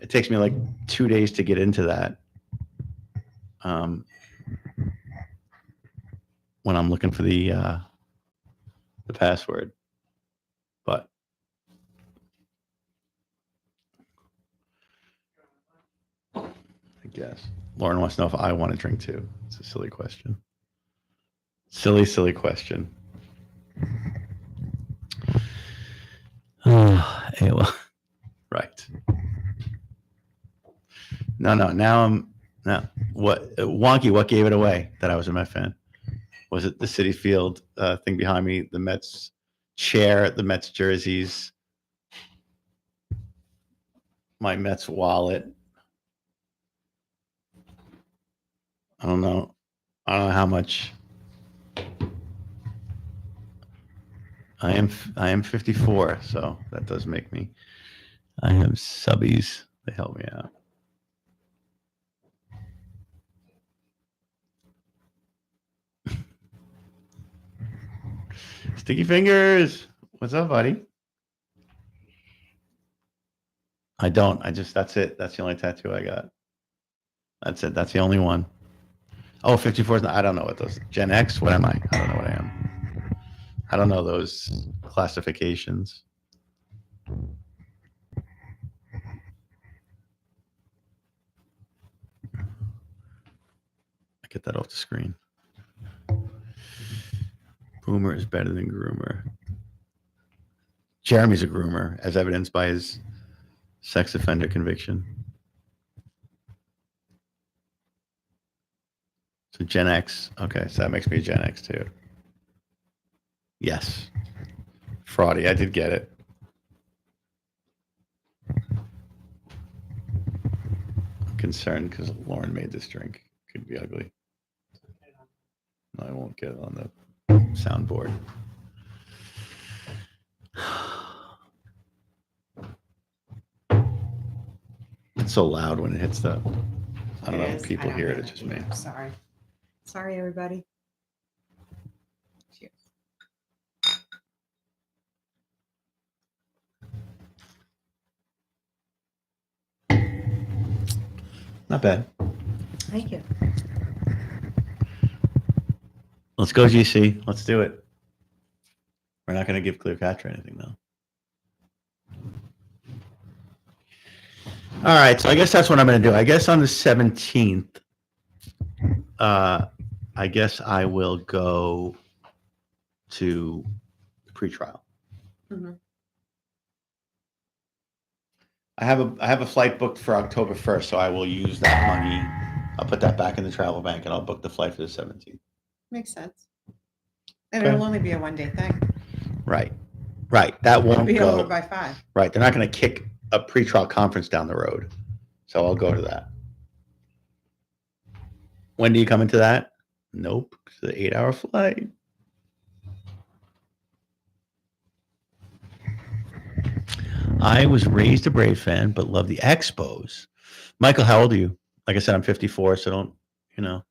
It takes me like 2 days to get into that. When I'm looking for the password, but I guess Lauren wants to know if I want to drink too. It's a silly question. Silly question. Hey, well, right. No. Now what? Wonky. What gave it away that I was a Met fan? Was it the Citi Field thing behind me? The Mets chair, the Mets jerseys, my Mets wallet. I don't know how much. I am 54, so that does make me. I have subbies. They help me out. Sticky fingers. What's up, buddy? I don't. That's it. That's the only tattoo I got. That's it. That's the only one. Oh, 54 is not, I don't know what those. Gen X? What am I? I don't know what I am. I don't know those classifications. I get that off the screen. Boomer is better than groomer. Jeremy's a groomer, as evidenced by his sex offender conviction. So Gen X. Okay, so that makes me a Gen X too. Yes. Fraudy. I did get it. I'm concerned because Lauren made this drink. Could be ugly. No, I won't get it on the soundboard. It's so loud when it hits the. I don't know if people hear it. It's just me. Sorry. Sorry, everybody. Cheers. Not bad. Thank you. Let's go, GC. Let's do it. We're not going to give Cleopatra anything, though. All right. So I guess that's what I'm going to do. I guess on the 17th, I guess I will go to pretrial. Mhm. I have a flight booked for October 1st, so I will use that money. I'll put that back in the travel bank, and I'll book the flight for the 17th. Makes sense. And Okay. it'll only be a 1-day thing. Right. Right. That It'll won't be over go. by 5. Right. They're not going to kick a pretrial conference down the road. So I'll go to that. When do you come into that? Nope. It's an 8-hour flight. I was raised a Brave fan, but love the Expos. Michael, how old are you? Like I said, I'm 54, so don't, you know.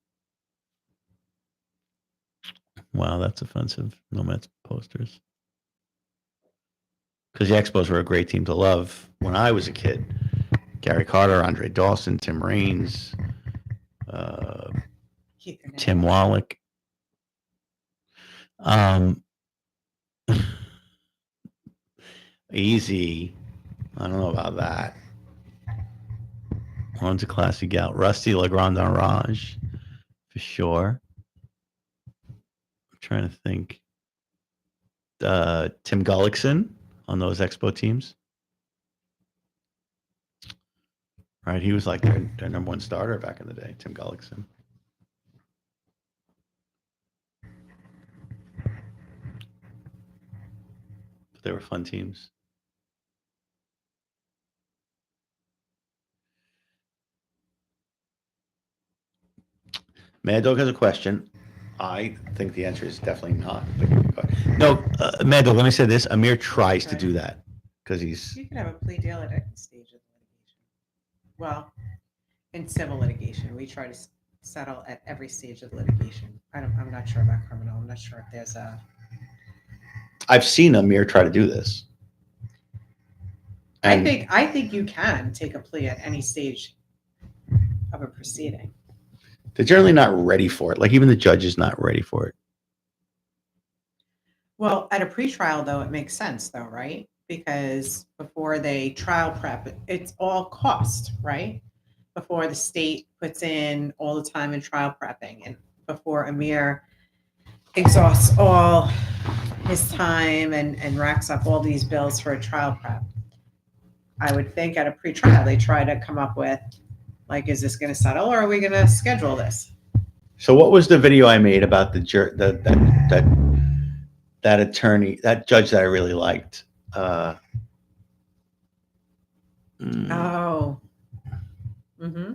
Wow, that's offensive. No Mets posters. Because the Expos were a great team to love when I was a kid. Gary Carter, Andre Dawson, Tim Raines, Keith Hernandez. Tim Wallach. Easy. I don't know about that. One's a classy gal. Rusty Legrand-Raj, for sure. I'm trying to think. Tim Gullickson on those Expo teams. Right, he was like their number one starter back in the day, Tim Gullickson. But they were fun teams. Mad Dog has a question. I think the answer is definitely not. No, Mad Dog, let me say this. Amir tries to do that because he's. You could have a plea deal at any stage of litigation. Well, in civil litigation, we try to settle at every stage of litigation. I'm not sure about criminal. I'm not sure if there's a. I've seen Amir try to do this. I And think you can take a plea at any stage of a proceeding. they're generally not ready for it. Like even the judge is not ready for it. Well, at a pretrial, though, it makes sense, though, right? Because before they trial prep, it's all cost, right? Before the state puts in all the time in trial prepping, and before Amir exhausts all his time and racks up all these bills for a trial prep, I would think at a pretrial they try to come up with, like, is this going to settle, or are we going to schedule this? So what was the video I made about the that attorney, that judge that I really liked? Oh. Mm-hmm.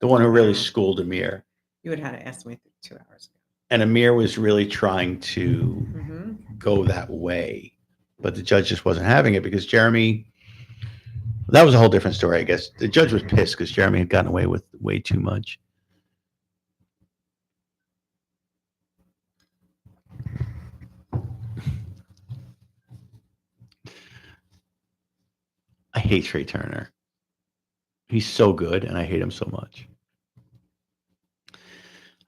The one who really schooled Amir. You would have had to ask me 2 hours ago. And Amir was really trying to Mm-hmm. go that way, but the judge just wasn't having it because Jeremy. That was a whole different story, I guess. The judge was pissed because Jeremy had gotten away with way too much. I hate Trey Turner. He's so good, and I hate him so much.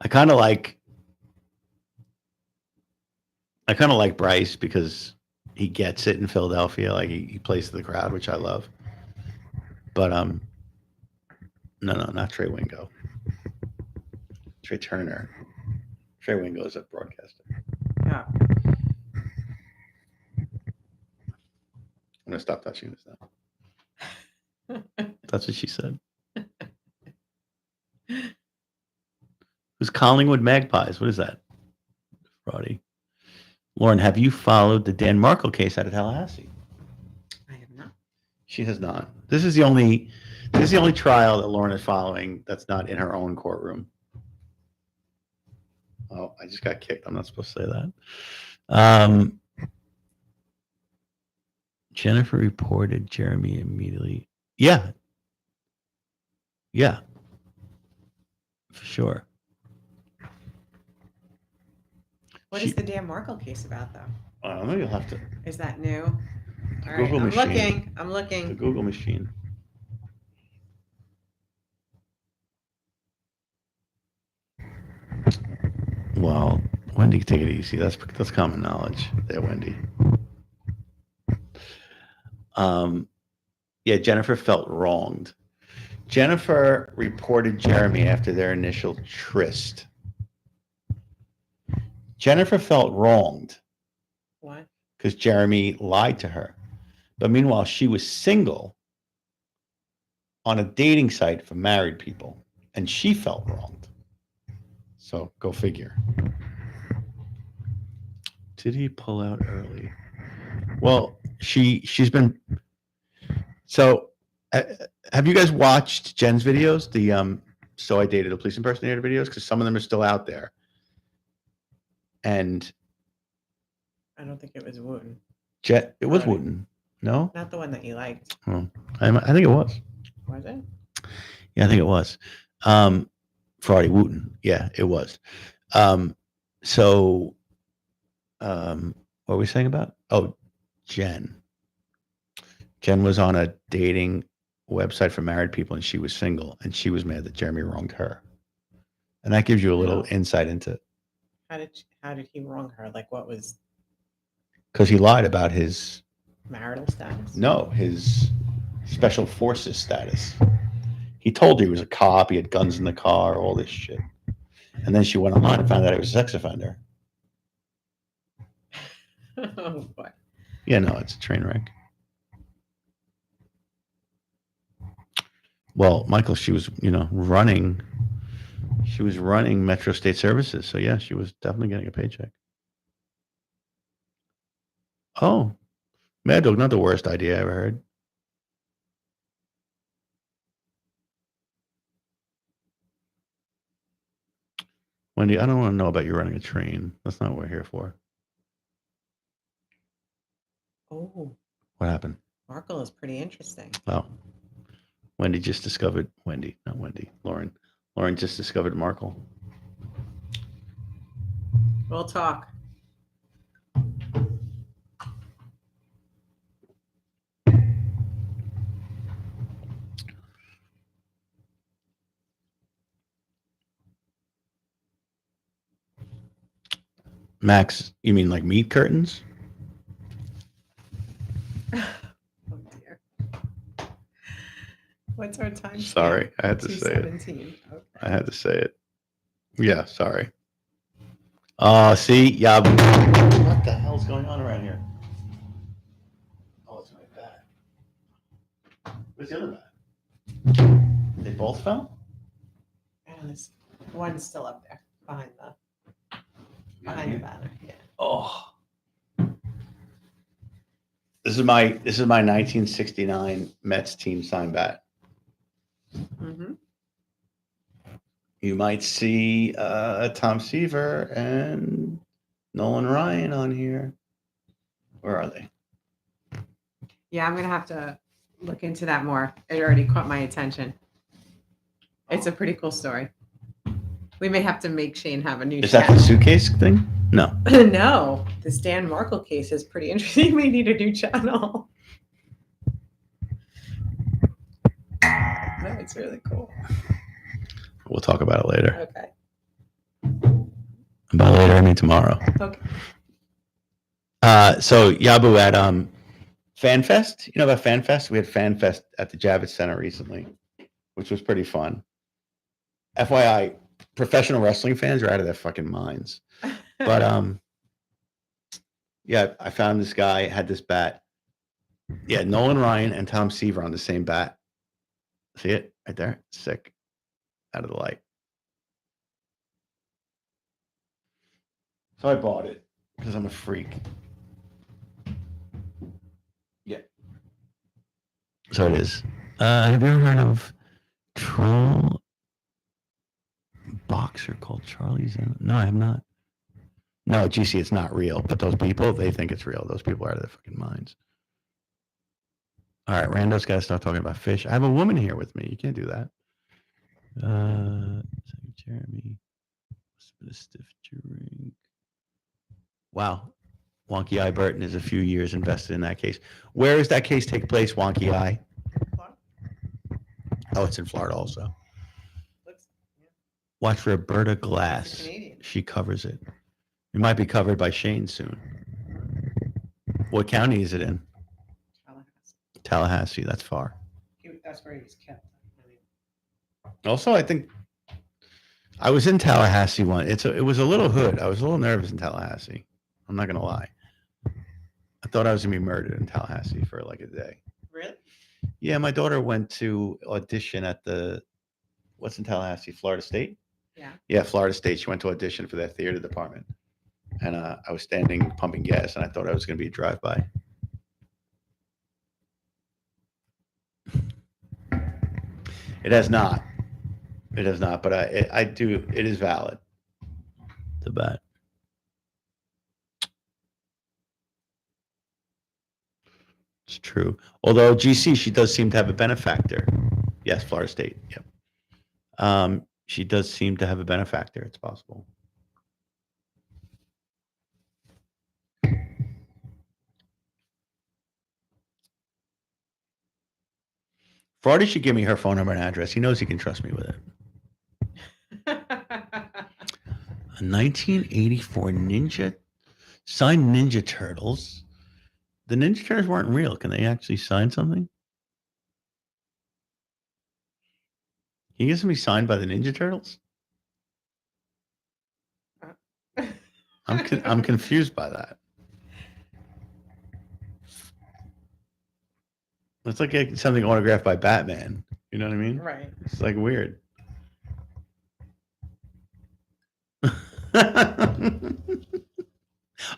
I kind of like Bryce because he gets it in Philadelphia. Like he plays to the crowd, which I love. But no, not Trey Wingo. Trey Turner. Trey Wingo is a broadcaster. Yeah. I'm gonna stop touching this now. That's what she said. Who's Collingwood Magpies? What is that? Roddy. Lauren, have you followed the Dan Markle case out of Tallahassee? I have not. She has not. This is the only trial that Lauren is following that's not in her own courtroom. Oh, I just got kicked. I'm not supposed to say that. Jennifer reported Jeremy immediately. Yeah. Yeah. For sure. What is the Dan Markle case about, though? I don't know. You'll have to. Is that new? All right, Google I'm machine. looking. I'm The looking. Google machine. Well, Wendy, take it easy. That's common knowledge there, Wendy. Yeah, Jennifer felt wronged. Jennifer reported Jeremy after their initial tryst. Jennifer felt wronged What? because Jeremy lied to her. But meanwhile, she was single on a dating site for married people, and she felt wronged. So go figure. Did he pull out early? Well, she's been. So, have you guys watched Jen's videos? The so I dated a police impersonator videos, because some of them are still out there. And I don't think it was Wooten. Jet, it was Friday. Wooten. No, Not the one that you liked. I think it was. Was it? Yeah, I think it was. Friday Wooten. Yeah, it was. So, what were we saying about? Oh, Jen. Jen was on a dating website for married people, and she was single, and she was mad that Jeremy wronged her. And that gives you a little insight into, How did he wrong her? Like, what was because he lied about his marital status? his special forces status. He told her he was a cop, he had guns in the car, all this shit. And then she went online and found out he was a sex offender. Oh boy. Yeah, no, it's a train wreck. Well, Michael, she was, running. She was running Metro State Services. So, yeah, she was definitely getting a paycheck. Oh, Mad Dog, not the worst idea I ever heard. Wendy, I don't want to know about you running a train. That's not what we're here for. Oh, What happened? Markle is pretty interesting. Oh, Wendy just discovered, Wendy, not Wendy, Lauren. Lauren just discovered Markle. We'll talk. Max, you mean like meat curtains? Oh dear. What's our time? Sorry, I had to say it. 2:17. Okay. I had to say it. Yeah, sorry. See, yeah. What the hell's going on around here? Oh, it's my bat. Where's the other bat? They both fell? And there's one's still up there behind the banner. Yeah. Oh. This is my 1969 Mets team sign bat. Mm-hmm. You might see Tom Seaver and Nolan Ryan on here. Where are they? Yeah, I'm gonna have to look into that more. It already caught my attention. It's a pretty cool story. We may have to make Shane have a new Is that the channel. suitcase thing? No. No, the Stan Markle case is pretty interesting. We need a new channel. No, it's really cool. We'll talk about it later. Okay. And by later, I mean tomorrow. Okay. So Yabu at FanFest. You know about FanFest? We had FanFest at the Javits Center recently, which was pretty fun. FYI, professional wrestling fans are out of their fucking minds. But yeah, I found this guy had this bat. Yeah, Nolan Ryan and Tom Seaver on the same bat. See it right there? Sick. Out of the light. So I bought it. because I'm a freak. Yeah. So it is. Have you ever heard of troll boxer called Charlie's? No, I have not. No, GC, it's not real. But those people, they think it's real. Those people are out of their fucking minds. All right, Rando's got to start talking about fish. I have a woman here with me. You can't do that. Jeremy, what's a stiff drink? Wow, Wonky Eye Burton is a few years invested in that case. Where does that case take place, Wonky Eye? Oh, it's in Florida also. Watch Roberta Glass. Canadian. She covers it. It might be covered by Shane soon. What county is it in? Tallahassee. That's far. That's where he was kept. Also, I think I was in Tallahassee one. It was a little hood. I was a little nervous in Tallahassee. I'm not gonna lie. I thought I was gonna be murdered in Tallahassee for like a day. Really? Yeah, my daughter went to audition at what's in Tallahassee, Florida State? Yeah. Yeah, Florida State. She went to audition for their theater department. And I was standing pumping gas and I thought I was going to be a drive-by. It has not. It has not, but I do. It is valid. The bet. It's true. Although GC, she does seem to have a benefactor. Yes, Florida State. Yep. She does seem to have a benefactor. It's possible. Fraudy should give me her phone number and address. He knows he can trust me with it. A 1984 Ninja signed Ninja Turtles. The Ninja Turtles weren't real. Can they actually sign something? Can you get something signed by the Ninja Turtles? I'm confused by that. It's like getting something autographed by Batman. You know what I mean? Right. It's like weird.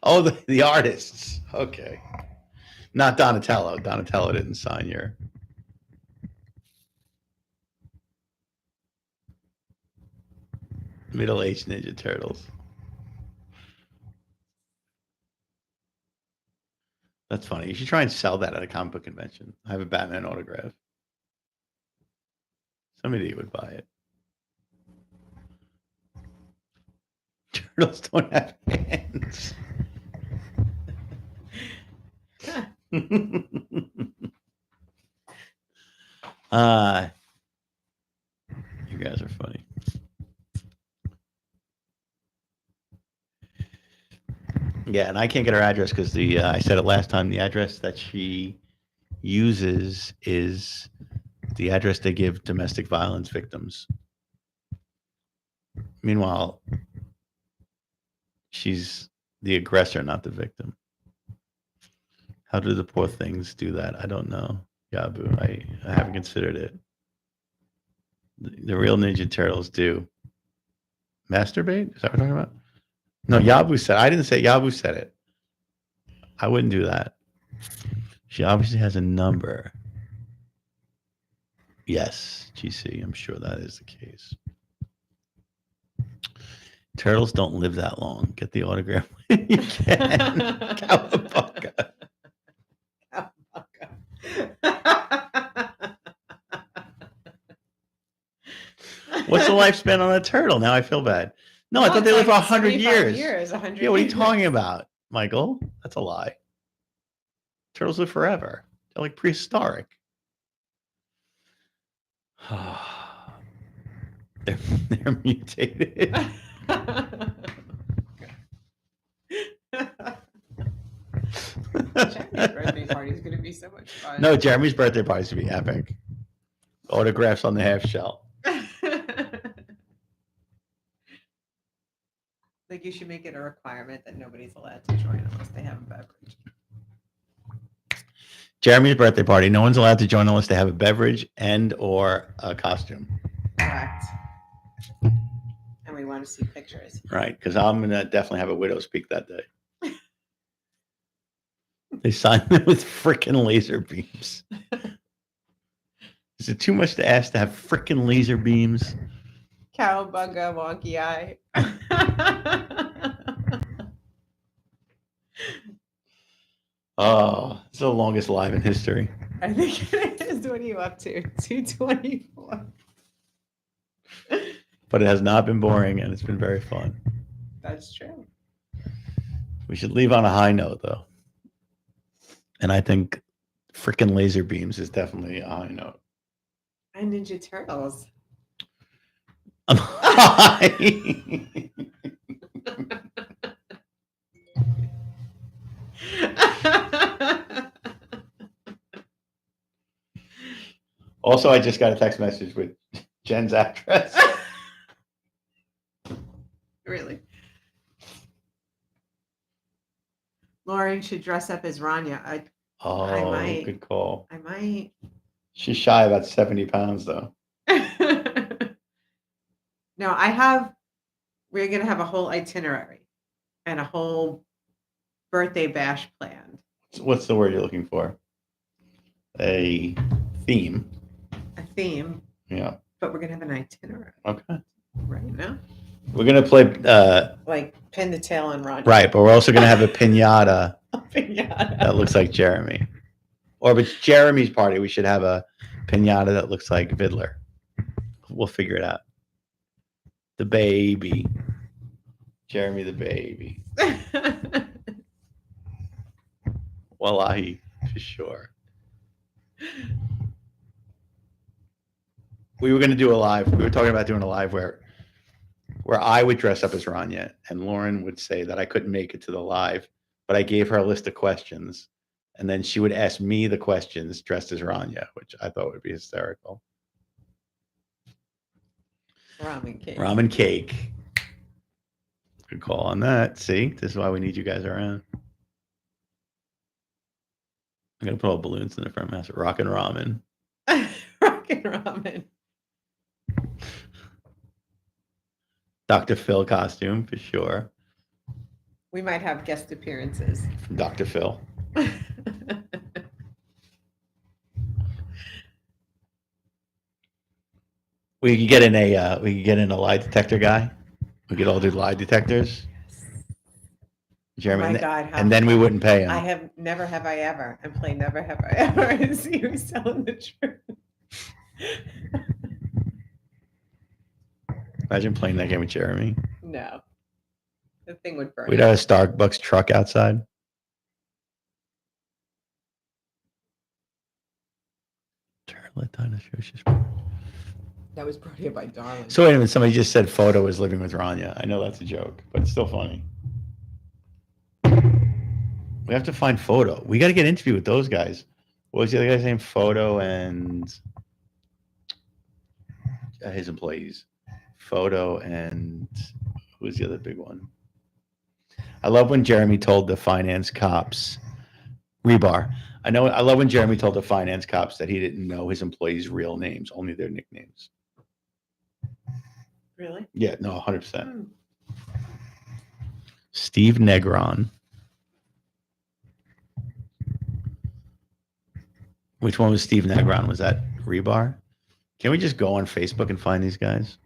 Oh, the artists. Okay. Not Donatello. Donatello didn't sign your. Middle-aged Ninja Turtles. That's funny. You should try and sell that at a comic book convention. I have a Batman autograph. Somebody would buy it. Turtles don't have hands. You guys are funny. Yeah, and I can't get her address because I said it last time. The address that she uses is the address they give domestic violence victims. Meanwhile, she's the aggressor, not the victim. How do the poor things do that? I don't know, Yabu. I haven't considered it. The real Ninja Turtles do. Masturbate? Is that what we're talking about? No, Yabu said. I didn't say it. Yabu said it. I wouldn't do that. She obviously has a number. Yes, GC. I'm sure that is the case. Turtles don't live that long. Get the autograph when you can. Cowabunga. What's the lifespan on a turtle? Now I feel bad. No, I thought they live for 100 years. 100 Yeah, what are you years. talking about, Michael? That's a lie. Turtles live forever. They're like prehistoric. They're mutated. Jeremy's birthday party is going to be so much fun. No, Jeremy's birthday party is going to be epic. Autographs on the half shell. Like, you should make it a requirement that nobody's allowed to join unless they have a beverage. Jeremy's birthday party. No one's allowed to join unless they have a beverage and or a costume. Correct. And we want to see pictures. Right, because I'm going to definitely have a widow's peak that day. They signed them with freaking laser beams. Is it too much to ask to have freaking laser beams? Cowabunga, wonky eye. Oh, it's the longest live in history. I think it is. What are you up to? 224. But it has not been boring and it's been very fun. That's true. We should leave on a high note, though. And I think freaking laser beams is definitely a high note. And Ninja Turtles. Also, I just got a text message with Jen's address. Really? Lauren should dress up as Rania. Oh, might. good call. I might. She's shy about 70 pounds, though. No, we're going to have a whole itinerary and a whole birthday bash planned. What's the word you're looking for? A theme. A theme, Yeah. but we're going to have an itinerary Okay. right now. We're going to play, Like pin the tail on Roger. right, but we're also going to have a pinata Pinata. that looks like Jeremy. Or if it's Jeremy's party, we should have a pinata that looks like Vidler. We'll figure it out. The baby. Jeremy the baby. Wallahi, for sure. We were going to do a live. We were talking about doing a live where I would dress up as Rania and Lauren would say that I couldn't make it to the live, but I gave her a list of questions and then she would ask me the questions dressed as Rania, which I thought would be hysterical. Ramen cake. Ramen cake. Good call on that. See, this is why we need you guys around. I'm going to put all balloons in the front mass. Rockin' ramen. Rockin' ramen. Dr. Phil costume for sure. We might have guest appearances. From Dr. Phil. We could get in a lie detector guy. We could all do lie detectors. Jeremy, Oh my and, God, and then we wouldn't pay him. I have never have I ever and play never have I ever and see who's telling the truth. Imagine playing that game with Jeremy. No. The thing would burn. We'd have a Starbucks truck outside. Charlotte Dinosaurs. That was brought here by Darwin. So wait a minute, somebody just said Photo is living with Rania. I know that's a joke, but it's still funny. We have to find Photo. We got to get an interview with those guys. What was the other guy's name? Photo and his employees. Photo and who was the other big one? I love when Jeremy told the finance cops, Rebar. I love when Jeremy told the finance cops that he didn't know his employees' real names, only their nicknames. Really? Yeah, no, 100%. Hmm. Steve Negron. Which one was Steve Negron? Was that Rebar? Can we just go on Facebook and find these guys?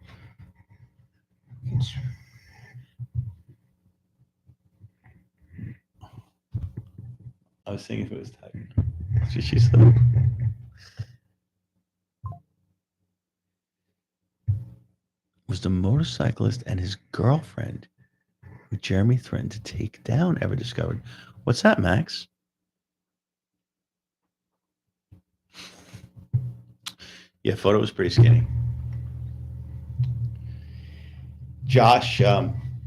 I was thinking if it was typing. That's what she said. Was the motorcyclist and his girlfriend who Jeremy threatened to take down ever discovered? What's that, Max? Yeah, Photo was pretty skinny. Josh,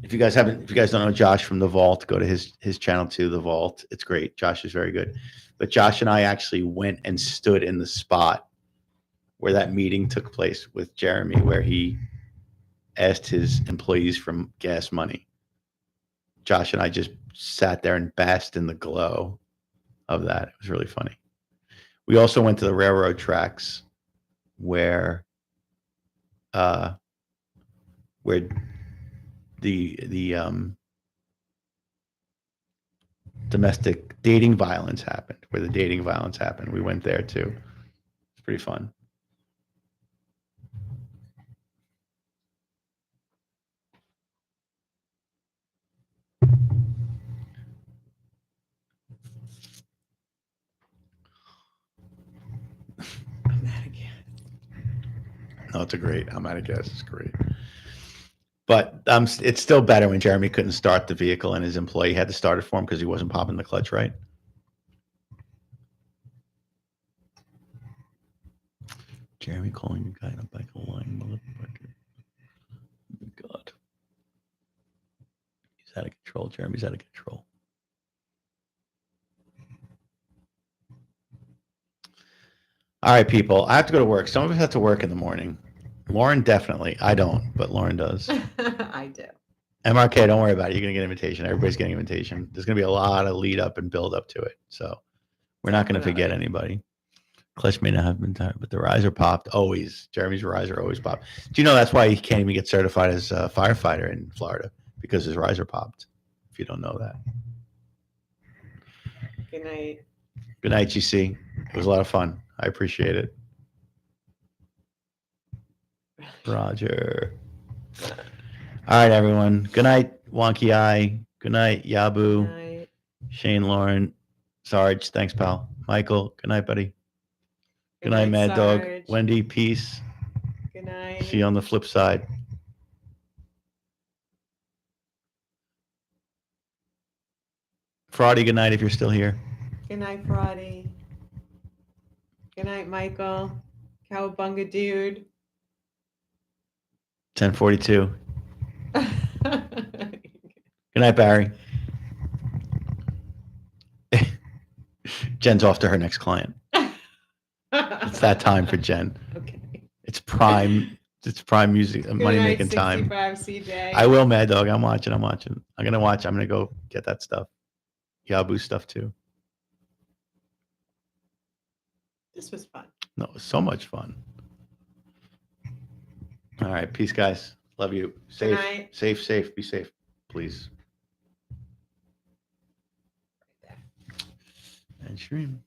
if you guys don't know Josh from The Vault, go to his channel too, The Vault. It's great. Josh is very good. But Josh and I actually went and stood in the spot where that meeting took place with Jeremy, where he asked his employees for gas money. Josh and I just sat there and basked in the glow of that. It was really funny. We also went to the railroad tracks where the domestic dating violence happened, where the dating violence happened. We went there too. It's pretty fun. I'm out of gas. No, it's a great. I'm out of gas. It's great. But it's still better when Jeremy couldn't start the vehicle and his employee had to start it for him because he wasn't popping the clutch right. Jeremy calling the guy in a bike line, motherfucker. Oh my God. He's out of control. Jeremy's out of control. All right, people. I have to go to work. Some of us have to work in the morning. Lauren definitely. I don't, but Lauren does. I do. MRK, don't worry about it. You're going to get an invitation. Everybody's getting an invitation. There's going to be a lot of lead up and build up to it. So we're not going to forget anybody. Clutch may not have been tired, but the riser popped always. Jeremy's riser always popped. Do you know that's why he can't even get certified as a firefighter in Florida? Because his riser popped. If you don't know that. Good night. Good night, GC. It was a lot of fun. I appreciate it. Roger. All right, everyone. Good night, Wonky Eye. Good night, Yabu. Good night. Shane, Lauren, Sarge. Thanks, pal. Michael. Good night, buddy. Good night, Mad Dog. Sarge. Wendy, peace. Good night. See you on the flip side. Fraudy, good night if you're still here. Good night, Fraudy. Good night, Michael. Cowabunga dude. 10:42. Good night, Barry. Jen's off to her next client. It's that time for Jen. Okay. It's prime music, Good money night, making time. 65 CJ. I will, Mad Dog. I'm watching. I'm gonna watch. I'm gonna go get that stuff. Yabu stuff too. This was fun. No, it was so much fun. All right, peace, guys. Love you. Safe, night. safe. Be safe, please. And stream.